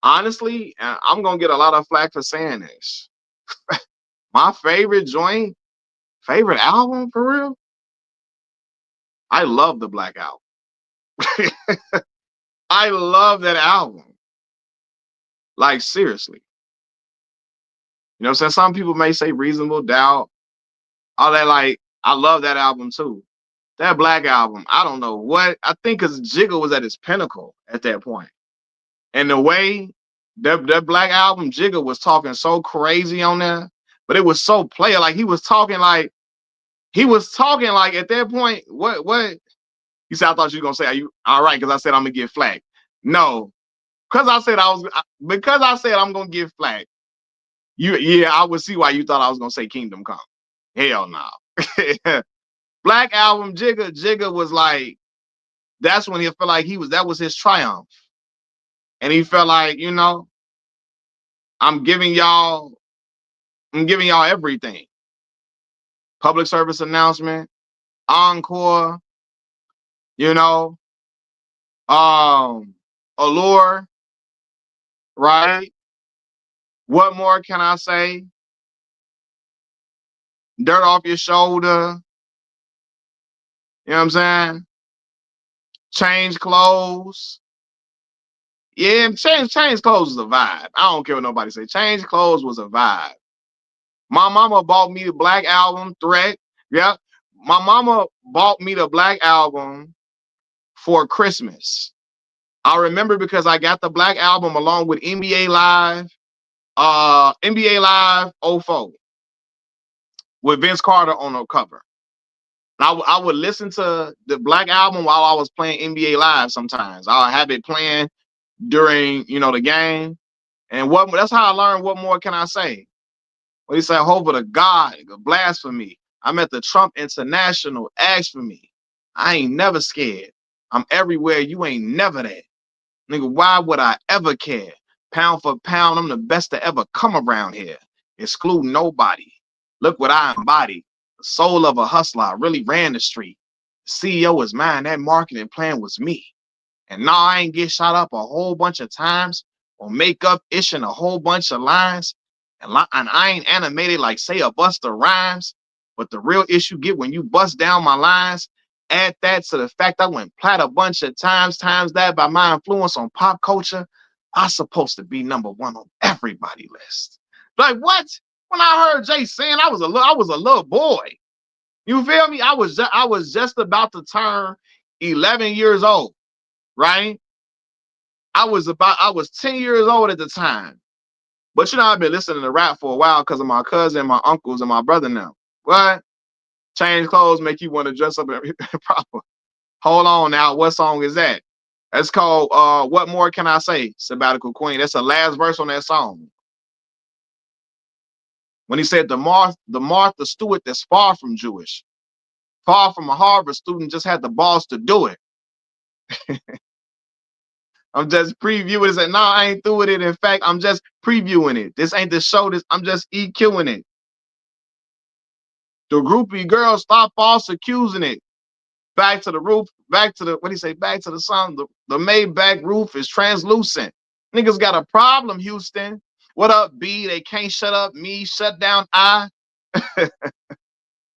Honestly, I'm gonna get a lot of flack for saying this. My favorite joint, favorite album for real. I love the Black Album. I love that album. Like seriously. You know what I'm saying? Some people may say Reasonable Doubt. All that, like, I love that album too. That Black Album, I don't know what. I think because Jigga was at its pinnacle at that point. And the way that Black Album, Jigga was talking so crazy on there, but it was so player. Like he was talking like at that point, what? He said, I thought you were gonna say, are you all right? Because I said I'm gonna get flack. No, because I said I'm gonna get flack. Yeah, I would see why you thought I was gonna say Kingdom Come. Hell no. Black Album, Jigga was like, that's when he felt like that was his triumph. And he felt like, I'm giving y'all everything. Public service announcement, encore, you know, allure, right? What more can I say? Dirt off your shoulder. You know what I'm saying? Change clothes. Yeah, change clothes is a vibe. I don't care what nobody say. Change clothes was a vibe. My mama bought me the Black Album, Threat. Yeah. My mama bought me the Black Album for Christmas. I remember because I got the Black Album along with NBA Live, NBA Live '04 with Vince Carter on the cover. I would listen to the Black Album while I was playing NBA Live sometimes. I'll have it playing during, the game. And that's how I learned what more can I say. When he said, "Over to God, blasphemy. I'm at the Trump International, ask for me. I ain't never scared. I'm everywhere, you ain't never there. Nigga, why would I ever care? Pound for pound, I'm the best to ever come around here. Exclude nobody. Look what I embody. The soul of a hustler. I really ran the street. The CEO is mine. That marketing plan was me. And now I ain't get shot up a whole bunch of times or makeup ishing a whole bunch of lines. And I ain't animated like say a Buster Rhymes. But the real issue get when you bust down my lines. Add that to the fact I went plat a bunch of times that by my influence on pop culture. I supposed to be #1 on everybody list. Like what? When I heard Jay saying I was a little boy. You feel me? I was just about to turn 11 years old. Right? I was 10 years old at the time. But I've been listening to rap for a while because of my cousin, my uncles, and my brother now. What? Change clothes make you want to dress up and proper. Hold on now. What song is that? That's called What More Can I Say? Sabbatical Queen. That's the last verse on that song. When he said the Martha Stewart that's far from Jewish, far from a Harvard student, just had the balls to do it. I'm just previewing it. And no, I ain't through with it. In fact, I'm just previewing it. This ain't the show. I'm just EQing it. The groupie girls stop false accusing it. Back to the roof. Back to the, what do you say? Back to the sun. The Maybach roof is translucent. Niggas got a problem, Houston. What up, B? They can't shut up me. Shut down I.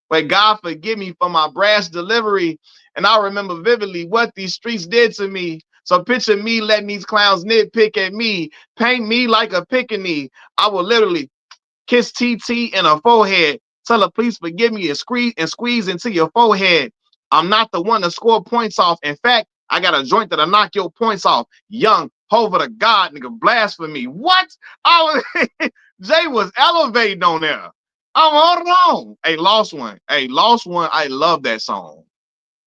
But God forgive me for my brash delivery. And I remember vividly what these streets did to me. So picture me letting these clowns nitpick at me, paint me like a pickaninny. I will literally kiss TT in her forehead, tell her please forgive me and squeeze into your forehead. I'm not the one to score points off. In fact, I got a joint that'll knock your points off. Young, over to God, nigga, blasphemy. What? Jay was elevating on there. I'm on. Hey, Lost One. I love that song.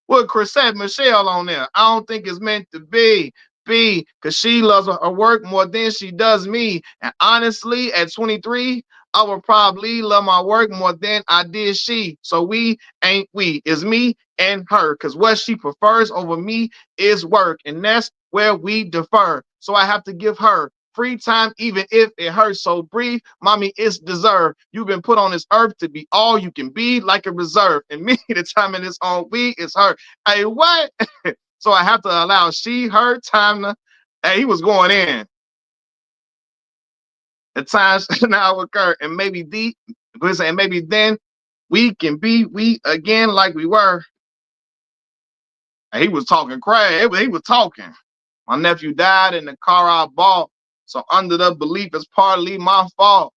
With Chrisette Michelle on there. I don't think it's meant to be. Because she loves her work more than she does me. And honestly, at 23, I would probably love my work more than I did she. So we ain't we. It's me and her. Because what she prefers over me is work. And that's where we defer. So I have to give her free time, even if it hurts. So breathe, mommy, it's deserved. You've been put on this earth to be all you can be, like a reserve. And me, the time in this on we is her. Hey, what? So I have to allow her time to. Hey, he was going in. At times now occur, and maybe then we can be we again like we were. And he was talking crazy. He was talking. My nephew died in the car I bought. So under the belief it's partly my fault.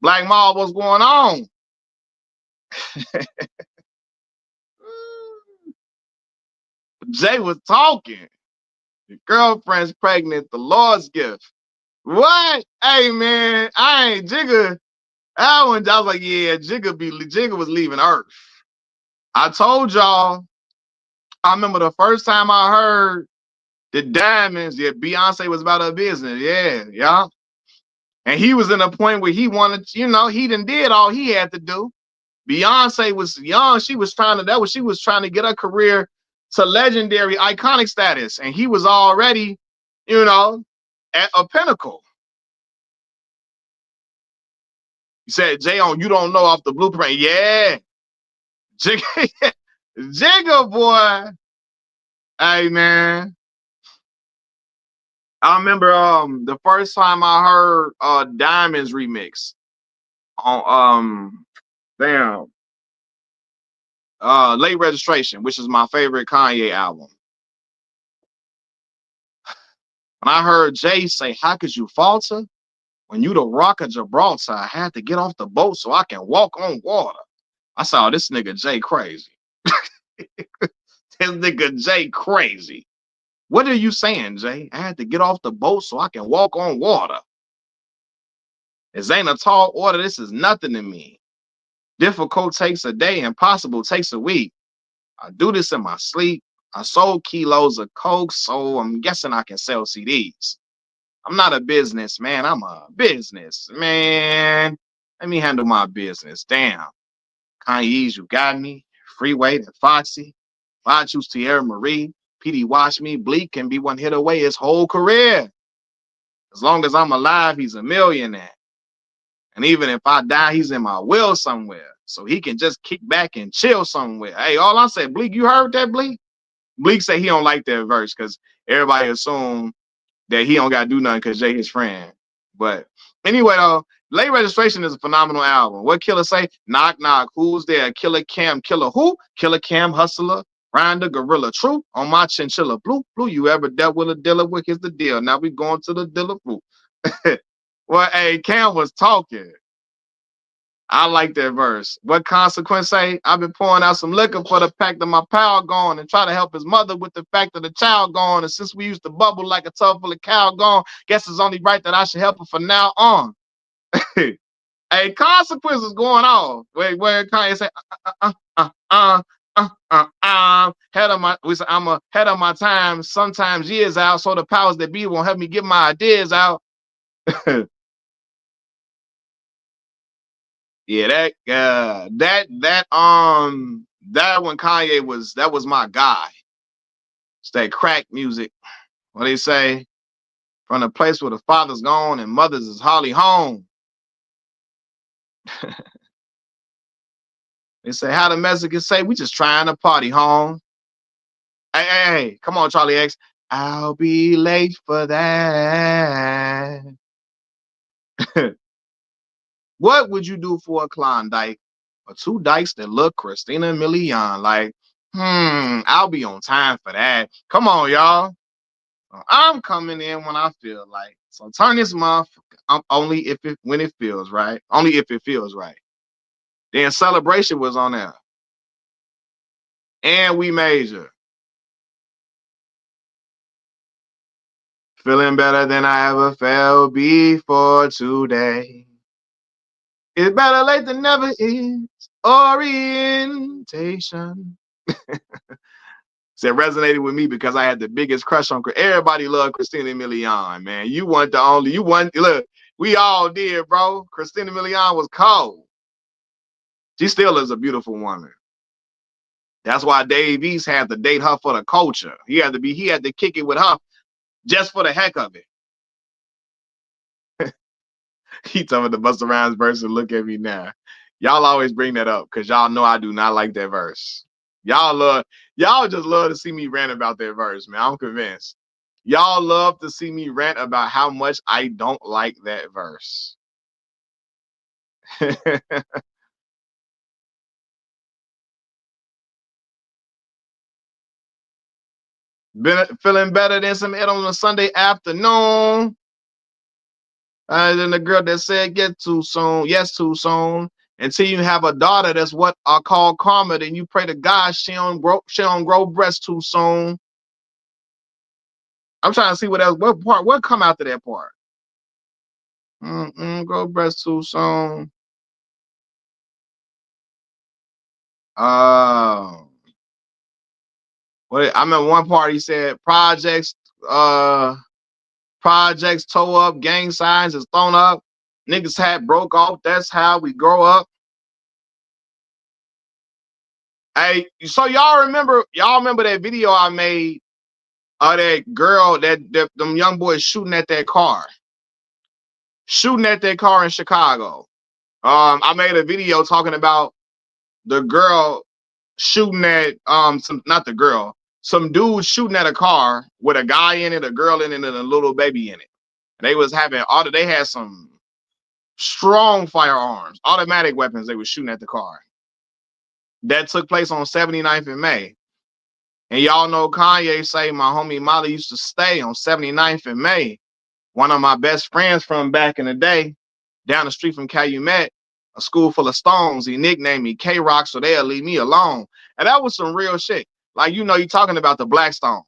Black Mall, what's going on? Jay was talking. Your girlfriend's pregnant, the Lord's gift. What? Hey man, I ain't Jigga. That one, I was like, yeah, Jigga was leaving Earth. I told y'all, I remember the first time I heard the Diamonds, yeah, Beyonce was about her business. Yeah. And he was in a point where he wanted, he done did all he had to do. Beyonce was young. She was trying to get her career to legendary, iconic status. And he was already, at a pinnacle. He said, Jay, you don't know off the blueprint. Yeah. Jigga, boy. Hey, man. I remember the first time I heard Diamonds remix on Late Registration, which is my favorite Kanye album. When I heard Jay say, how could you falter? When you the rock of Gibraltar, I had to get off the boat so I can walk on water. I saw this nigga Jay crazy. This nigga Jay crazy. What are you saying, Jay? I had to get off the boat so I can walk on water. This ain't a tall order. This is nothing to me. Difficult takes a day. Impossible takes a week. I do this in my sleep. I sold kilos of coke, so I'm guessing I can sell CDs. I'm not a businessman. I'm a businessman. Let me handle my business. Damn. Kanye's You Got Me, Freeway and Foxy. If I choose Tierra Marie, PD Watch Me, Bleak can be one hit away his whole career. As long as I'm alive, he's a millionaire. And even if I die, he's in my will somewhere. So he can just kick back and chill somewhere. Hey, all I said, Bleak, you heard that, Bleak? Bleak said he don't like that verse because everybody assumed that he don't got to do nothing because Jay his friend. But anyway, though, Late Registration is a phenomenal album. What Killer say? Knock, knock. Who's there? Killer Cam. Killer who? Killer Cam Hustler. Rhonda Gorilla. True. On my chinchilla. Blue. Blue. You ever dealt with a dealer? What is the deal? Now we going to the dealer. Blue. Well, hey, Cam was talking. I like that verse. What Consequence say? I've been pouring out some liquor for the fact that my pal gone and try to help his mother with the fact that the child gone. And since we used to bubble like a tub full of cow gone, guess it's only right that I should help her from now on. Hey, Consequence is going on. Wait, where Kanye say, head of my, we say, I'm ahead of my time, sometimes years out, so the powers that be won't help me get my ideas out. Yeah, that when Kanye was, that was my guy. It's that crack music. What they say, from the place where the father's gone and mother's is hardly home. They say, how the Mexicans say, we just trying to party home. Hey, come on, Charlie X. I'll be late for that. What would you do for a Klondike or two dykes that look Christina Milian? Like, I'll be on time for that. Come on, y'all. I'm coming in when I feel like. So turn this month only if it when it feels right. Only if it feels right. Then Celebration was on there. And We Major. Feeling better than I ever felt before today. It's better late than never is. Orientation. Said resonated with me because I had the biggest crush on everybody loved Christina Milian, man. You weren't the only, you weren't, look, we all did, bro. Christina Milian was cold. She still is a beautiful woman. That's why Dave East had to date her for the culture. He had to kick it with her just for the heck of it. He told me the Busta Rhymes verse and look at me now. Y'all always bring that up because y'all know I do not like that verse. Y'all just love to see me rant about that verse, man. I'm convinced. Y'all love to see me rant about how much I don't like that verse. Feeling better than some hit on a Sunday afternoon. Than the girl that said get too soon, yes, too soon. Until you have a daughter, that's what I call karma. Then you pray to God she don't grow breasts too soon. I'm trying to see what else, what come after that part. Grow breasts too soon. What I remember one part he said projects toe up, gang signs is thrown up, niggas hat broke off. That's how we grow up. Hey, so y'all remember that video I made of that girl that them young boys shooting at that car in Chicago. I made a video talking about the girl shooting at some dude shooting at a car with a guy in it, a girl in it, and a little baby in it. And they had some strong firearms, automatic weapons they were shooting at the car. That took place on 79th and May. And y'all know Kanye say my homie Molly used to stay on 79th and May. One of my best friends from back in the day, down the street from Calumet, a school full of stones. He nicknamed me K-Rock, so they'll leave me alone. And that was some real shit. Like, you're talking about the Black Stones,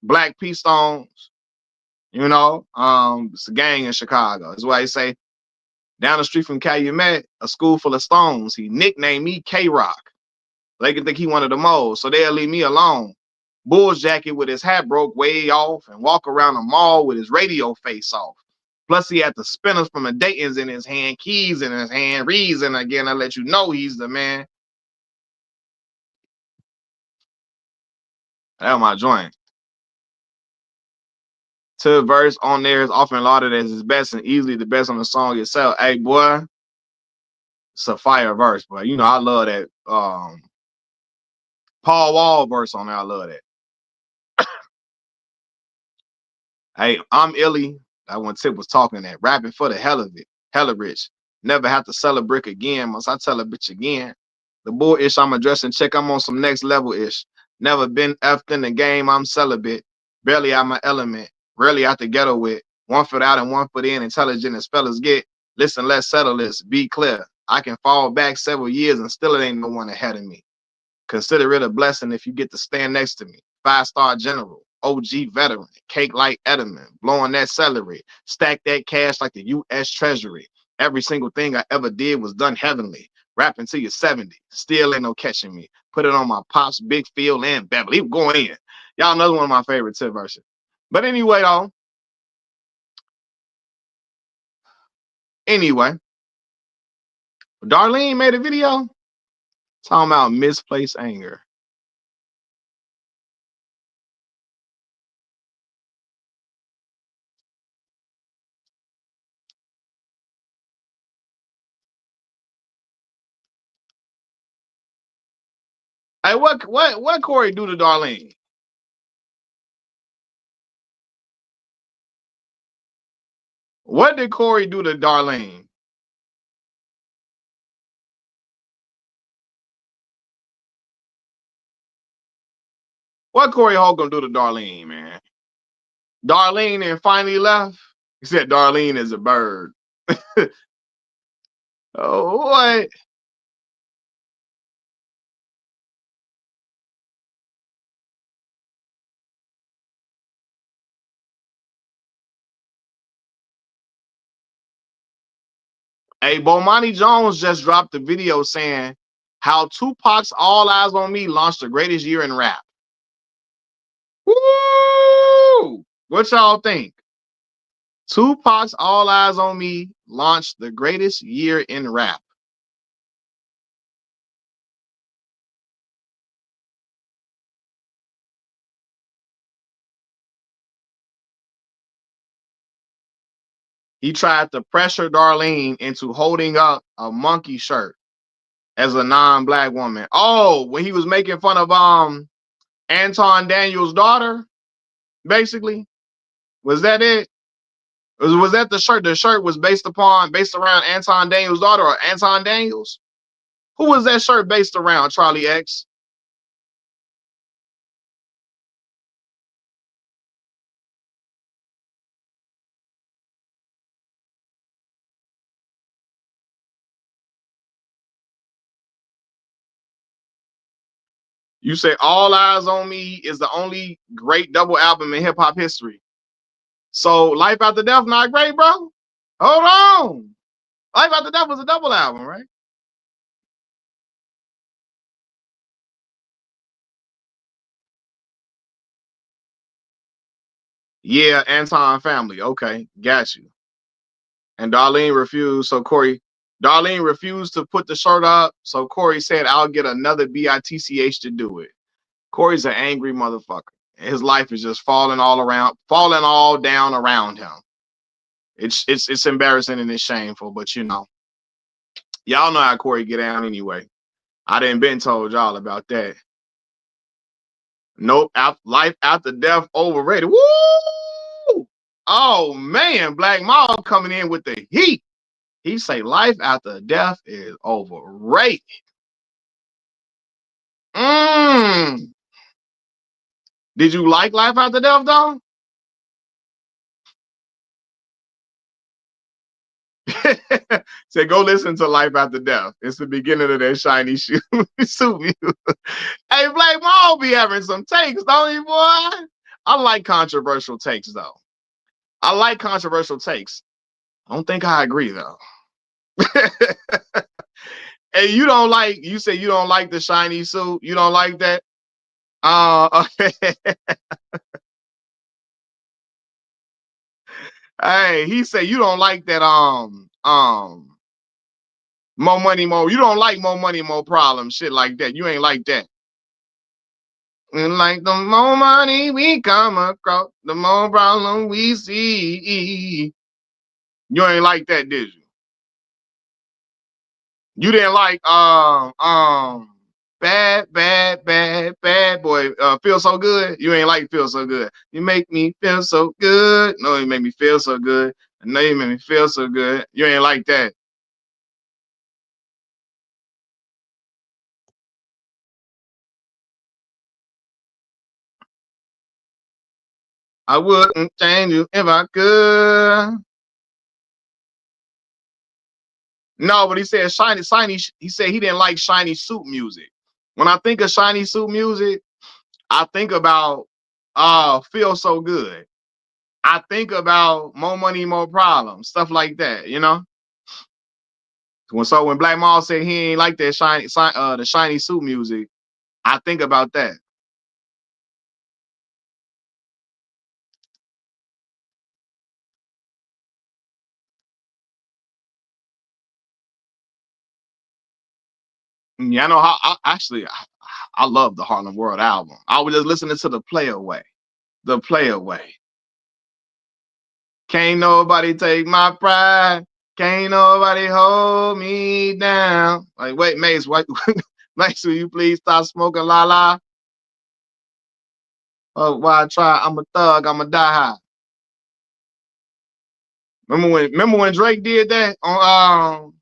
Black P Stones, it's a gang in Chicago. That's why they say down the street from Calumet, a school full of stones. He nicknamed me K-Rock. They could think he one of the moles, so they'll leave me alone. Bull's jacket with his hat broke way off and walk around the mall with his radio face off. Plus, he had the spinners from the Dayton's in his hand, keys in his hand, reason again. I let you know he's the man. That's my joint. To verse on there is often lauded as his best and easily the best on the song itself. Hey, boy, it's a fire verse, but you know I love that. Paul Wall verse on there. I love that. Hey, I'm Illy. That one Tip was talking that. Rapping for the hell of it. Hella rich. Never have to sell a brick again. Once I tell a bitch again. The bull ish I'm addressing, check, I'm on some next level ish. Never been effed in the game, I'm celibate. Barely out my element. Rarely out the ghetto with. 1 foot out and 1 foot in. Intelligent as fellas get. Listen, let's settle this. Be clear. I can fall back several years and still it ain't no one ahead of me. Consider it a blessing if you get to stand next to me. 5-star general, OG veteran, cake like Edelman, blowing that celery, stack that cash like the U.S. Treasury. Every single thing I ever did was done heavenly. Rapping till you're 70, still ain't no catching me. Put it on my pops, Big Phil, and Beverly. He was going in. Y'all know one of my favorite Tip verses. But anyway, Darlene made a video talking about misplaced anger. Hey, what Corey do to Darlene? What did Corey do to Darlene? What Corey Holcomb do to Darlene, man? Darlene and finally left. He said Darlene is a bird. Oh, what? Hey, Bomani Jones just dropped a video saying how Tupac's All Eyes on Me launched the greatest year in rap. Woo! What y'all think? Tupac's All Eyes on Me launched the greatest year in rap. He tried to pressure Darlene into holding up a monkey shirt as a non-black woman. Oh, when he was making fun of Anton Daniels' daughter, basically. Was that it? Was that the shirt? The shirt was based around Anton Daniels' daughter or Anton Daniels? Who was that shirt based around, Charlie X? You say All Eyes on Me is the only great double album in hip hop history. So Life After Death not great, bro? Hold on. Life After Death was a double album, right? Yeah, Anton Family. Okay, got you. And Darlene refused. So Darlene refused to put the shirt up. So Corey said, I'll get another BITCH to do it. Corey's an angry motherfucker. His life is just falling all down around him. It's embarrassing and it's shameful, but you know, y'all know how Corey get down anyway. I didn't been told y'all about that. Nope, Life After Death overrated. Woo! Oh man, Black Mall coming in with the heat. He say Life After Death is overrated. Mm. Did you like Life After Death though? Say go listen to Life After Death. It's the beginning of that shiny shoe. Hey, Black Mall be having some takes, don't you, boy? I like controversial takes though. I like controversial takes. I don't think I agree though. Hey, you say you don't like the shiny suit. You don't like that? Okay. Hey, he said you don't like that more money, more. You don't like more money, more problems, shit like that. You ain't like that. And like the more money we come across, the more problem we see. You ain't like that, did you? You didn't like bad boy. Feel so good. You ain't like feel so good. You make me feel so good. No, you make me feel so good. I know you make me feel so good. You ain't like that. I wouldn't change you if I could. No, but he said shiny. He said he didn't like shiny suit music. When I think of shiny suit music, I think about feel so good. I think about more money, more problems, stuff like that, you know? When Black Maul said he ain't like that the shiny suit music, I think about that. Yeah, I know how I love the Harlem World album. I was just listening to the Play Away. The Play Away. Can't nobody take my pride. Can't nobody hold me down. Like, wait, Mace, what Mace, will you please stop smoking la la? Oh, why I try? I'm a thug, I'm a die high. Remember when Drake did that on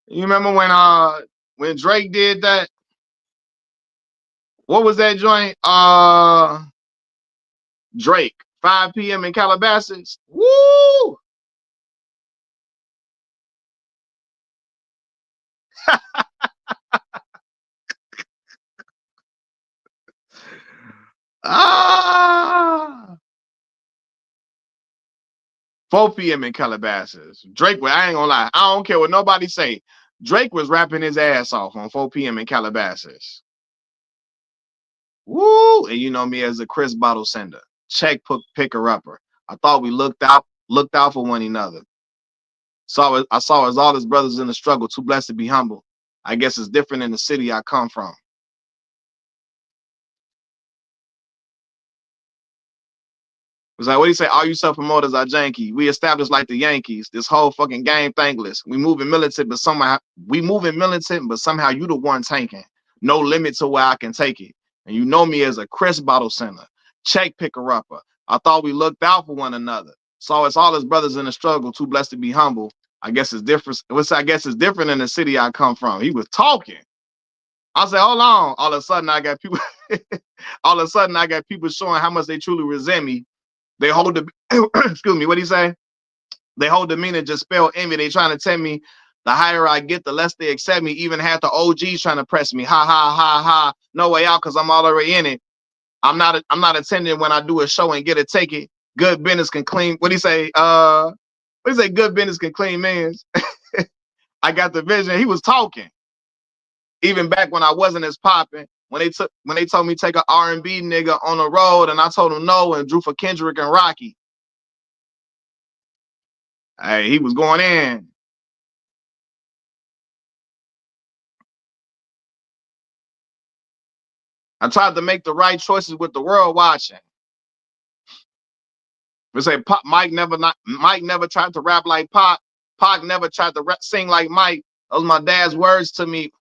you remember when Drake did that? What was that joint? Drake, 5 p.m. in Calabasas. Woo! Ah, 4 p.m. in Calabasas. Drake, I ain't gonna lie. I don't care what nobody say. Drake was rapping his ass off on 4 p.m. in Calabasas. Woo! And you know me as a Chris bottle sender, check picker upper. I thought we looked out for one another. I saw as all his brothers in the struggle, too blessed to be humble. I guess it's different in the city I come from. It's like, what do you say? All you self-promoters are janky. We established like the Yankees. This whole fucking game thankless. We moving militant, but somehow you the one tanking. No limit to where I can take it. And you know me as a Chris bottle center, check picker upper. I thought we looked out for one another. So it's all his brothers in the struggle, too blessed to be humble. I guess it's different. I guess it's different in the city I come from. He was talking. I said, hold on. All of a sudden I got people all of a sudden I got people showing how much they truly resent me. They hold the excuse me, what do you say? They hold demeanor just spell envy. They trying to tell me the higher I get, the less they accept me. Even had the OGs trying to press me. Ha ha ha ha. No way out because I'm already in it. I'm not attending when I do a show and get a ticket. Good business can clean. What do you say? What do you say? Good business can clean men's. I got the vision. He was talking. Even back when I wasn't as popping, when they told me take a R&B nigga on the road, and I told him no and drew for Kendrick and Rocky. Hey, he was going in. I tried to make the right choices with the world watching. We say Mike never tried to rap like Pac. Pac never tried to sing like Mike. Those were my dad's words to me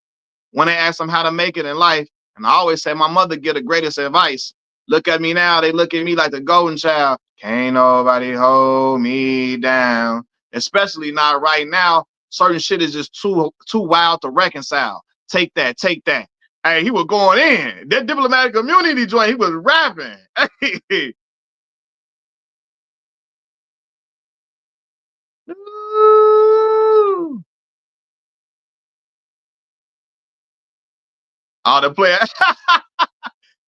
when they asked him how to make it in life. And I always say my mother get the greatest advice. Look at me now, they look at me like the golden child. Can't nobody hold me down. Especially not right now. Certain shit is just too wild to reconcile. Take that, take that. Hey, he was going in. That diplomatic community joint, he was rapping. Hey. All the player.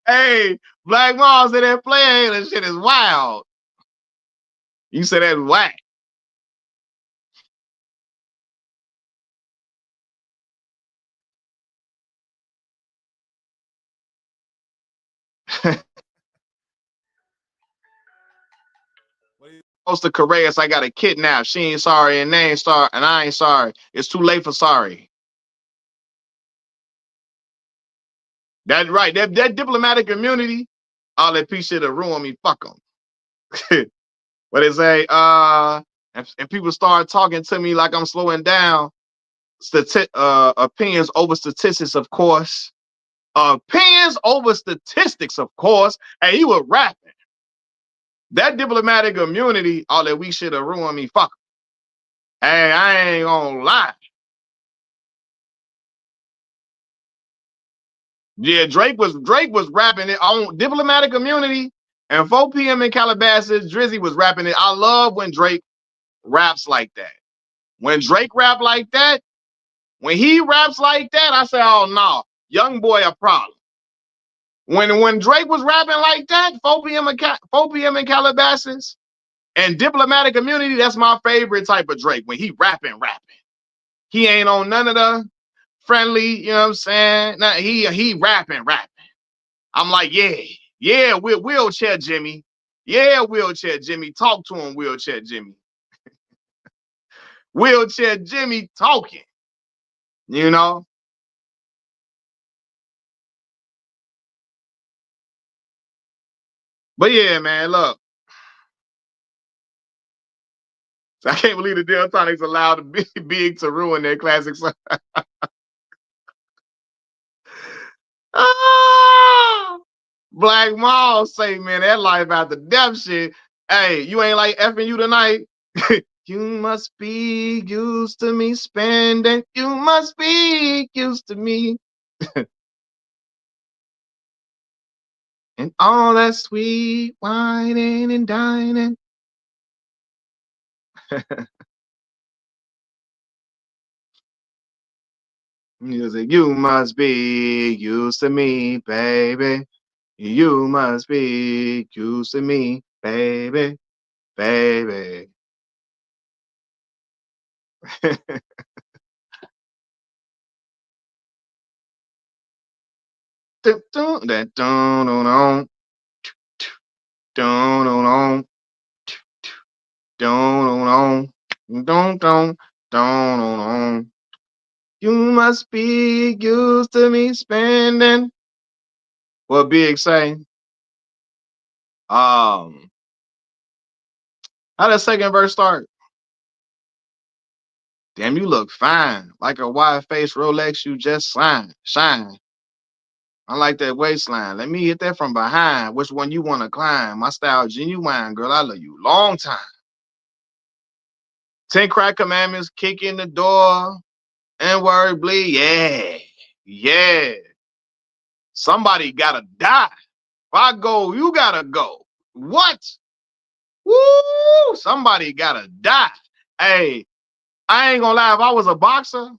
Hey, Black Mom said that player that shit is wild. You said that's whack. supposed to caress. I got a kidnap. She ain't sorry and they ain't sorry and I ain't sorry. It's too late for sorry. That right. That diplomatic immunity, all that piece shit will ruin me. Fuck them. What they say, and people start talking to me like I'm slowing down. Opinions over statistics, of course. Opinions over statistics, of course. Hey, he was rapping. That diplomatic immunity, all that we should have ruined me. Fuck. Hey, I ain't gonna lie. Yeah, Drake was rapping it on diplomatic immunity, and 4 p.m. in Calabasas, Drizzy was rapping it. I love when Drake raps like that. When Drake rap like that, when he raps like that, I say, oh no, young boy a problem. When Drake was rapping like that, 4 p.m. in Calabasas, and diplomatic immunity, that's my favorite type of Drake. When he rapping. He ain't on none of the friendly, you know what I'm saying? Nah, he rapping. I'm like, yeah, wheelchair Jimmy. Yeah, wheelchair Jimmy. Talk to him, wheelchair Jimmy. Wheelchair Jimmy talking, you know? But yeah, man, look. I can't believe the Deltonics allowed Big to ruin their classic song. Ah! Black Mall say, man, that life after death shit. Hey, you ain't like effing you tonight. You must be used to me spending. You must be used to me. And all that sweet whining and dining. Music, you must be used to me, baby. You must be used to me, baby, baby. Dun, dun, dun, dun, dun, dun, dun, dun, dun, dun, dun, dun. You must be used to me spending. What Big say? How the second verse start? Damn, you look fine. Like a wide face Rolex you just shine. I like that waistline. Let me hit that from behind. Which one you want to climb? My style genuine, girl. I love you. Long time. 10 crack commandments, kick in the door, N-word bleed. Yeah. Yeah. Somebody gotta die. If I go, you gotta go. What? Woo! Somebody gotta die. Hey, I ain't gonna lie. If I was a boxer,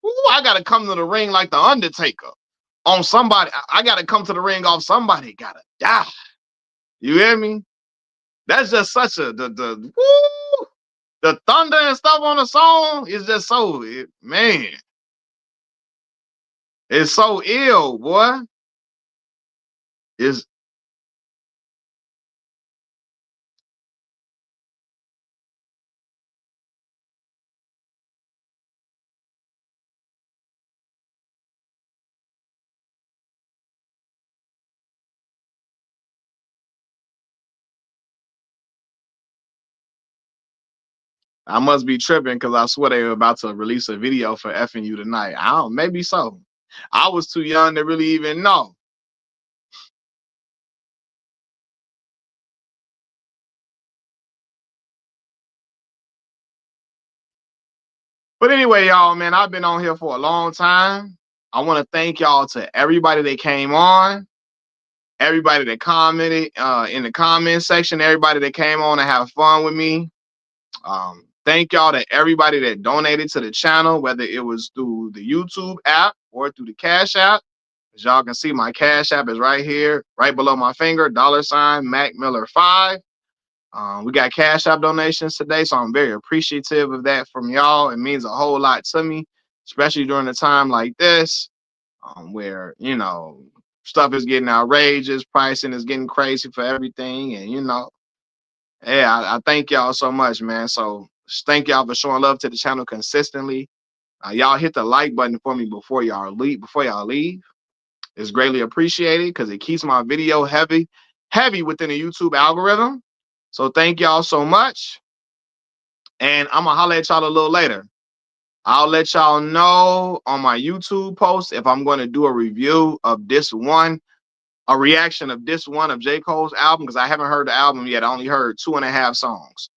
woo, I gotta come to the ring like the Undertaker. On somebody, I gotta come to the ring off somebody gotta die. You hear me? That's just such a woo, the thunder and stuff on the song is just so man, it's so ill, boy. It's I must be tripping because I swear they were about to release a video for effing you tonight. I don't, maybe so. I was too young to really even know. But anyway, y'all, man, I've been on here for a long time. I want to thank y'all to everybody that came on, everybody that commented in the comment section, everybody that came on to have fun with me. Thank y'all to everybody that donated to the channel, whether it was through the YouTube app or through the Cash App. As y'all can see, my Cash App is right here, right below my finger, $ Mac Miller 5. We got Cash App donations today, so I'm very appreciative of that from y'all. It means a whole lot to me, especially during a time like this, where, you know, stuff is getting outrageous, pricing is getting crazy for everything, and, you know, Yeah, I thank y'all so much, man. So thank y'all for showing love to the channel consistently. Y'all hit the like button for me before y'all leave. It's greatly appreciated because it keeps my video heavy within the YouTube algorithm. So thank y'all so much. And I'm gonna holler at y'all a little later. I'll let y'all know on my YouTube post if I'm gonna do a review of this one, a reaction of this one of J. Cole's album, because I haven't heard the album yet. I only heard 2.5 songs.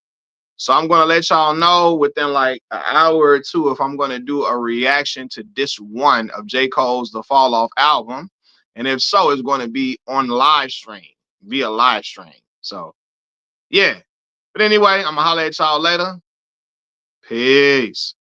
So I'm gonna let y'all know within like an hour or two if I'm gonna do a reaction to this one of J. Cole's The Fall Off album. And if so, it's gonna be on live stream, via live stream. So yeah. But anyway, I'm gonna holler at y'all later. Peace.